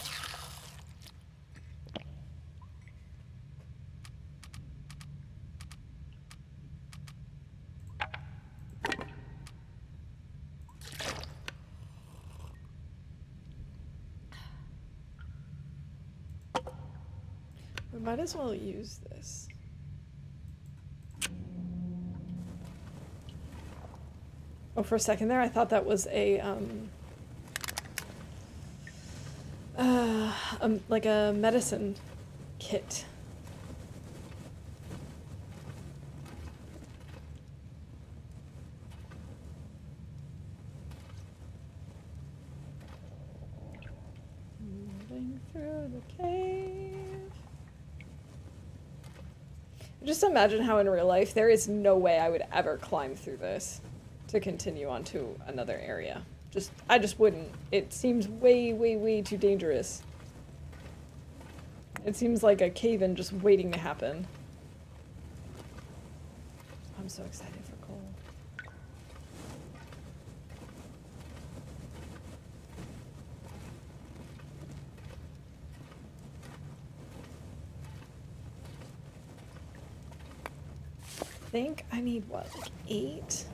A: We might as well use this. Oh, for a second there, I thought that was like a medicine kit. Moving through the cave. Just imagine how in real life there is no way I would ever climb through this to continue on to another area. I just wouldn't. It seems way, way, way too dangerous. It seems like a cave-in just waiting to happen. I'm so excited for coal. I think I need, what, like 8?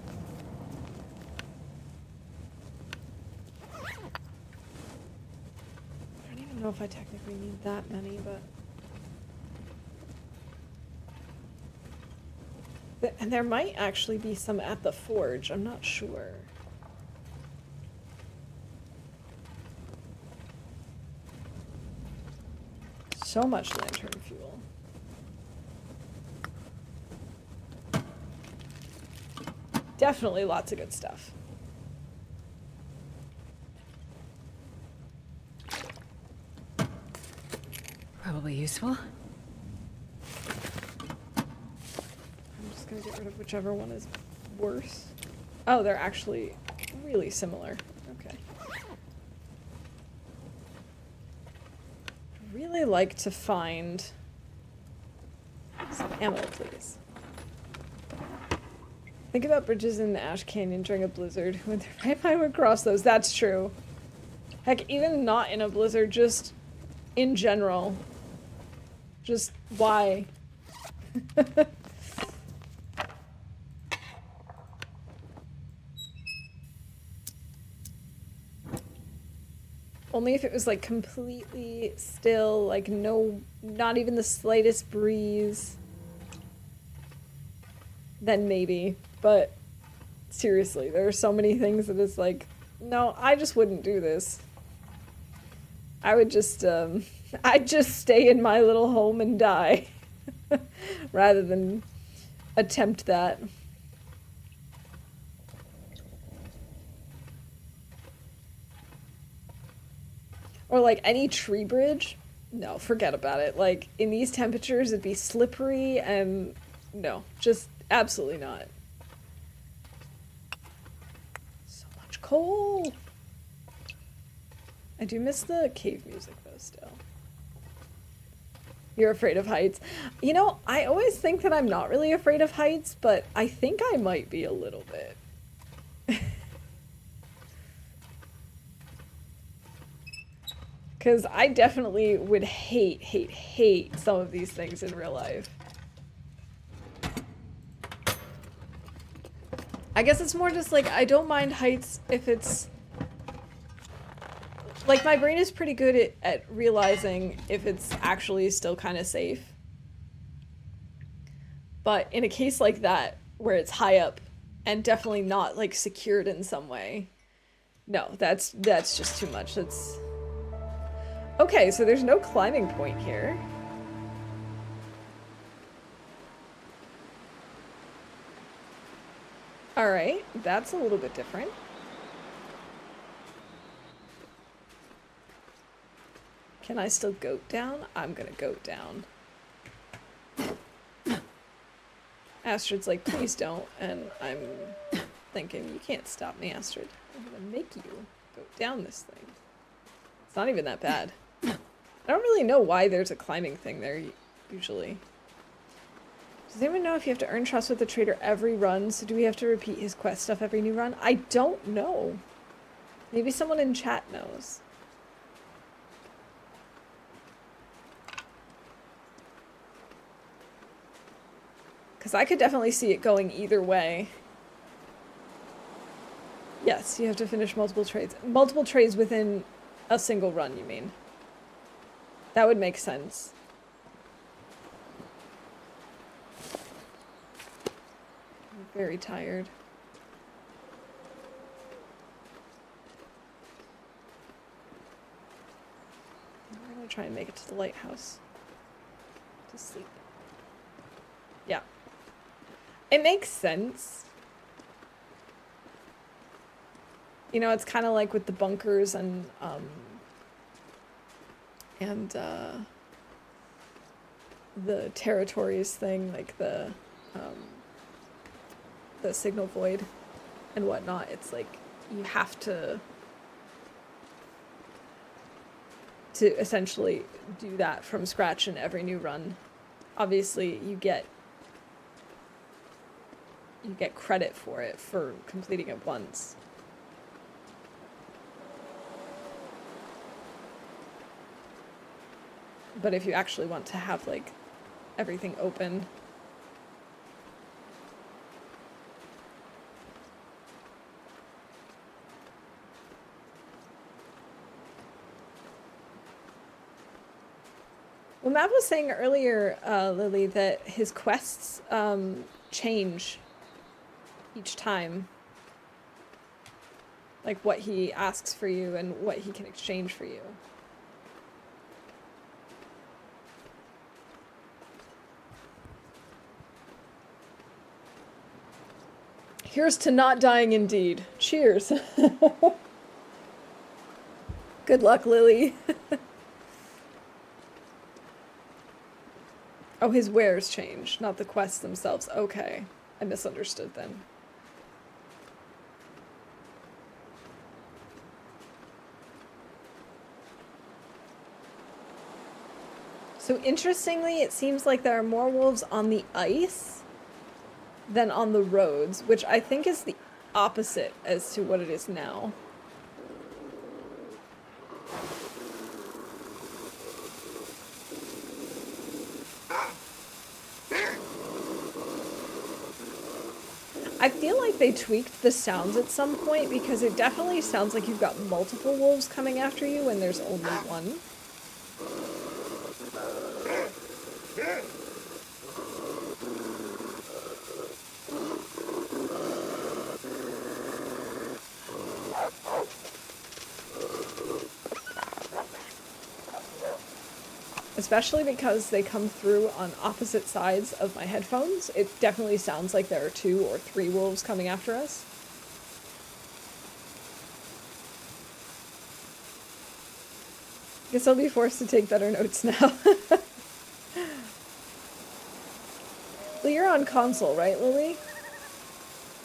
A: I don't even know if I technically need that many, but... And there might actually be some at the forge, I'm not sure. So much lantern fuel. Definitely lots of good stuff.
B: Probably useful.
A: I'm just gonna get rid of whichever one is worse. Oh, they're actually really similar. Okay. I'd really like to find some ammo, please. Think about bridges in the Ash Canyon during a blizzard. When the right mind would cross those. That's true. Heck, even not in a blizzard, just in general. Just why? Only if it was like completely still, like no, not even the slightest breeze. Then maybe. But seriously, there are so many things that it's like, no, I just wouldn't do this. I would just, I'd just stay in my little home and die. Rather than attempt that. Or like any tree bridge. No, forget about it. Like in these temperatures, it'd be slippery and no, just absolutely not. So much coal. I do miss the cave music though still. You're afraid of heights. You know, I always think that I'm not really afraid of heights, but I think I might be a little bit. Because I definitely would hate some of these things in real life. I guess it's more just like, I don't mind heights if it's... Like, my brain is pretty good at realizing if it's actually still kind of safe. But in a case like that, where it's high up and definitely not, like, secured in some way, no, that's just too much. That's... Okay, so there's no climbing point here. Alright, that's a little bit different. Can I still goat down? I'm gonna goat down. Astrid's like, please don't, and I'm thinking, you can't stop me, Astrid. I'm gonna make you go down this thing. It's not even that bad. I don't really know why there's a climbing thing there, usually. Does anyone know if you have to earn trust with the trader every run? So do we have to repeat his quest stuff every new run? I don't know. Maybe someone in chat knows. Because I could definitely see it going either way. Yes, you have to finish multiple trades. Multiple trades within a single run, you mean? That would make sense. I'm very tired. I'm gonna try and make it to the lighthouse. To sleep. Yeah. It makes sense. You know, it's kind of like with the bunkers and the territories thing, like the signal void and whatnot. It's like you have to essentially do that from scratch in every new run. Obviously, you get credit for it for completing it once. But if you actually want to have, like, everything open... Well, Matt was saying earlier, Lily, that his quests change each time. Like, what he asks for you and what he can exchange for you. Here's to not dying indeed. Cheers. Good luck, Lily. Oh, his wares change, not the quests themselves. Okay. I misunderstood then. So interestingly, it seems like there are more wolves on the ice than on the roads, which I think is the opposite as to what it is now. I feel like they tweaked the sounds at some point because it definitely sounds like you've got multiple wolves coming after you when there's only one. Especially because they come through on opposite sides of my headphones. It definitely sounds like there are 2 or 3 wolves coming after us. Guess I'll be forced to take better notes now. Well, you're on console, right, Lily?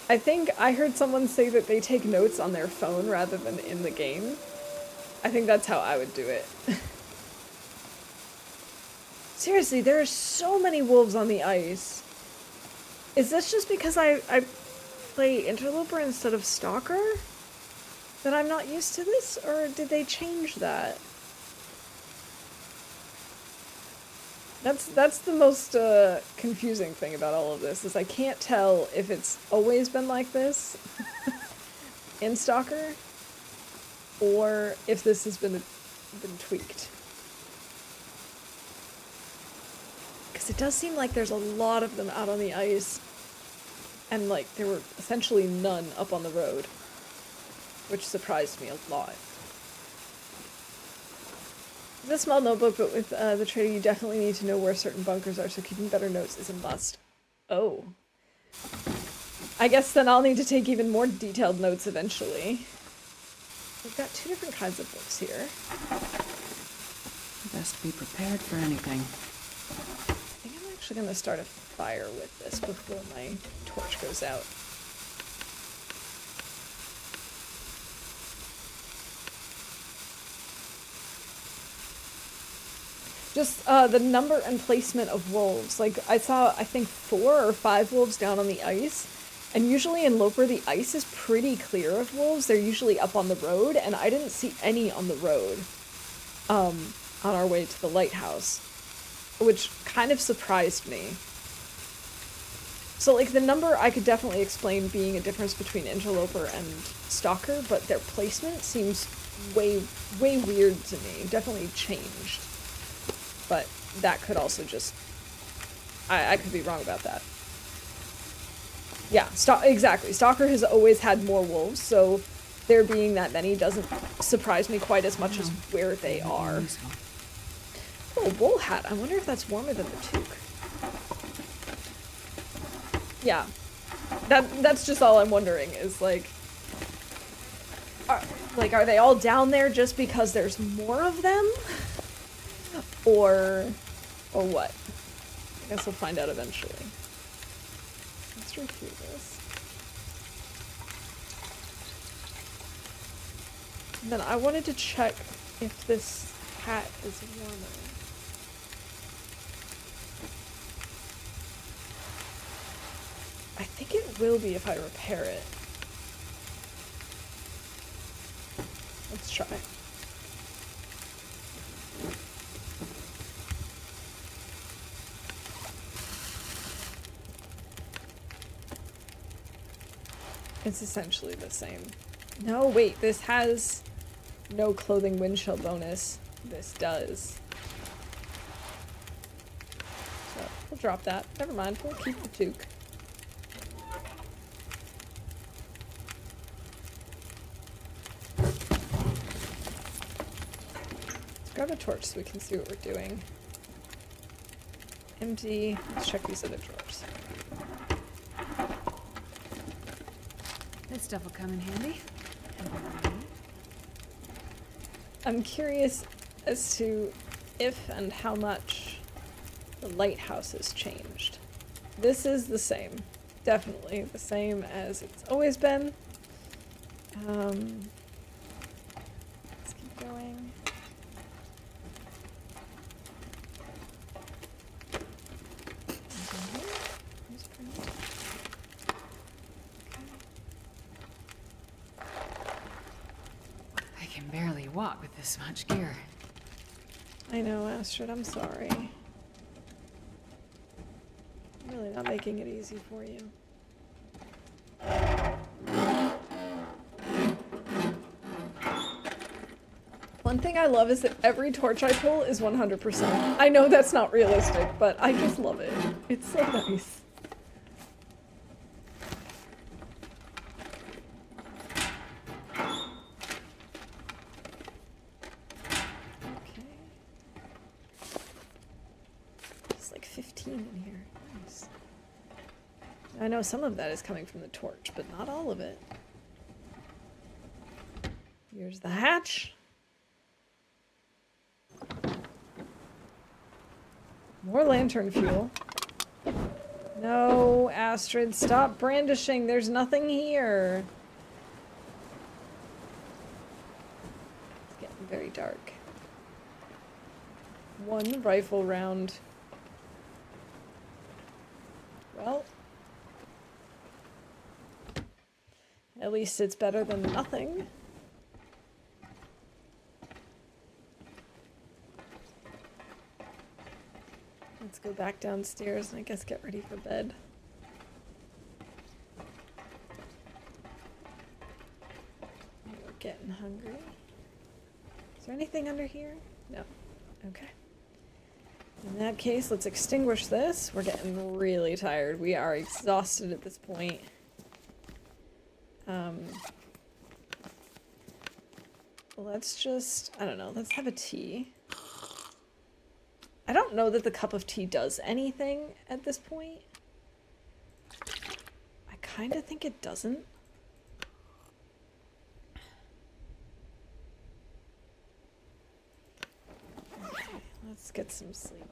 A: I think I heard someone say that they take notes on their phone rather than in the game. I think that's how I would do it. Seriously, there are so many wolves on the ice. Is this just because I play Interloper instead of Stalker? That I'm not used to this? Or did they change that? That's the most confusing thing about all of this, is I can't tell if it's always been like this in Stalker, or if this has been tweaked. Because it does seem like there's a lot of them out on the ice, and like there were essentially none up on the road, which surprised me a lot. It's a small notebook, but with the trader you definitely need to know where certain bunkers are, so keeping better notes is a must. Oh. I guess then I'll need to take even more detailed notes eventually. We've got 2 different kinds of books here.
B: Best be prepared for anything.
A: I think I'm actually going to start a fire with this before my torch goes out. Just the number and placement of wolves. Like, I saw, I think, 4 or 5 wolves down on the ice. And usually in Loper, the ice is pretty clear of wolves. They're usually up on the road, and I didn't see any on the road on our way to the lighthouse, which kind of surprised me. So, like, the number I could definitely explain being a difference between Interloper and Stalker, but their placement seems way weird to me. Definitely changed. But that could also just... I could be wrong about that. Yeah, exactly. Stalker has always had more wolves, so there being that many doesn't surprise me quite as much as where they are. Oh, wool hat. I wonder if that's warmer than the toque. Yeah. That's just all I'm wondering, is like... Are they all down there just because there's more of them? Or what? I guess we'll find out eventually. Let's review this. And then I wanted to check if this hat is warmer. I think it will be if I repair it. Let's try. It's essentially the same. No, wait, this has no clothing wind chill bonus. This does. So, we'll drop that. Never mind, we'll keep the toque. Let's grab a torch so we can see what we're doing. Empty. Let's check these other drawers.
B: This stuff will come in handy.
A: I'm curious as to if and how much the lighthouse has changed. This is the same. Definitely the same as it's always been. Let's keep going.
B: I can barely walk with this much gear.
A: I know, Astrid, I'm sorry. I'm really not making it easy for you. One thing I love is that every torch I pull is 100%. I know that's not realistic, but I just love it. It's so nice. Okay. There's like 15 in here. Nice. I know some of that is coming from the torch, but not all of it. Here's the hatch. More lantern fuel. No, Astrid, stop brandishing. There's nothing here. It's getting very dark. One rifle round. Well, at least it's better than nothing. Let's go back downstairs and I guess get ready for bed. We're getting hungry. Is there anything under here? No. Okay. In that case, let's extinguish this. We're getting really tired. We are exhausted at this point. Let's just, I don't know, let's have a tea. I don't know that the cup of tea does anything at this point. I kind of think it doesn't. Okay, let's get some sleep.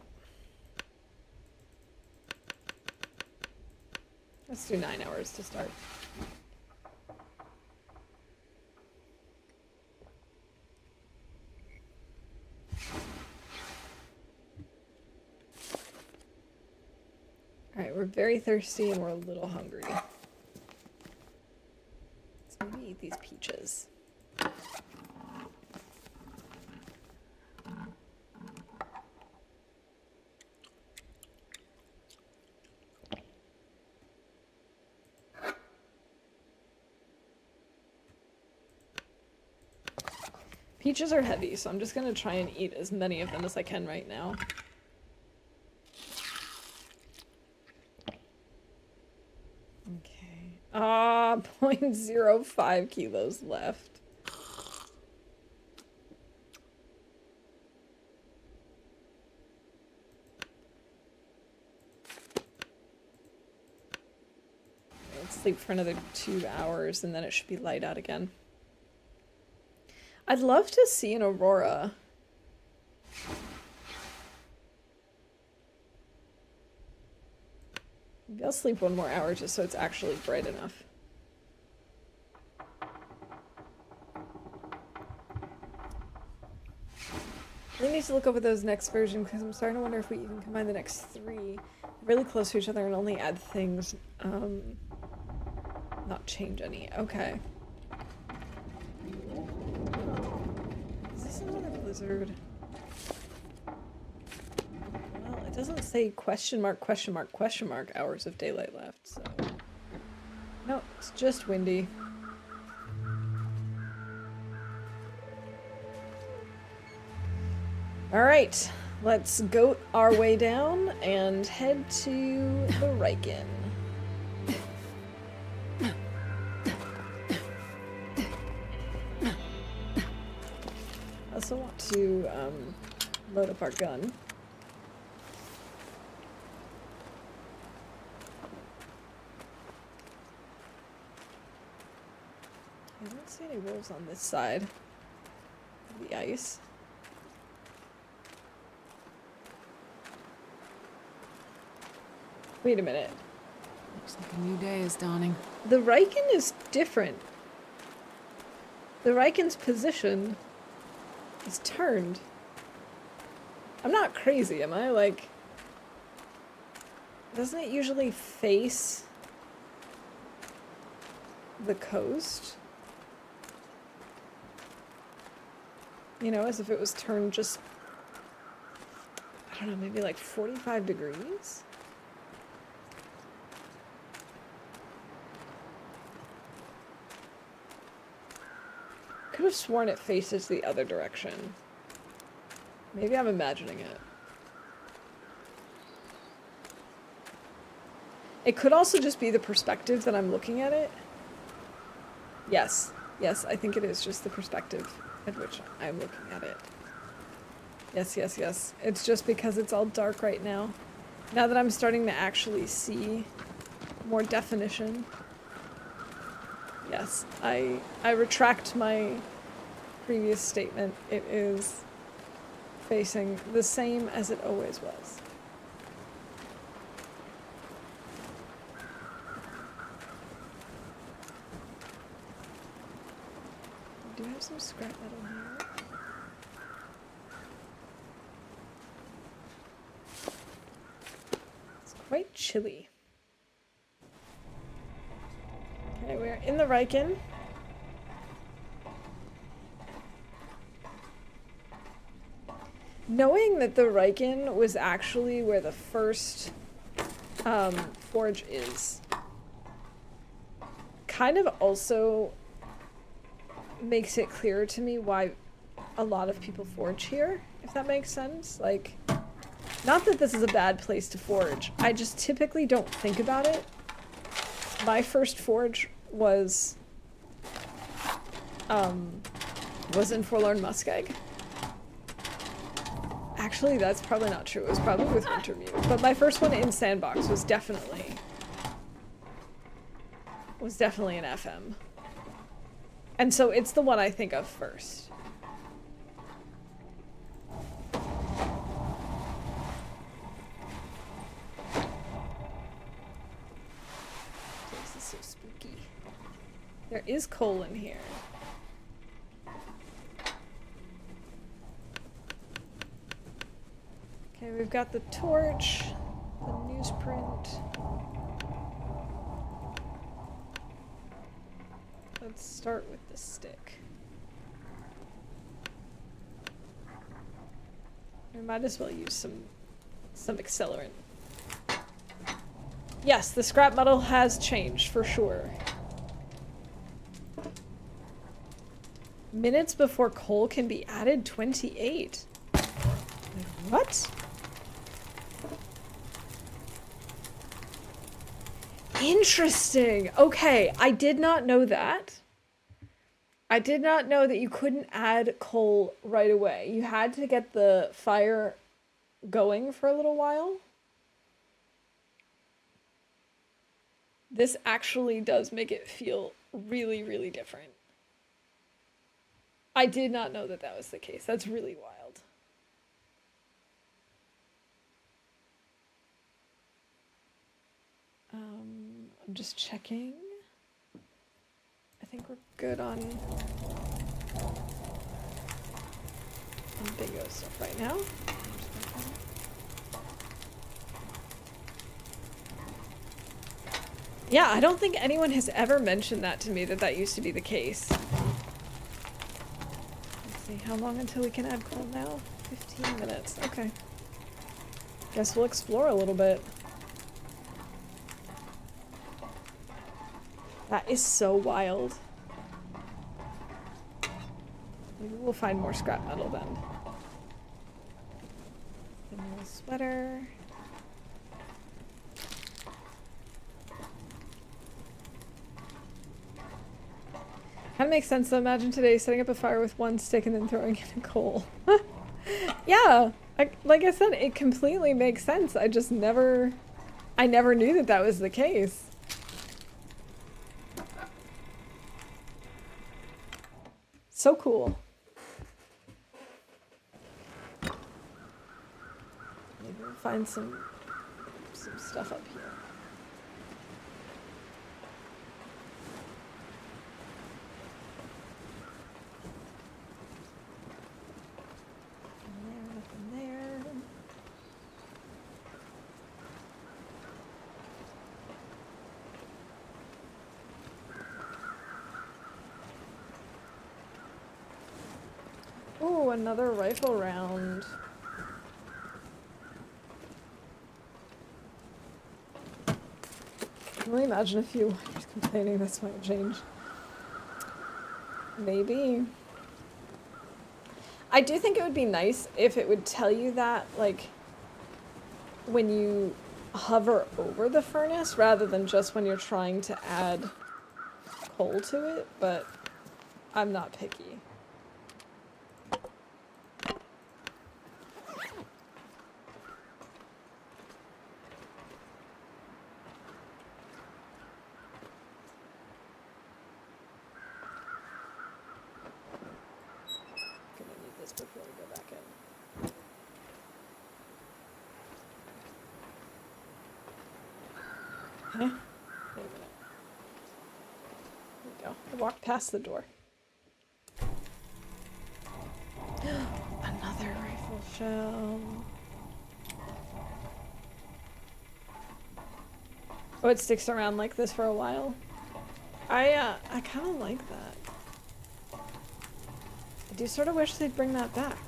A: Let's do 9 hours to start. Alright, we're very thirsty and we're a little hungry. Let's maybe eat these peaches. Peaches are heavy, so I'm just gonna try and eat as many of them as I can right now. Okay. 0.05 kilos left. Let's sleep for another 2 hours and then it should be light out again. I'd love to see an aurora. Maybe I'll sleep 1 more hour just so it's actually bright enough. I need to look over those next version because I'm starting to wonder if we even combine the next 3 really close to each other and only add things, not change any. Okay. Is this another blizzard? Well, it doesn't say question mark, question mark, question mark hours of daylight left, so... No, it's just windy. Alright, let's goat our way down and head to the Riken. I also want to load up our gun. I don't see any wolves on this side of the ice. Wait a minute.
B: Looks like a new day is dawning.
A: The Riken is different. The Riken's position is turned. I'm not crazy, am I? Like, doesn't it usually face the coast? You know, as if it was turned just, I don't know, maybe like 45 degrees? Could have sworn it faces the other direction. Maybe I'm imagining it. It could also just be the perspective that I'm looking at it. Yes. Yes, I think it is just the perspective at which I'm looking at it. Yes, yes, yes. It's just because it's all dark right now. Now that I'm starting to actually see more definition. Yes, I retract my previous statement. It is facing the same as it always was. Do you have some scrap metal here? It's quite chilly. Okay, we're in the Riken. Knowing that the Riken was actually where the first forge is kind of also makes it clearer to me why a lot of people forge here, if that makes sense. Like, not that this is a bad place to forge, I just typically don't think about it. My first forge was in Forlorn Muskeg. Actually, that's probably not true. It was probably with Wintermute. But my first one in Sandbox was definitely an FM. And so it's the one I think of first. This is so spooky. There is coal in here. Okay, we've got the torch, the newsprint. Let's start with the stick. We might as well use some accelerant. Yes, the scrap metal has changed for sure. Minutes before coal can be added, 28. What? Interesting. Okay, I did not know that. I did not know that you couldn't add coal right away. You had to get the fire going for a little while. This actually does make it feel really, really different. I did not know that that was the case. That's really wild. I'm just checking. I think we're good on bingo stuff right now. Yeah, I don't think anyone has ever mentioned that to me, that that used to be the case. Let's see, how long until we can add coal now? 15 minutes, okay. Guess we'll explore a little bit. That is so wild. Maybe we'll find more scrap metal then. The little sweater. Kind of makes sense though. Imagine today setting up a fire with one stick and then throwing in a coal. Yeah, like I said, it completely makes sense. I never knew that that was the case. So cool. Maybe we'll find some stuff up here. Nothing there. Oh, another rifle round. Can you imagine if you were complaining this might change? Maybe. I do think it would be nice if it would tell you that, like, when you hover over the furnace rather than just when you're trying to add coal to it, but I'm not picky. Before we go back in. Okay. Wait a minute. There we go. I walked past the door. Another rifle shell. Oh, it sticks around like this for a while. I kind of like that. I do sort of wish they'd bring that back.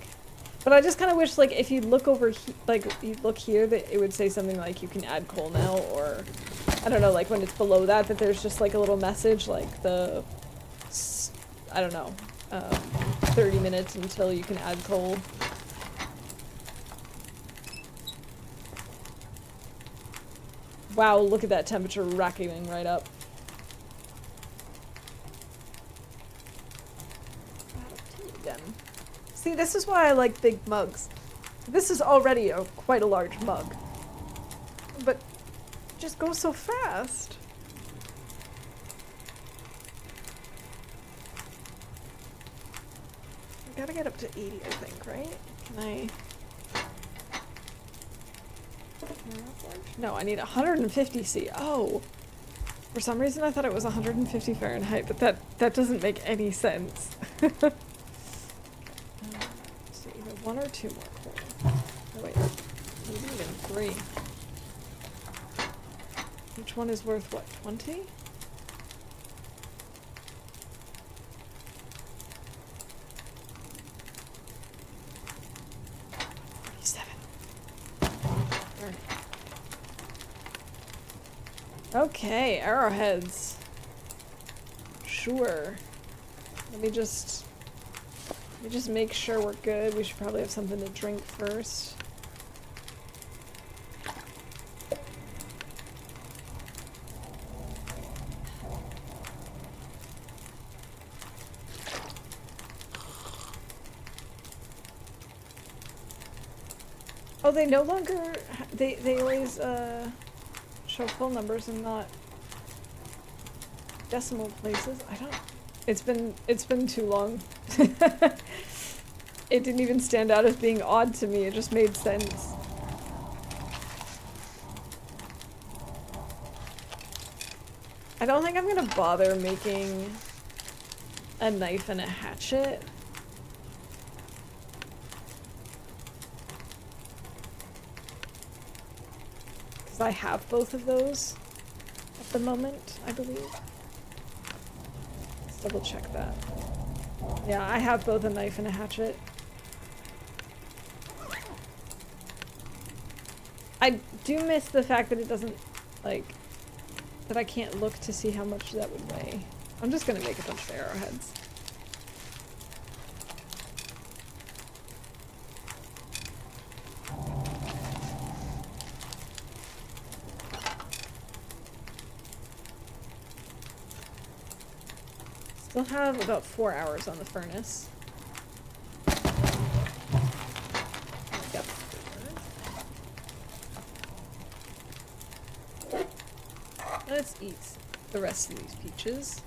A: But I just kind of wish, like, if you look over, like, you look here, that it would say something like you can add coal now, or I don't know, like when it's below that, that there's just like a little message, like I don't know, 30 minutes until you can add coal. Wow, look at that temperature racketing right up. Again. See, this is why I like big mugs. This is already quite a large mug. But it just goes so fast. I gotta get up to 80, I think, right? Can I... No, I need 150 C. Oh! For some reason I thought it was 150 Fahrenheit, but that doesn't make any sense. So either 1 or 2 more coal. Oh wait, maybe even 3. Each one is worth what, 20? Okay, arrowheads. Sure. Let me just make sure we're good. We should probably have something to drink first. Oh, they no longer, they always, show full numbers and not decimal places. I don't, it's been too long. It didn't even stand out as being odd to me, it just made sense. I don't think I'm gonna bother making a knife and a hatchet. I have both of those at the moment, I believe. Let's double check that. Yeah, I have both a knife and a hatchet. I do miss the fact that it doesn't, like, that I can't look to see how much that would weigh. I'm just gonna make a bunch of arrowheads. Still have about 4 hours on the furnace. Yep. Let's eat the rest of these peaches.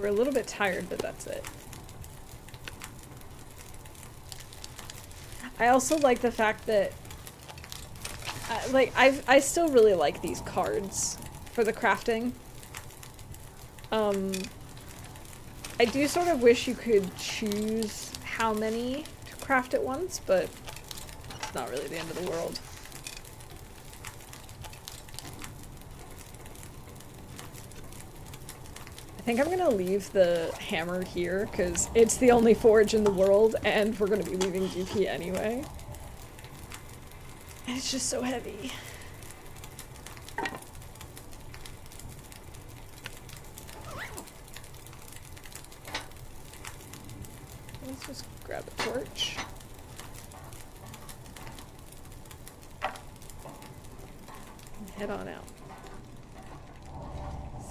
A: We're a little bit tired, but that's it. I also like the fact that, I still really like these cards for the crafting. I do sort of wish you could choose how many to craft at once, but it's not really the end of the world. I think I'm gonna leave the hammer here because it's the only forge in the world and we're gonna be leaving GP anyway. And it's just so heavy. Let's just grab a torch. And head on out.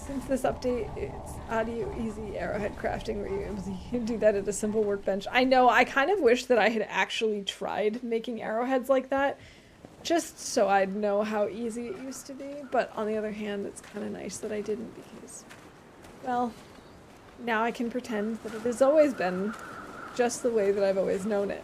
A: Since this update, it's audio easy arrowhead crafting where you're able to do that at a simple workbench. I know, I kind of wish that I had actually tried making arrowheads like that, just so I'd know how easy it used to be, but on the other hand, it's kind of nice that I didn't because, well, now I can pretend that it has always been just the way that I've always known it.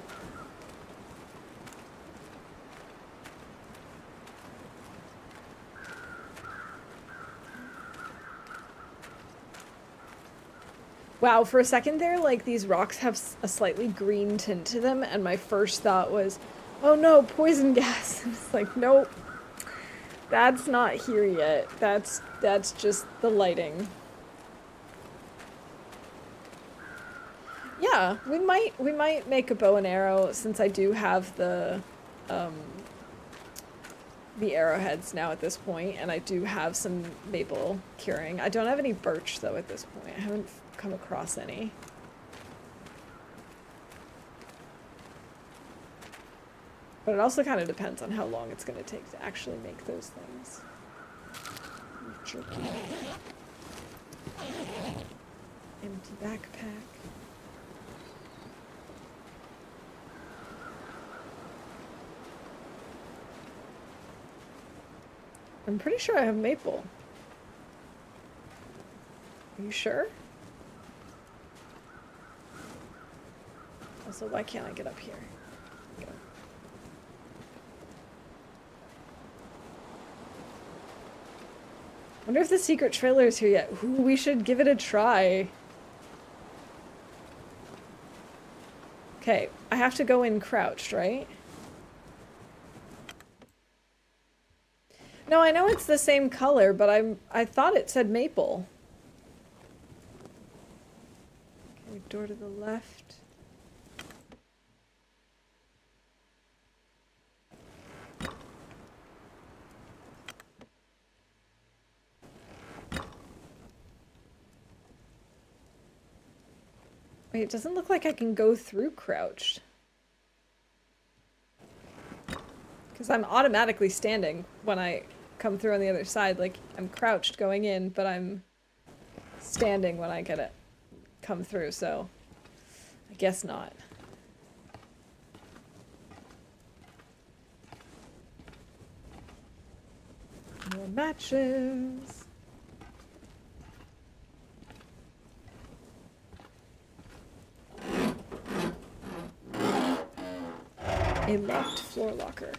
A: Wow, for a second there, like, these rocks have a slightly green tint to them, and my first thought was, oh no, poison gas. And it's like, nope, that's not here yet. That's just the lighting. Yeah, we might make a bow and arrow, since I do have the arrowheads now at this point, and I do have some maple curing. I don't have any birch, though, at this point. I haven't come across any. But it also kind of depends on how long it's going to take to actually make those things. Jerky. Empty backpack. I'm pretty sure I have maple. Are you sure? Also, why can't I get up here? Go. Wonder if the secret trailer is here yet. Ooh, we should give it a try. Okay, I have to go in crouched, right? No, I know it's the same color, but I thought it said maple. Okay, door to the left. Wait, it doesn't look like I can go through crouched. Because I'm automatically standing when I come through on the other side. Like, I'm crouched going in, but I'm standing when I get it come through, so I guess not. More matches. A locked floor locker.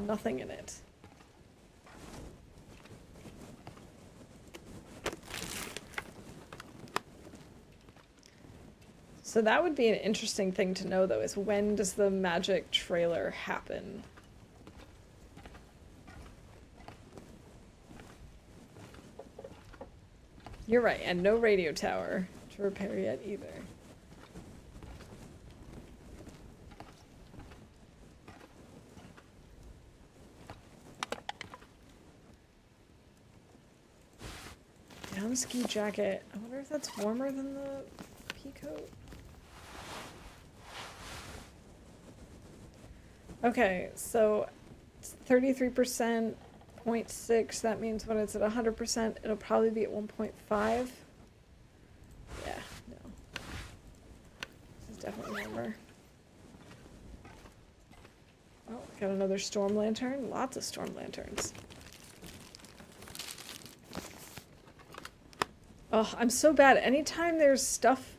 A: Nothing in it. So that would be an interesting thing to know, though, is when does the magic trailer happen? You're right, and no radio tower to repair yet either. Down ski jacket. I wonder if that's warmer than the pea coat. Okay, so it's 33%, 0.6. That means when it's at 100%, it'll probably be at 1.5. Yeah, no. This is definitely warmer. Oh, got another storm lantern. Lots of storm lanterns. Oh, I'm so bad. Anytime there's stuff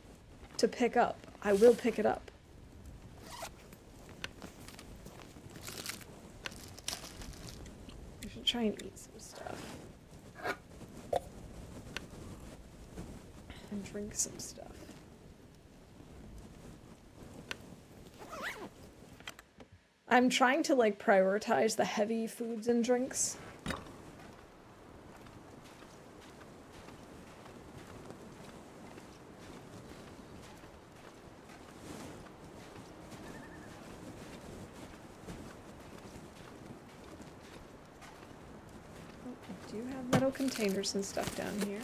A: to pick up, I will pick it up. I should try and eat some stuff. And drink some stuff. I'm trying to, like, prioritize the heavy foods and drinks. Do you have metal containers and stuff down here?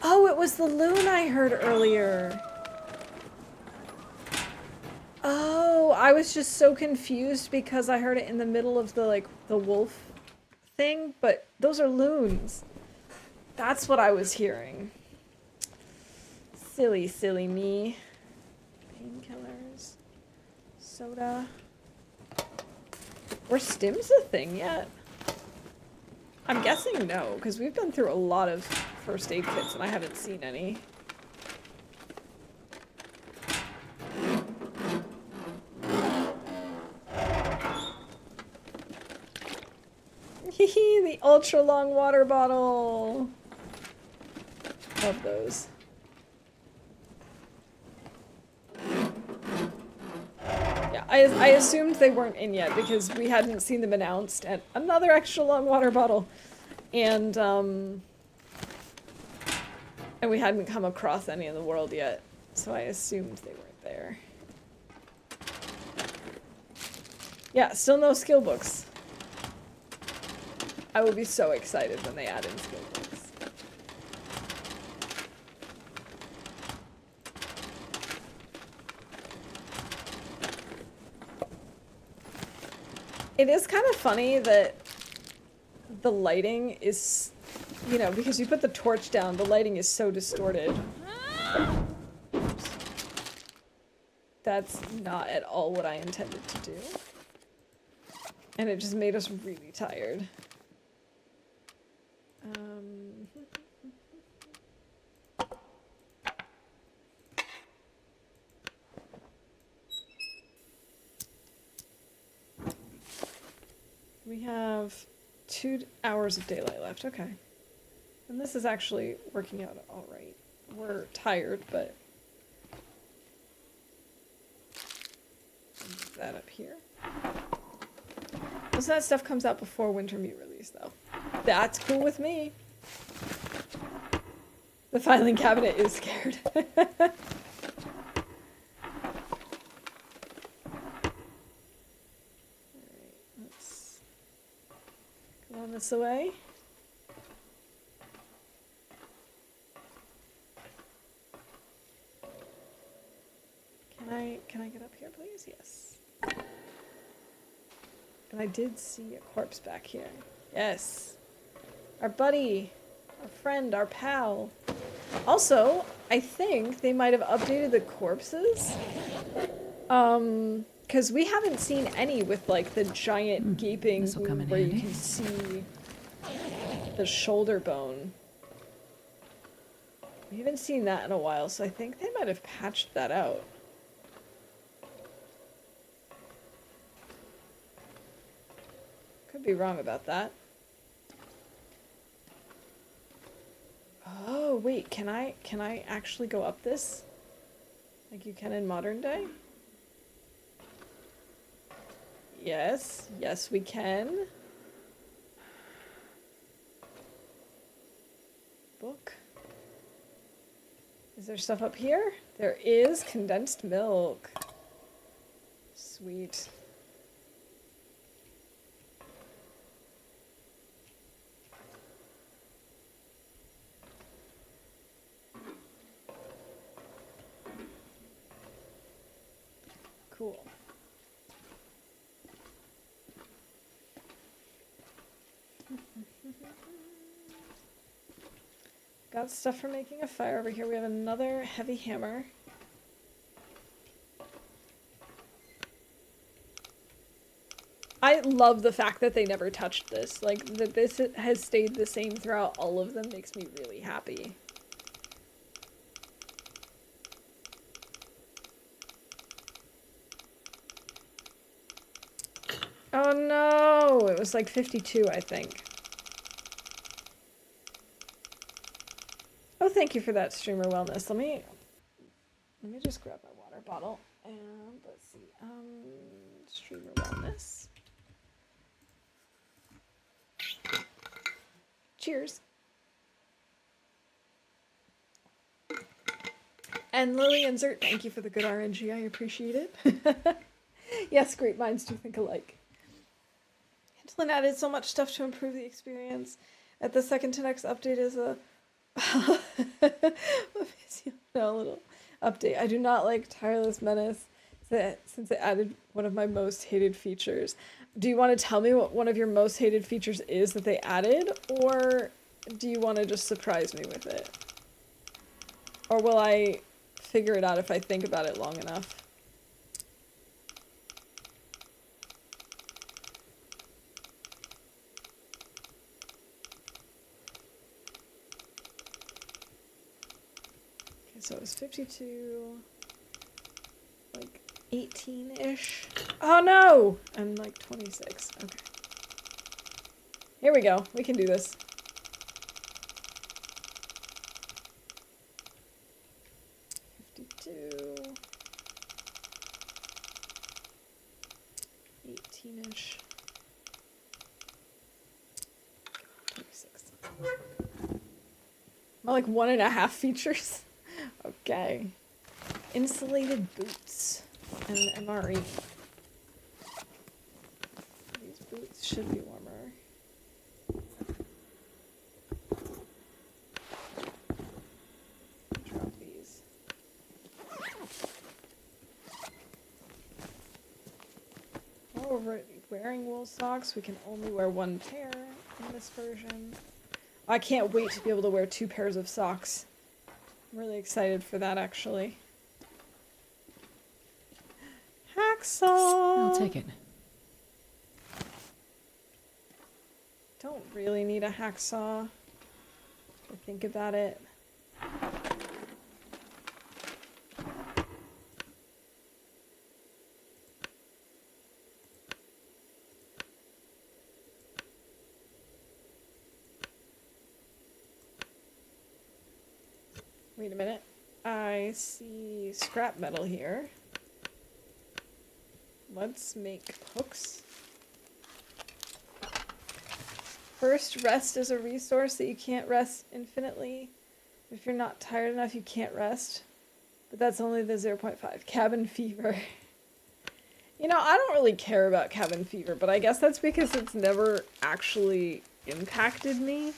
A: Oh, it was the loon I heard earlier. Oh, I was just so confused because I heard it in the middle of the, like, the wolf thing, but those are loons. That's what I was hearing. Silly, silly me. Painkillers. Soda. Were stims a thing yet? I'm guessing no, because we've been through a lot of first aid kits and I haven't seen any. Hee the ultra long water bottle. Love those. Yeah, I assumed they weren't in yet because we hadn't seen them announced. And another extra long water bottle. And we hadn't come across any in the world yet. So I assumed they weren't there. Yeah, still no skill books. I will be so excited when they add in skill books. It is kind of funny that the lighting is, you know, because you put the torch down, the lighting is so distorted. Oops. That's not at all what I intended to do. And it just made us really tired. We have 2 hours of daylight left, okay. And this is actually working out all right. We're tired, but... Move that up here. Most of that stuff comes out before Winter Meat release, though. That's cool with me. The filing cabinet is scared. Alright, let's go on this away. Can I get up here, please? Yes. And I did see a corpse back here. Yes. Our buddy. Our friend. Our pal. Also, I think they might have updated the corpses. Because we haven't seen any with, like, the giant gaping wound where you can see the shoulder bone. We haven't seen that in a while, so I think they might have patched that out. Could be wrong about that. Oh, wait, can I actually go up this? Like you can in modern day? Yes, yes we can. Book. Is there stuff up here? There is condensed milk. Sweet. Cool. Got stuff for making a fire over here. We have another heavy hammer. I love the fact that they never touched this. Like, that this has stayed the same throughout all of them makes me really happy. Oh no! It was like 52, I think. Oh, thank you for that, Streamer Wellness. Let me just grab my water bottle and let's see. Streamer Wellness. Cheers. And Lily Insert, thank you for the good RNG. I appreciate it. Yes, great minds do think alike. Hintlin added so much stuff to improve the experience. At the second to next update is a little update. I do not like Tireless Menace since it added one of my most hated features. Do you want to tell me what one of your most hated features is that they added, or do you want to just surprise me with it? Or will I figure it out if I think about it long enough? So it was 52, like 18-ish. Oh no! I'm like 26, okay. Here we go. We can do this. $52. 18-ish. 26. More like 1.5 features. Okay. Insulated boots and MRE. These boots should be warmer. Drop these. Oh, we're wearing wool socks. We can only wear one pair in this version. I can't wait to be able to wear 2 pairs of socks. I'm really excited for that, actually. Hacksaw!
B: I'll take it.
A: Don't really need a hacksaw. If I think about it. Wait a minute. I see scrap metal here. Let's make hooks. First, rest is a resource that you can't rest infinitely. If you're not tired enough, you can't rest. But that's only the 0.5. Cabin fever. You know, I don't really care about cabin fever, but I guess that's because it's never actually impacted me.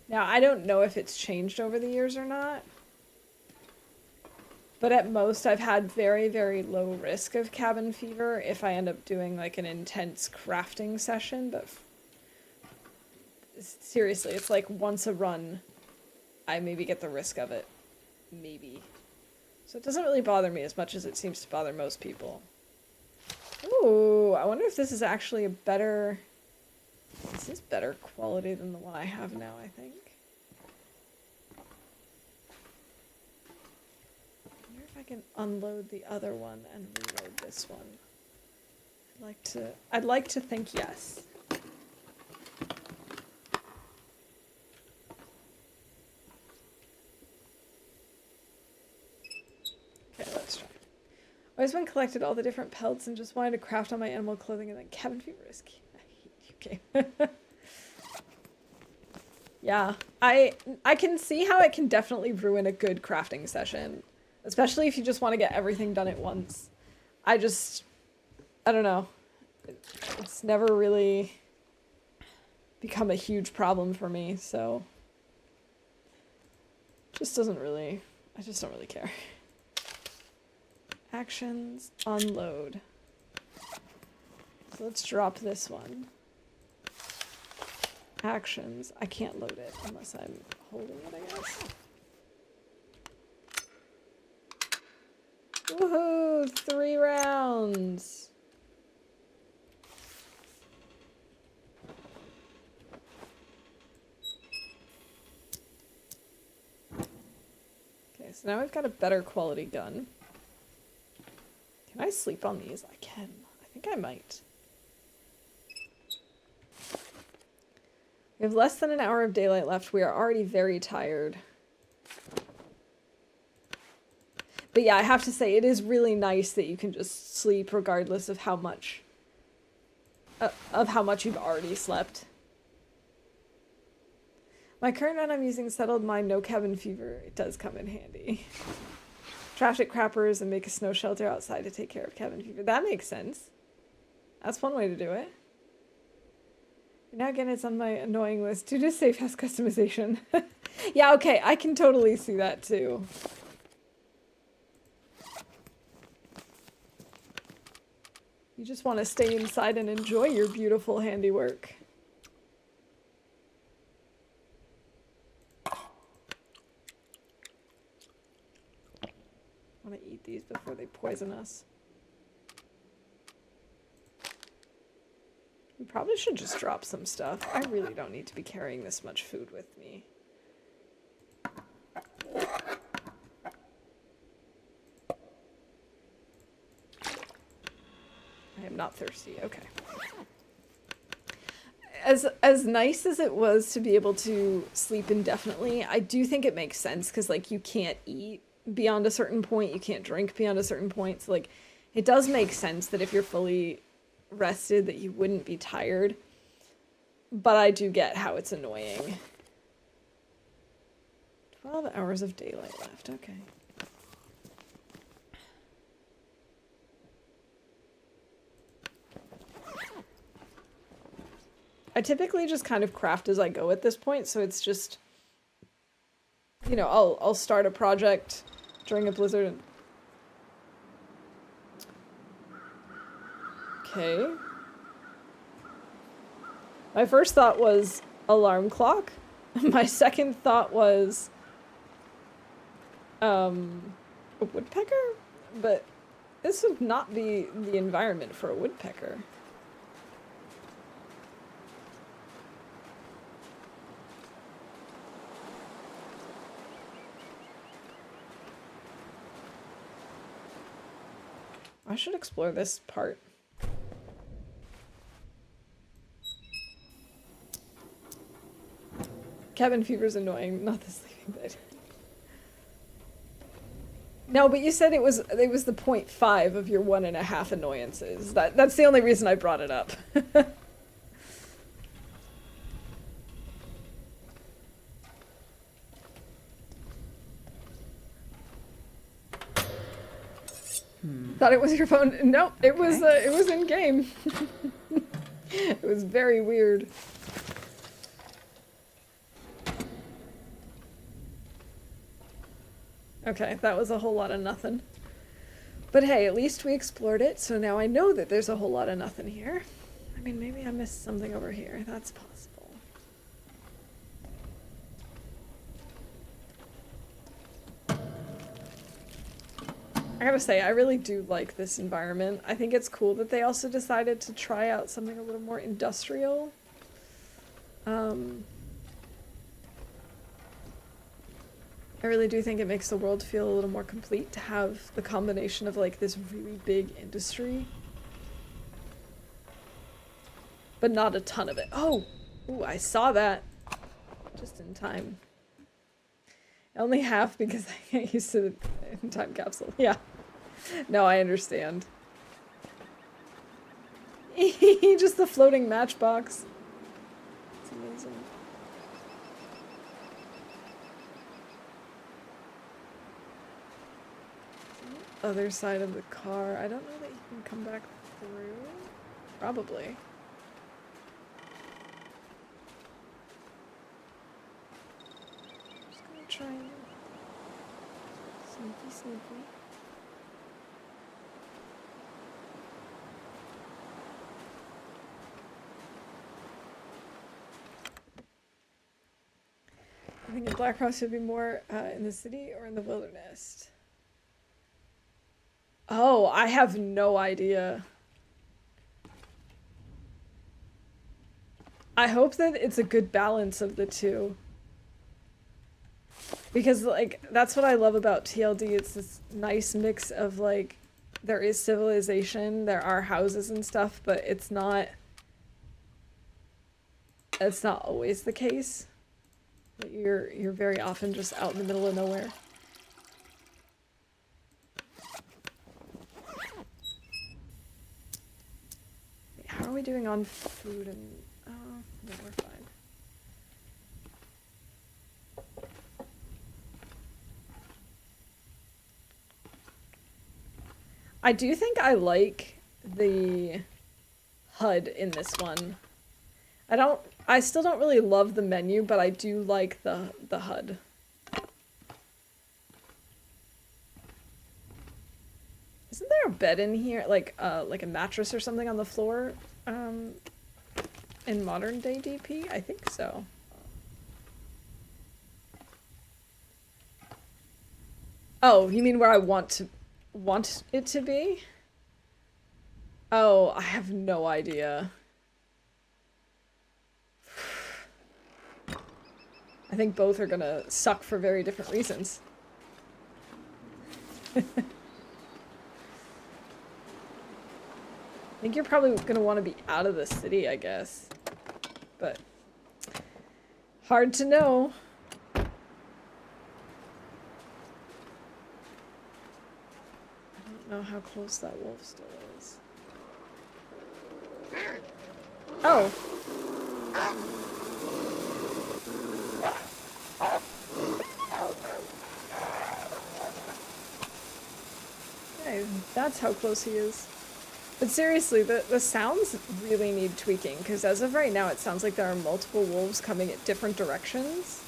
A: Now, I don't know if it's changed over the years or not. But at most, I've had very, very low risk of cabin fever if I end up doing like an intense crafting session. But seriously, it's like once a run, I maybe get the risk of it. Maybe. So it doesn't really bother me as much as it seems to bother most people. Ooh, I wonder if this is actually a better... This is better quality than the one I have now, I think. I wonder if I can unload the other one and reload this one. I'd like to think yes. Okay, let's try. I always been collected all the different pelts and just wanted to craft on my animal clothing, and then cabin fever is key. Okay. Yeah, I can see how it can definitely ruin a good crafting session, especially if you just want to get everything done at once. I don't know. It's never really become a huge problem for me, so I just don't really care. Actions, unload. So let's drop this one. Actions. I can't load it unless I'm holding it, I guess. Woohoo! 3 rounds! Okay, so now we've got a better quality gun. Can I sleep on these? I can. I think I might. We have less than an hour of daylight left. We are already very tired. But yeah, I have to say, it is really nice that you can just sleep regardless of how much you've already slept. My current run I'm using settled my no cabin fever. It does come in handy. Traffic crappers and make a snow shelter outside to take care of cabin fever. That makes sense. That's one way to do it. Now again, it's on my annoying list due to safe house customization. Yeah, okay, I can totally see that too. You just want to stay inside and enjoy your beautiful handiwork. I want to eat these before they poison us. We probably should just drop some stuff. I really don't need to be carrying this much food with me. not thirsty. Okay. As nice as it was to be able to sleep indefinitely, I do think it makes sense because, like, you can't eat beyond a certain point, you can't drink beyond a certain point. So, like, it does make sense that if you're fully rested that you wouldn't be tired. But I do get how it's annoying. 12 hours of daylight left. Okay. I typically just kind of craft as I go at this point, so it's just, you know, I'll start a project during a blizzard. Okay. My first thought was alarm clock. My second thought was a woodpecker, but this would not be the environment for a woodpecker. I should explore this part. Cabin fever's annoying, not the sleeping bed. No, but you said it was the 0.5 of your 1.5 annoyances. That's the only reason I brought it up. Thought it was your phone. Nope, it was in game. It was very weird. Okay, that was a whole lot of nothing. But hey, at least we explored it, so now I know that there's a whole lot of nothing here. I mean, maybe I missed something over here. That's possible. I gotta say, I really do like this environment. I think it's cool that they also decided to try out something a little more industrial. I really do think it makes the world feel a little more complete to have the combination of, like, this really big industry. But not a ton of it. Oh! Ooh, I saw that. Just in time. Only half because I get used to the time capsule. Yeah. No, I understand. Just the floating matchbox. It's amazing. Other side of the car. I don't know that you can come back through. Probably. Just gonna try and sneaky. I think in Black Cross should be more in the city or in the wilderness. Oh, I have no idea. I hope that it's a good balance of the two. Because, like, that's what I love about TLD. It's this nice mix of, like, there is civilization, there are houses and stuff, but it's not always the case. You're very often just out in the middle of nowhere. How are we doing on food and... Oh, no, we're fine. I do think I like the HUD in this one. I still don't really love the menu, but I do like the HUD. Isn't there a bed in here, like a mattress or something on the floor, in modern day DP? I think so. Oh, you mean where I want it to be? Oh, I have no idea. I think both are gonna suck for very different reasons. think you're probably gonna want to be out of the city, I guess. But hard to know. I don't know how close that wolf still is. Oh. Okay, that's how close he is. But seriously, the sounds really need tweaking, because as of right now, it sounds like there are multiple wolves coming at different directions.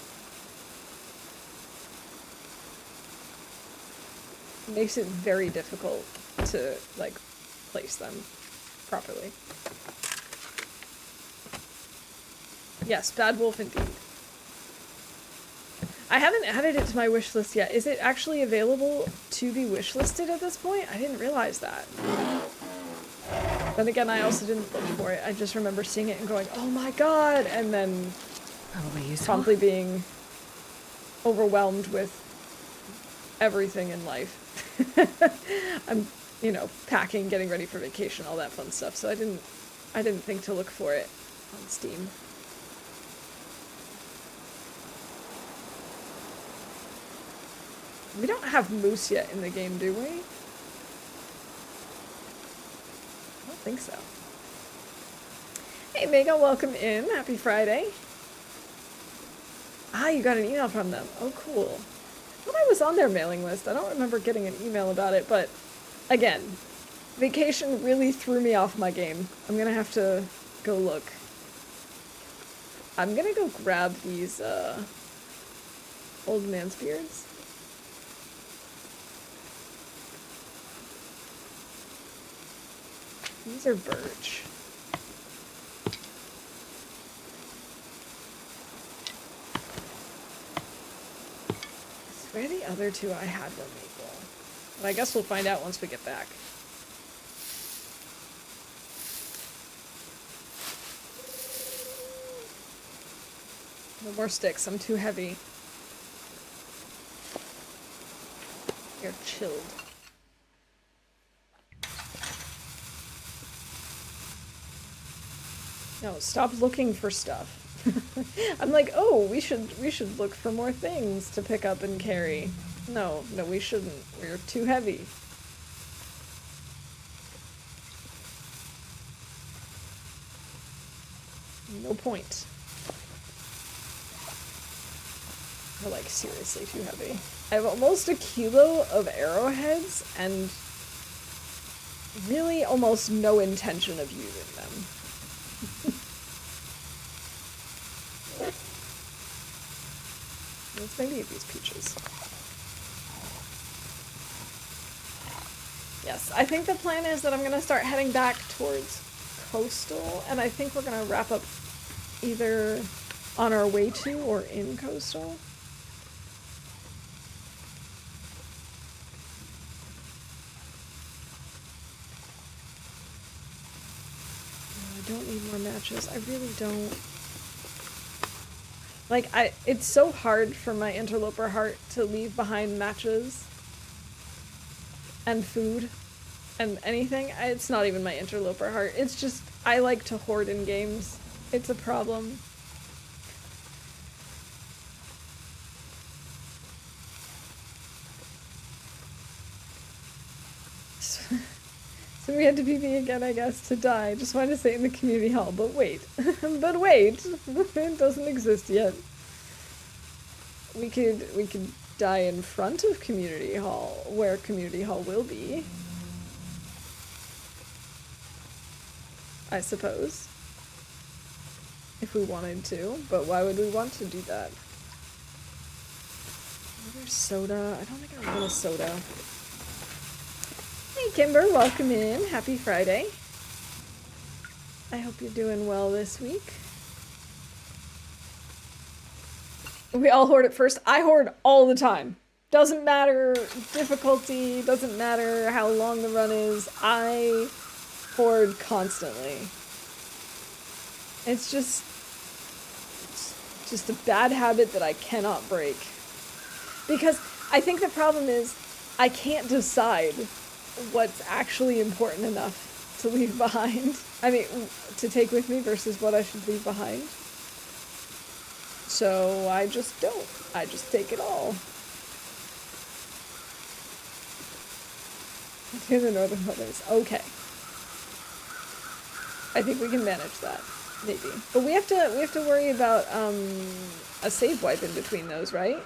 A: It makes it very difficult to, like, place them properly. Yes, bad wolf indeed. I haven't added it to my wish list yet. Is it actually available to be wish listed at this point? I didn't realize that. Then again, I also didn't look for it. I just remember seeing it and going, oh my god! And then
B: Probably useful.
A: promptly being overwhelmed with everything in life. I'm, you know, packing, getting ready for vacation, all that fun stuff. So I didn't think to look for it on Steam. We don't have moose yet in the game, do we? I don't think so. Hey, Mega, welcome in. Happy Friday. Ah, you got an email from them. Oh, cool. I thought I was on their mailing list. I don't remember getting an email about it, but again, vacation really threw me off my game. I'm gonna have to go look. I'm gonna go grab these, old man's beards. These are birch. I swear the other two I had were maple. But I guess we'll find out once we get back. No more sticks, I'm too heavy. You're chilled. No, stop looking for stuff. I'm like, oh, we should look for more things to pick up and carry. No, we shouldn't. We're too heavy. No point. We're like seriously too heavy. I have almost a kilo of arrowheads and really almost no intention of using them. Let's maybe eat these peaches. Yes, I think the plan is that I'm gonna start heading back towards Coastal, and I think we're gonna wrap up either on our way to or in Coastal. I don't need more matches. I really don't. Like, it's so hard for my interloper heart to leave behind matches and food and anything. It's not even my interloper heart. It's just, I like to hoard in games. It's a problem. So we had to PB again, I guess, to die. Just wanted to say it in the community hall, but wait. But wait! It doesn't exist yet. We could die in front of community hall, where community hall will be. I suppose. If we wanted to, but why would we want to do that? Another soda. I don't think I want a soda. Hey Kimber, welcome in. Happy Friday. I hope you're doing well this week. We all hoard at first. I hoard all the time. Doesn't matter difficulty, doesn't matter how long the run is. I hoard constantly. It's just a bad habit that I cannot break. Because I think the problem is I can't decide what's actually important enough to leave behind. I mean, to take with me versus what I should leave behind. So I just don't. I just take it all. To the northern wilderness. Okay. I think we can manage that. Maybe. But we have to worry about a save wipe in between those, right?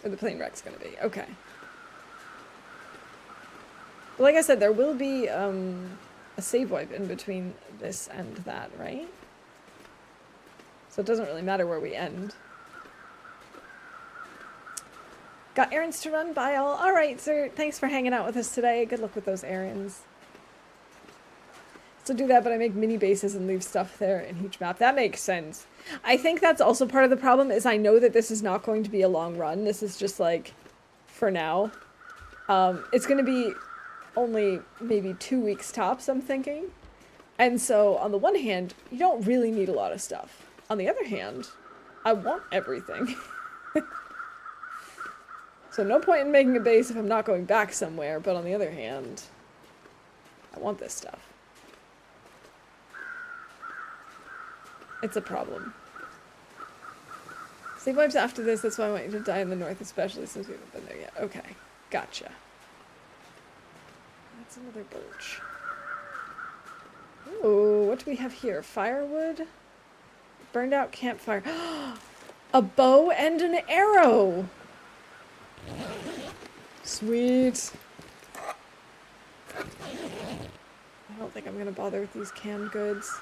A: Or the plane wreck's gonna be. Okay. But like I said, there will be a save wipe in between this and that, right? So it doesn't really matter where we end. Got errands to run? Bye all. Alright, sir. Thanks for hanging out with us today. Good luck with those errands. So do that, but I make mini bases and leave stuff there in each map. That makes sense. I think that's also part of the problem, is I know that this is not going to be a long run. This is just like, for now. It's going to be only maybe 2 weeks tops, I'm thinking. And so, on the one hand, you don't really need a lot of stuff. On the other hand, I want everything. So no point in making a base if I'm not going back somewhere, but on the other hand, I want this stuff. It's a problem. Save wipes after this, that's why I want you to die in the north, especially since we haven't been there yet. Okay, gotcha. That's another birch. Ooh, what do we have here? Firewood? Burned out campfire. A bow and an arrow! Sweet. I don't think I'm gonna bother with these canned goods.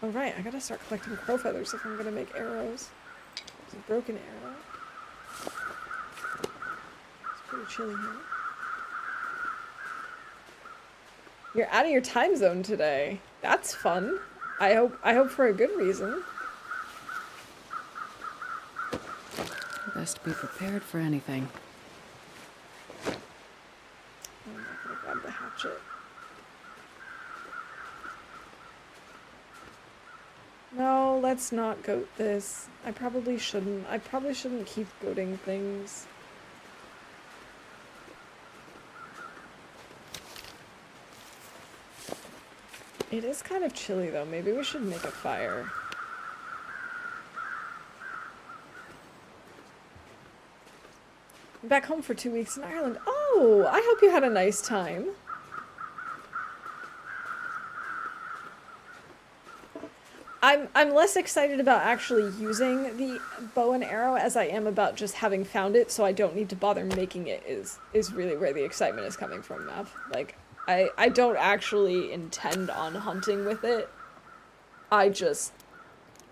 A: Alright, I gotta start collecting crow feathers if I'm gonna make arrows. There's a broken arrow. It's pretty chilly here. You're out of your time zone today. That's fun. I hope for a good reason.
B: Best be prepared for anything.
A: I'm not gonna grab the hatchet. No, let's not goat this. I probably shouldn't. I probably shouldn't keep goating things. It is kind of chilly though. Maybe we should make a fire. I'm back home for 2 weeks in Ireland. Oh, I hope you had a nice time. I'm less excited about actually using the bow and arrow as I am about just having found it, so I don't need to bother making it is really where the excitement is coming from, Mav. Like, I don't actually intend on hunting with it. I just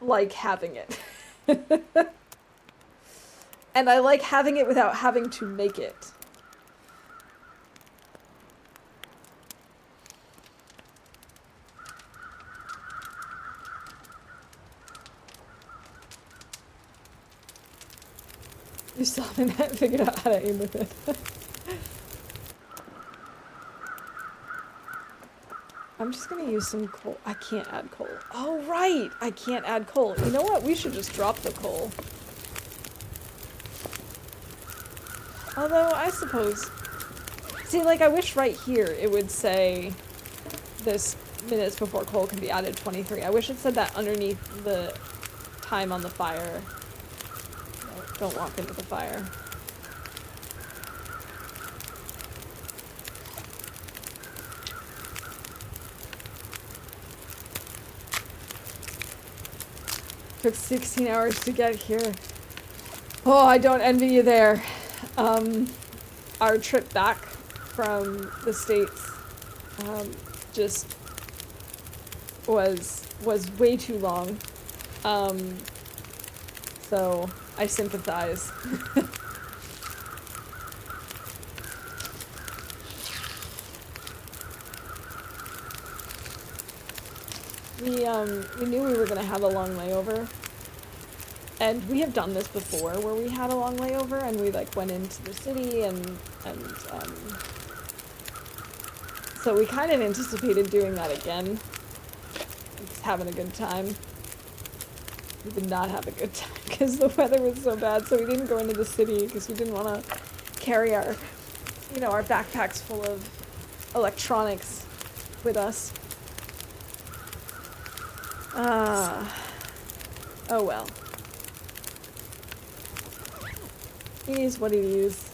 A: like having it. And I like having it without having to make it. You still haven't figured out how to aim with it. I'm just gonna use some coal. I can't add coal. Oh, right! I can't add coal. You know what? We should just drop the coal. Although, I suppose... See, like, I wish right here it would say this minutes before coal can be added 23. I wish it said that underneath the time on the fire. No, don't walk into the fire. Took 16 hours to get here. Oh, I don't envy you there. Our trip back from the States just was way too long. So I sympathize. We knew we were gonna have a long layover, and we have done this before where we had a long layover and we like went into the city and so we kind of anticipated doing that again. Just having a good time. We did not have a good time because the weather was so bad, so we didn't go into the city because we didn't want to carry our, you know, our backpacks full of electronics with us. Oh well. It is what it is.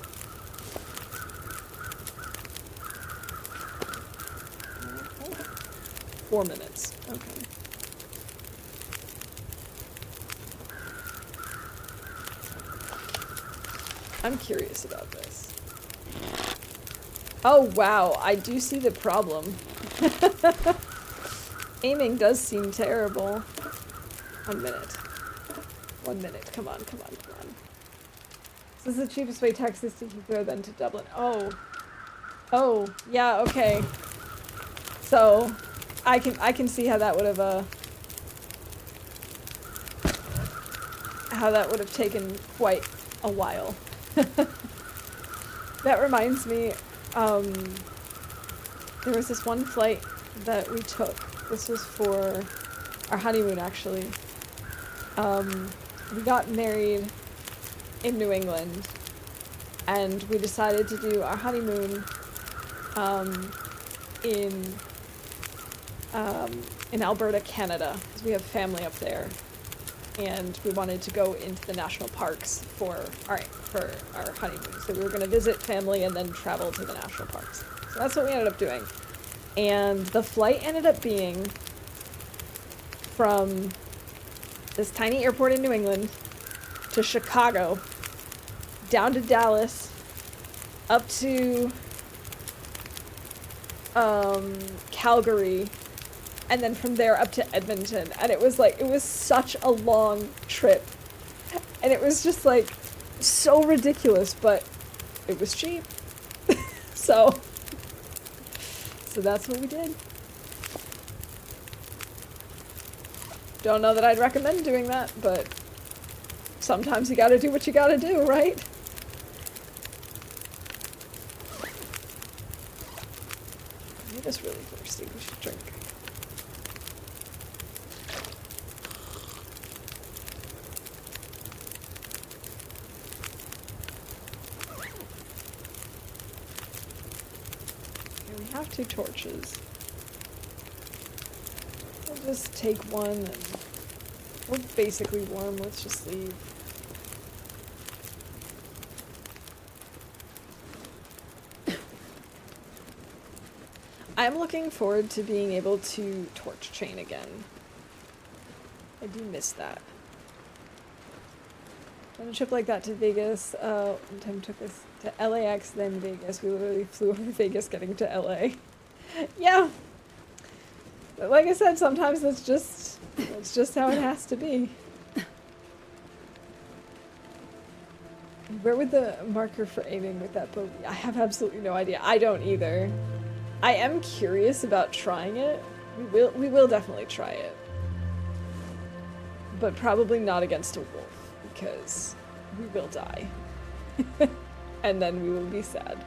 A: 4 minutes. Okay. I'm curious about this. Oh wow, I do see the problem. Aiming does seem terrible. 1 minute. 1 minute. Come on, come on, come on. This is the cheapest way Texas to Heathrow than to Dublin. Oh. Oh, yeah, okay. So, I can see how that would have taken quite a while. That reminds me, there was this one flight that we took. This was for our honeymoon, actually. We got married in New England, and we decided to do our honeymoon in Alberta, Canada, because we have family up there, and we wanted to go into the national parks for our honeymoon. So we were going to visit family and then travel to the national parks. So that's what we ended up doing. And the flight ended up being from this tiny airport in New England to Chicago, down to Dallas, up to Calgary, and then from there up to Edmonton. And it was such a long trip. And it was just like so ridiculous, but it was cheap. So that's what we did. Don't know that I'd recommend doing that, but sometimes you gotta do what you gotta do, right? I'm just really thirsty. We should drink. Okay, we have 2 torches. We'll just take one and we're basically warm. Let's just leave. I'm looking forward to being able to torch chain again. I do miss that. On a trip like that to Vegas, one time took us to LAX, then Vegas. We literally flew over Vegas getting to LA. Yeah. But like I said, sometimes that's just how it has to be. Where would the marker for aiming with that bow be? I have absolutely no idea. I don't either. I am curious about trying it. We will definitely try it. But probably not against a wolf, because we will die. And then we will be sad.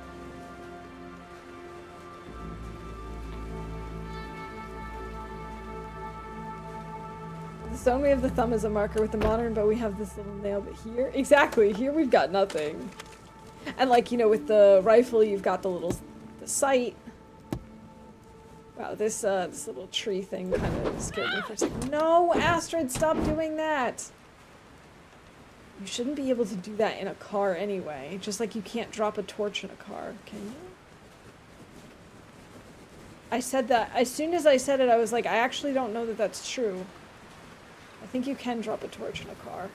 A: The stone we have the thumb as a marker with the modern, but we have this little nail, but here, exactly, here we've got nothing. And like, you know, with the rifle, you've got the sight. Wow, this little tree thing kind of scared me for a second. No, Astrid, stop doing that! You shouldn't be able to do that in a car anyway. Just like you can't drop a torch in a car, can you? I said that. As soon as I said it, I was like, I actually don't know that that's true. I think you can drop a torch in a car.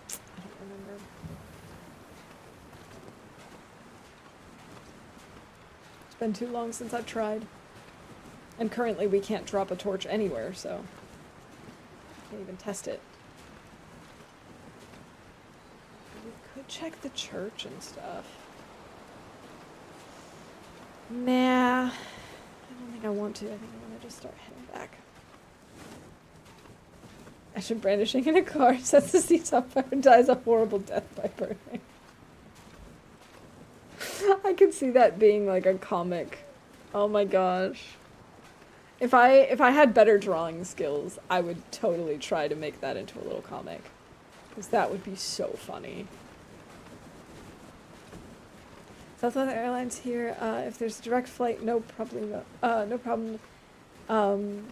A: I don't remember. It's been too long since I've tried. And currently we can't drop a torch anywhere, so can't even test it. We could check the church and stuff. Nah, I don't think I want to. I think I want to just start heading back. Ashton brandishing in a car sets the seats on fire and dies a horrible death by burning. I could see that being like a comic. Oh my gosh. If I had better drawing skills, I would totally try to make that into a little comic. Because that would be so funny. Southwest Airlines here. If there's a direct flight, no problem. No problem. Oh,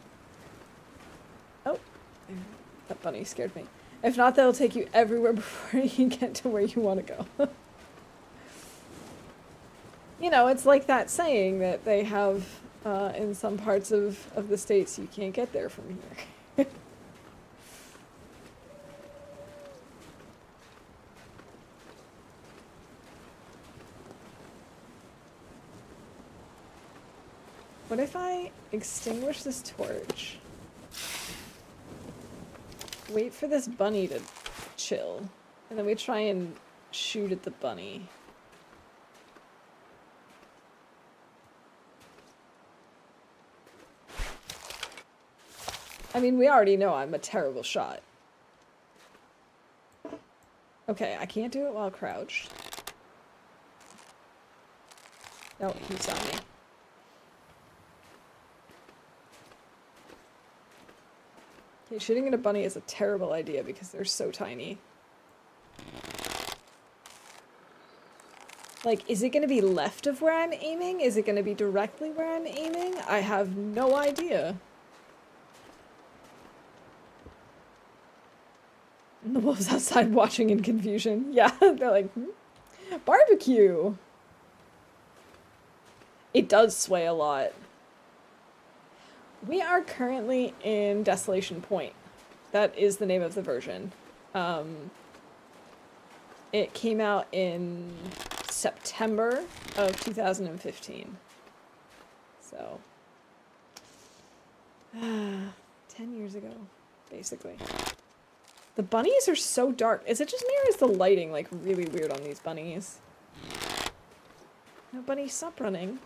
A: that bunny scared me. If not, they'll take you everywhere before you get to where you want to go. You know, it's like that saying that they have in some parts of the States, you can't get there from here. What if I extinguish this torch? Wait for this bunny to chill. And then we try and shoot at the bunny. I mean, we already know I'm a terrible shot. Okay, I can't do it while crouched. No, he saw me. Okay, shooting at a bunny is a terrible idea because they're so tiny. Like, is it going to be left of where I'm aiming? Is it going to be directly where I'm aiming? I have no idea. And the wolves outside watching in confusion. Yeah, they're like, barbecue! It does sway a lot. We are currently in Desolation Point. That is the name of the version. It came out in September of 2015. So, 10 years ago, basically. The bunnies are so dark. Is it just me or is the lighting like really weird on these bunnies? No, bunny, stop running.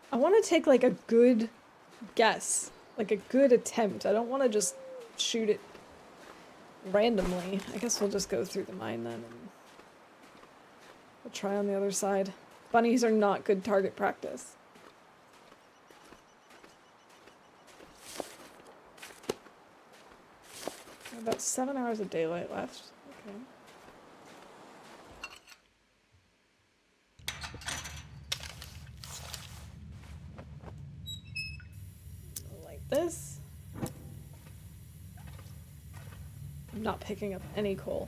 A: I want to take like a good guess, like a good attempt. I don't want to just shoot it randomly. I guess we'll just go through the mine then and we'll try on the other side. Bunnies are not good target practice. About 7 hours of daylight left. Okay. This. I'm not picking up any coal.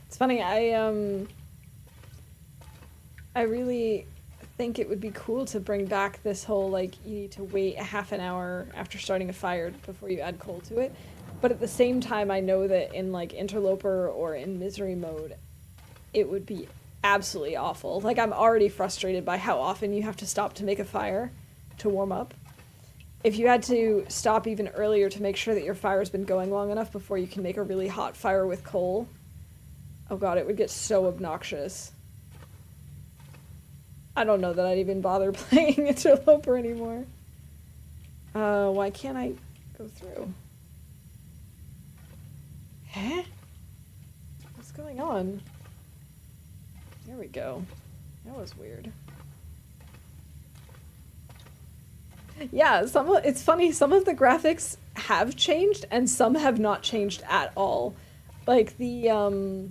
A: It's funny, I really think it would be cool to bring back this whole, like, you need to wait a half an hour after starting a fire before you add coal to it. But at the same time, I know that in, like, Interloper or in Misery mode, it would be absolutely awful. Like, I'm already frustrated by how often you have to stop to make a fire to warm up. If you had to stop even earlier to make sure that your fire's been going long enough before you can make a really hot fire with coal, oh god, it would get so obnoxious. I don't know that I'd even bother playing Interloper anymore. Why can't I go through? Huh? What's going on? There we go. That was weird. Yeah, it's funny, some of the graphics have changed and some have not changed at all. Like the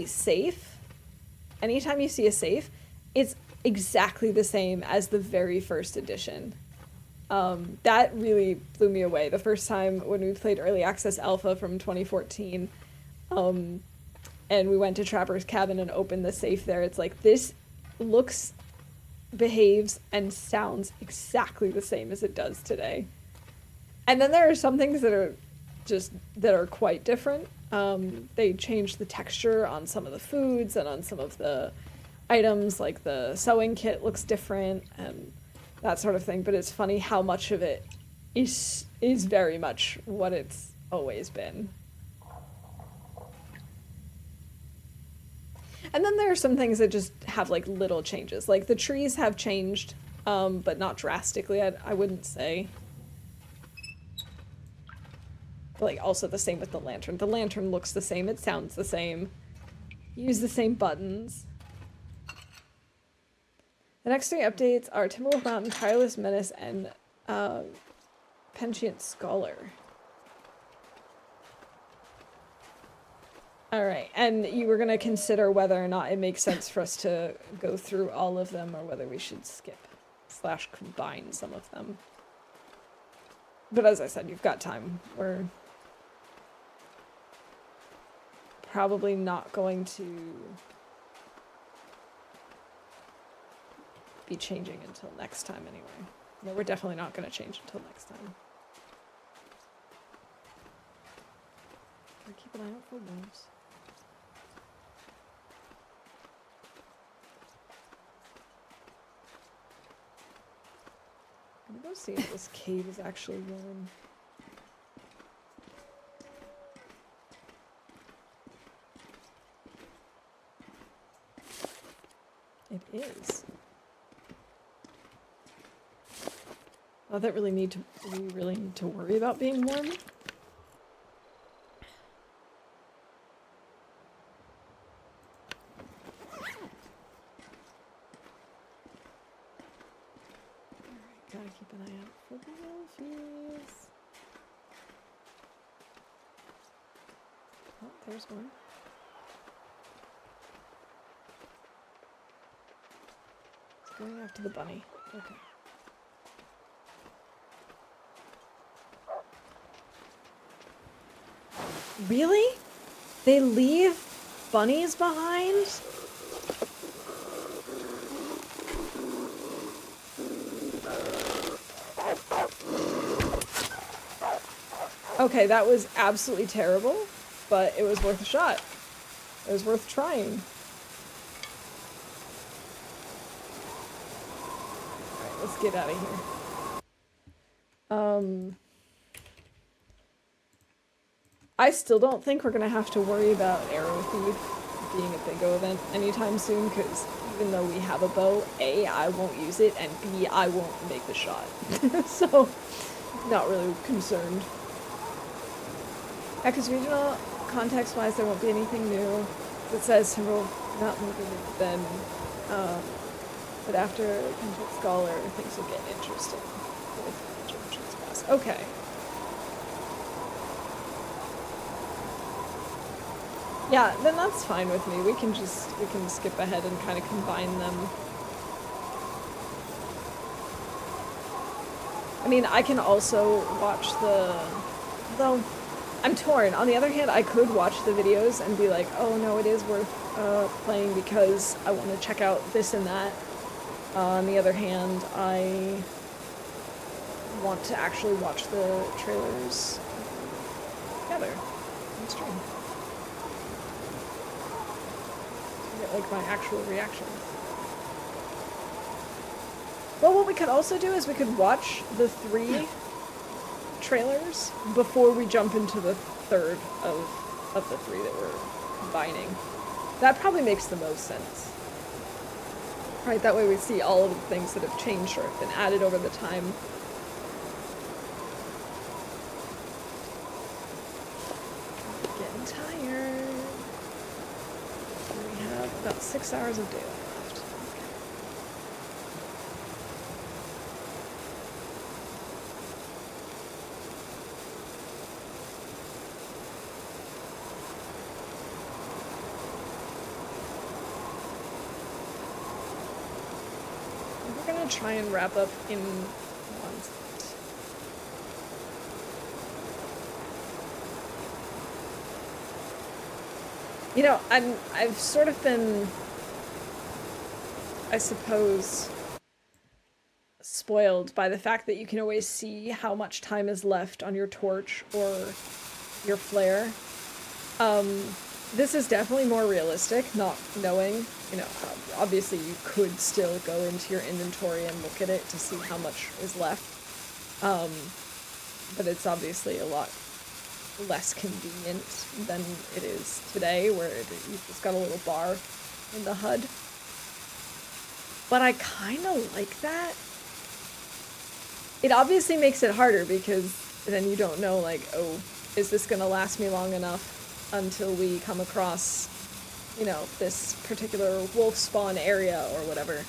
A: safe, anytime you see a safe, it's exactly the same as the very first edition. That really blew me away. The first time when we played Early Access Alpha from 2014, and we went to Trapper's Cabin and opened the safe there, it's like, this looks, behaves, and sounds exactly the same as it does today. And then there are some things that are quite different. They changed the texture on some of the foods and on some of the items, like the sewing kit looks different and that sort of thing, but it's funny how much of it is very much what it's always been. And then there are some things that just have like little changes. Like the trees have changed, but not drastically, I wouldn't say. Like also the same with the lantern. The lantern looks the same, it sounds the same. Use the same buttons. The next 3 updates are Timberwolf Mountain, Tireless Menace, and Pentient Scholar. Alright, and you were gonna consider whether or not it makes sense for us to go through all of them or whether we should skip / combine some of them. But as I said, you've got time. We're probably not going to be changing until next time anyway. No, we're definitely not going to change until next time. Keep an eye out for wolves. I'm gonna go see if this cave is actually warm. It is. Oh, that really need to. We really need to worry about being warm. Alright, gotta keep an eye out for the wolfies. Oh, there's one. It's going after the bunny. Okay. Really? They leave bunnies behind? Okay, that was absolutely terrible, but it was worth a shot. It was worth trying. Alright, let's get out of here. I still don't think we're gonna have to worry about arrow feed being a bingo event anytime soon, because even though we have a bow, A, I won't use it, and B, I won't make the shot. So, not really concerned. Yeah, because regional context-wise, there won't be anything new. It says Timberwolf not moving it then, but after Pentient Scholar, things will get interesting. Okay. Yeah, then that's fine with me. We can skip ahead and kind of combine them. I mean, I can also watch though, I'm torn. On the other hand, I could watch the videos and be like, oh no, it is worth playing because I want to check out this and that. On the other hand, I want to actually watch the trailers together on stream. Get like my actual reactions. Well, what we could also do is we could watch the 3 trailers before we jump into the 3rd of the 3 that we're combining. That probably makes the most sense. Right, that way we see all of the things that have changed or have been added over the time. Getting tired. We have about 6 hours of daylight left. We're gonna try and wrap up in 1 second. You know, I've sort of been, I suppose, spoiled by the fact that you can always see how much time is left on your torch or your flare. This is definitely more realistic, not knowing, you know, obviously you could still go into your inventory and look at it to see how much is left. But it's obviously a lot less convenient than it is today, where you've just got a little bar. in the HUD. But I kind of like that. It obviously makes it harder because then you don't know, like, oh, is this gonna last me long enough until we come across, you know, this particular wolf spawn area or whatever.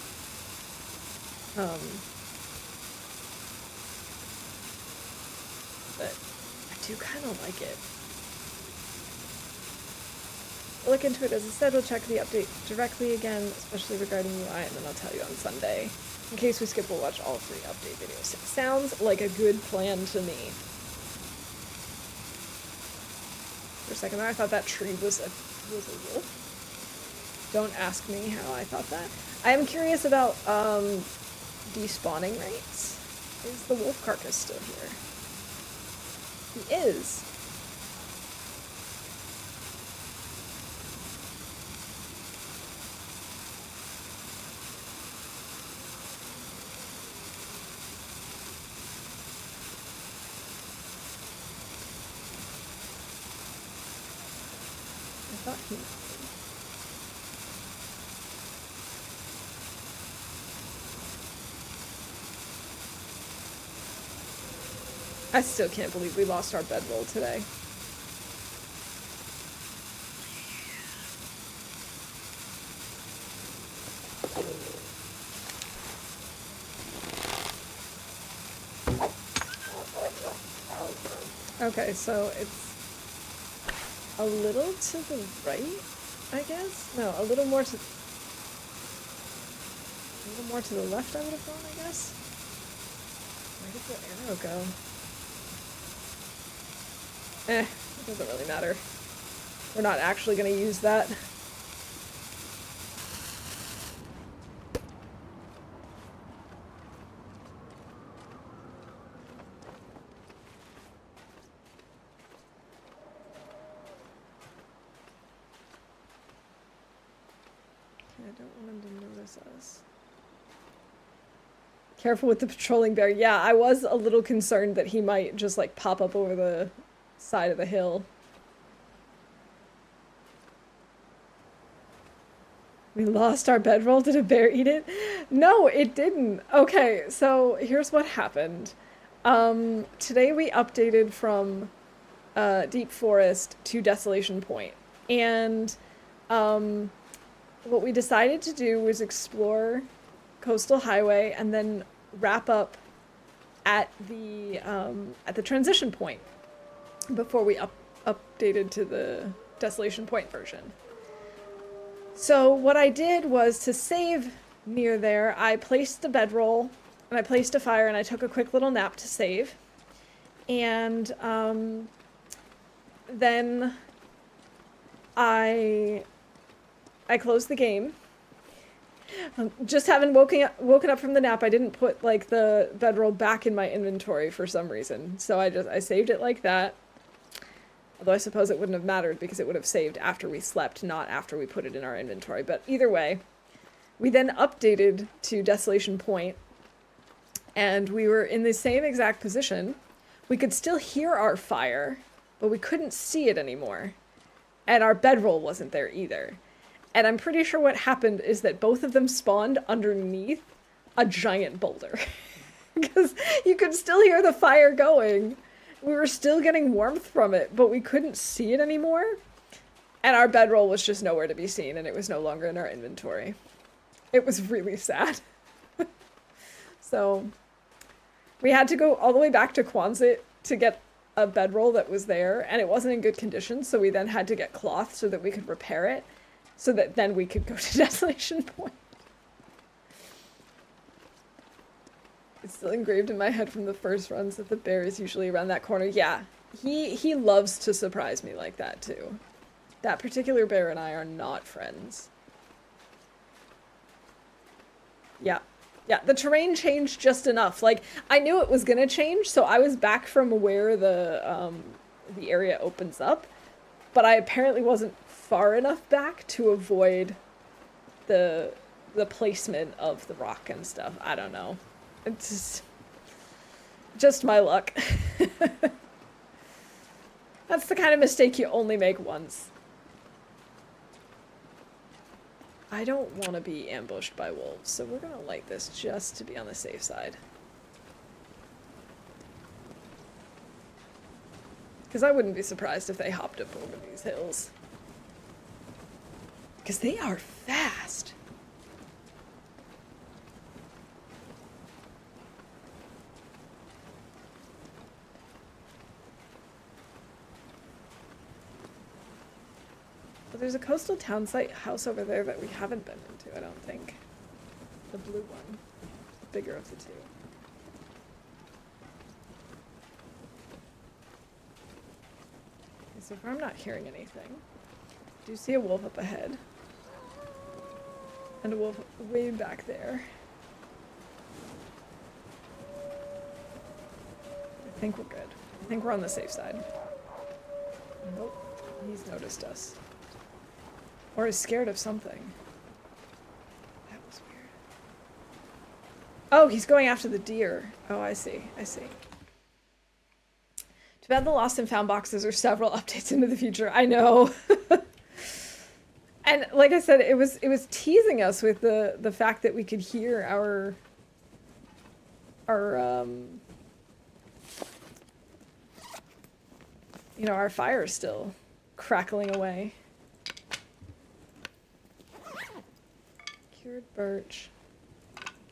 A: But I do kind of like it. I'll look into it as I said. We'll check the update directly again, especially regarding UI, and then I'll tell you on Sunday. In case we skip, we'll watch all 3 update videos. Sounds like a good plan to me. For a second there, I thought that tree was a wolf. Don't ask me how I thought that. I am curious about despawning rates. Is the wolf carcass still here? He is. I thought he might be. I still can't believe we lost our bedroll today. Okay, so it's a little to the right, I guess? No, a little more to the left, I would have gone, I guess? Where did the arrow go? It doesn't really matter. We're not actually gonna use that. I don't want him to notice us. Careful with the patrolling bear. Yeah, I was a little concerned that he might just like pop up over the side of the hill. We lost our bedroll. Did a bear eat it? No, it didn't. Okay, so here's what happened. Today we updated from Deep Forest to Desolation Point. And what we decided to do was explore Coastal Highway and then wrap up at the transition point before we updated to the Desolation Point version. So what I did was to save near there, I placed the bedroll and I placed a fire and I took a quick little nap to save. And then I closed the game. Just having woken up from the nap, I didn't put like the bedroll back in my inventory for some reason. So I saved it like that. Although I suppose it wouldn't have mattered because it would have saved after we slept, not after we put it in our inventory. But either way, we then updated to Desolation Point, and we were in the same exact position. We could still hear our fire, but we couldn't see it anymore. And our bedroll wasn't there either. And I'm pretty sure what happened is that both of them spawned underneath a giant boulder. Because you could still hear the fire going. We were still getting warmth from it, but we couldn't see it anymore. And our bedroll was just nowhere to be seen, and it was no longer in our inventory. It was really sad. So we had to go all the way back to Quonset to get a bedroll that was there, and it wasn't in good condition, so we then had to get cloth so that we could repair it, so that then we could go to Desolation Point. It's still engraved in my head from the first runs that the bear is usually around that corner. Yeah, he loves to surprise me like that too. That particular bear and I are not friends. Yeah. Yeah, the terrain changed just enough. Like, I knew it was gonna change, so I was back from where the area opens up, but I apparently wasn't far enough back to avoid the placement of the rock and stuff. I don't know. It's just my luck. That's the kind of mistake you only make once. I don't want to be ambushed by wolves, so we're gonna light this just to be on the safe side. Because I wouldn't be surprised if they hopped up over these hills. Because they are fast. But there's a coastal town site house over there that we haven't been into, I don't think. The blue one. The bigger of the two. Okay, so far I'm not hearing anything. I do see a wolf up ahead. And a wolf way back there. I think we're good. I think we're on the safe side. Nope, he's noticed us. Or is scared of something. That was weird. Oh, he's going after the deer. Oh, I see. I see. Too bad the lost and found boxes are several updates into the future. I know. And like I said, it was teasing us with the fact that we could hear our you know, our fire still crackling away. Cured birch.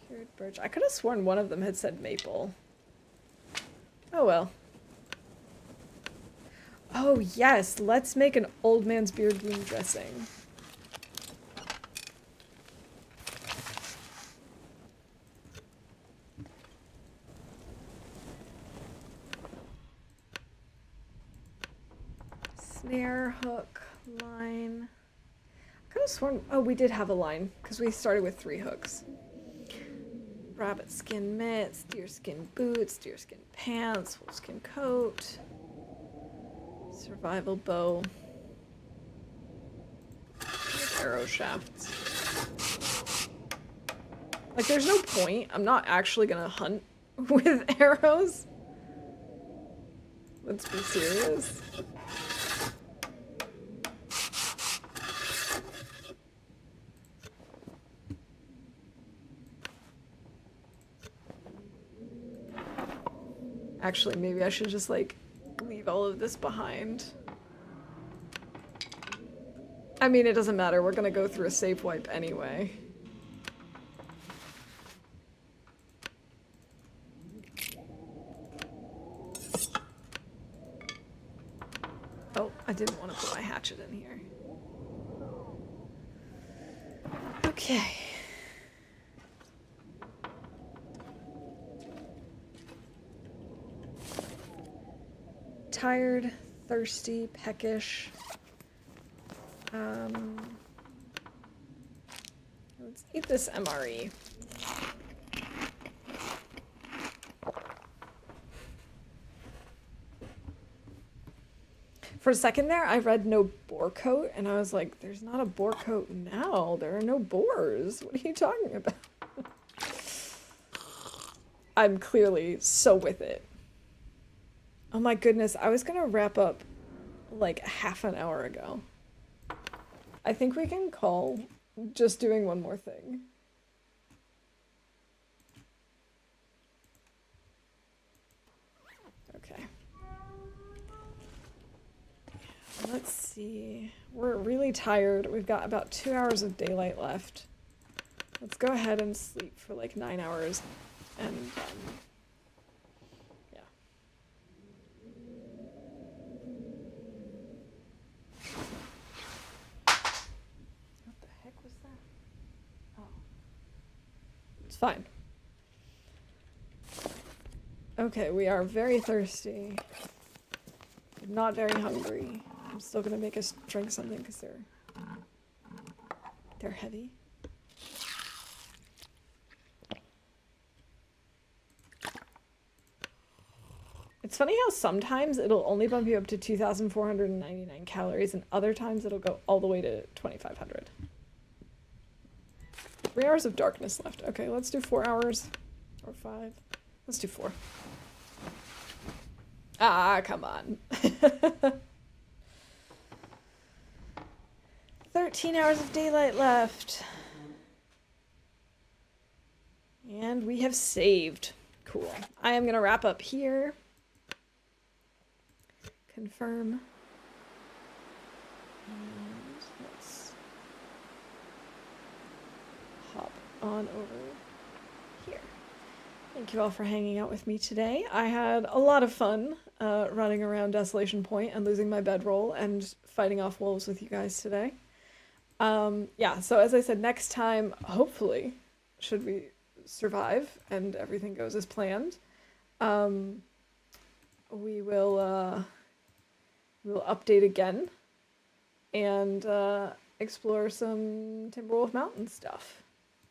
A: Cured birch. I could have sworn one of them had said maple. Oh well. Oh yes, let's make an old man's beard wound dressing. Snare, hook, line. I could have sworn, oh, we did have a line, because we started with 3 hooks. Rabbit skin mitts, deer skin boots, deer skin pants, wolf skin coat, survival bow, arrow shafts. Like, there's no point. I'm not actually gonna hunt with arrows. Let's be serious. Actually, maybe I should just, like, leave all of this behind. I mean, it doesn't matter. We're gonna go through a save wipe anyway. Oh, I didn't want to put my hatchet in here. Okay. Tired, thirsty, peckish. Let's eat this MRE. For a second there, I read no boar coat, and I was like, there's not a boar coat now. There are no boars. What are you talking about? I'm clearly so with it. Oh my goodness, I was gonna wrap up like half an hour ago. I think we can call just doing one more thing. Okay. Let's see. We're really tired. We've got about 2 hours of daylight left. Let's go ahead and sleep for like 9 hours and yeah. What the heck was that? Oh. It's fine. Okay, we are very thirsty. Not very hungry. I'm still gonna make us drink something because they're heavy. It's funny how sometimes it'll only bump you up to 2,499 calories, and other times it'll go all the way to 2,500. 3 hours of darkness left. Okay, let's do 4 hours. Or 5. Let's do 4. Ah, come on. 13 hours of daylight left. And we have saved. Cool. I am going to wrap up here. Confirm. And let's hop on over here. Thank you all for hanging out with me today. I had a lot of fun running around Desolation Point and losing my bedroll and fighting off wolves with you guys today. Yeah, so as I said, next time, hopefully, should we survive and everything goes as planned, we will update again and explore some Timberwolf Mountain stuff.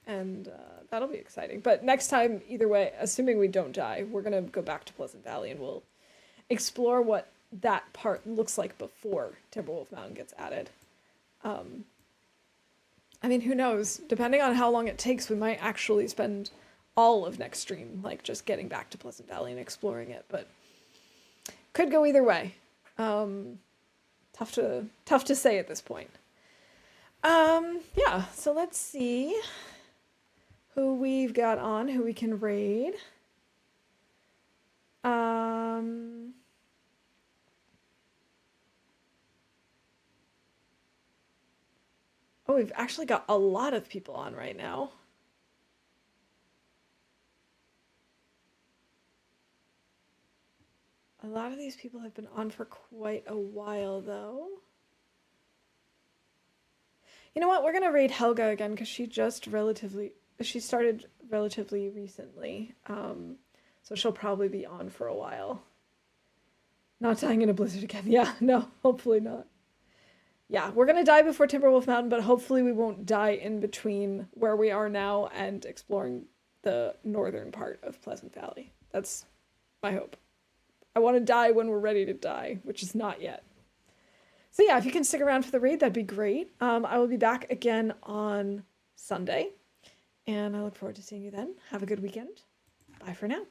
A: And that'll be exciting. But next time, either way, assuming we don't die, we're going to go back to Pleasant Valley and we'll explore what that part looks like before Timberwolf Mountain gets added. I mean, who knows? Depending on how long it takes, we might actually spend all of next stream, like, just getting back to Pleasant Valley and exploring it. But could go either way. Tough to say at this point. Yeah, so let's see who we've got on, who we can raid. Oh, we've actually got a lot of people on right now. A lot of these people have been on for quite a while, though. You know what? We're gonna raid Helga again because she started relatively recently. So she'll probably be on for a while. Not dying in a blizzard again. Yeah, no, hopefully not. Yeah, we're gonna die before Timberwolf Mountain, but hopefully we won't die in between where we are now and exploring the northern part of Pleasant Valley. That's my hope. I want to die when we're ready to die, which is not yet. So yeah, if you can stick around for the raid, that'd be great. I will be back again on Sunday, and I look forward to seeing you then. Have a good weekend. Bye for now.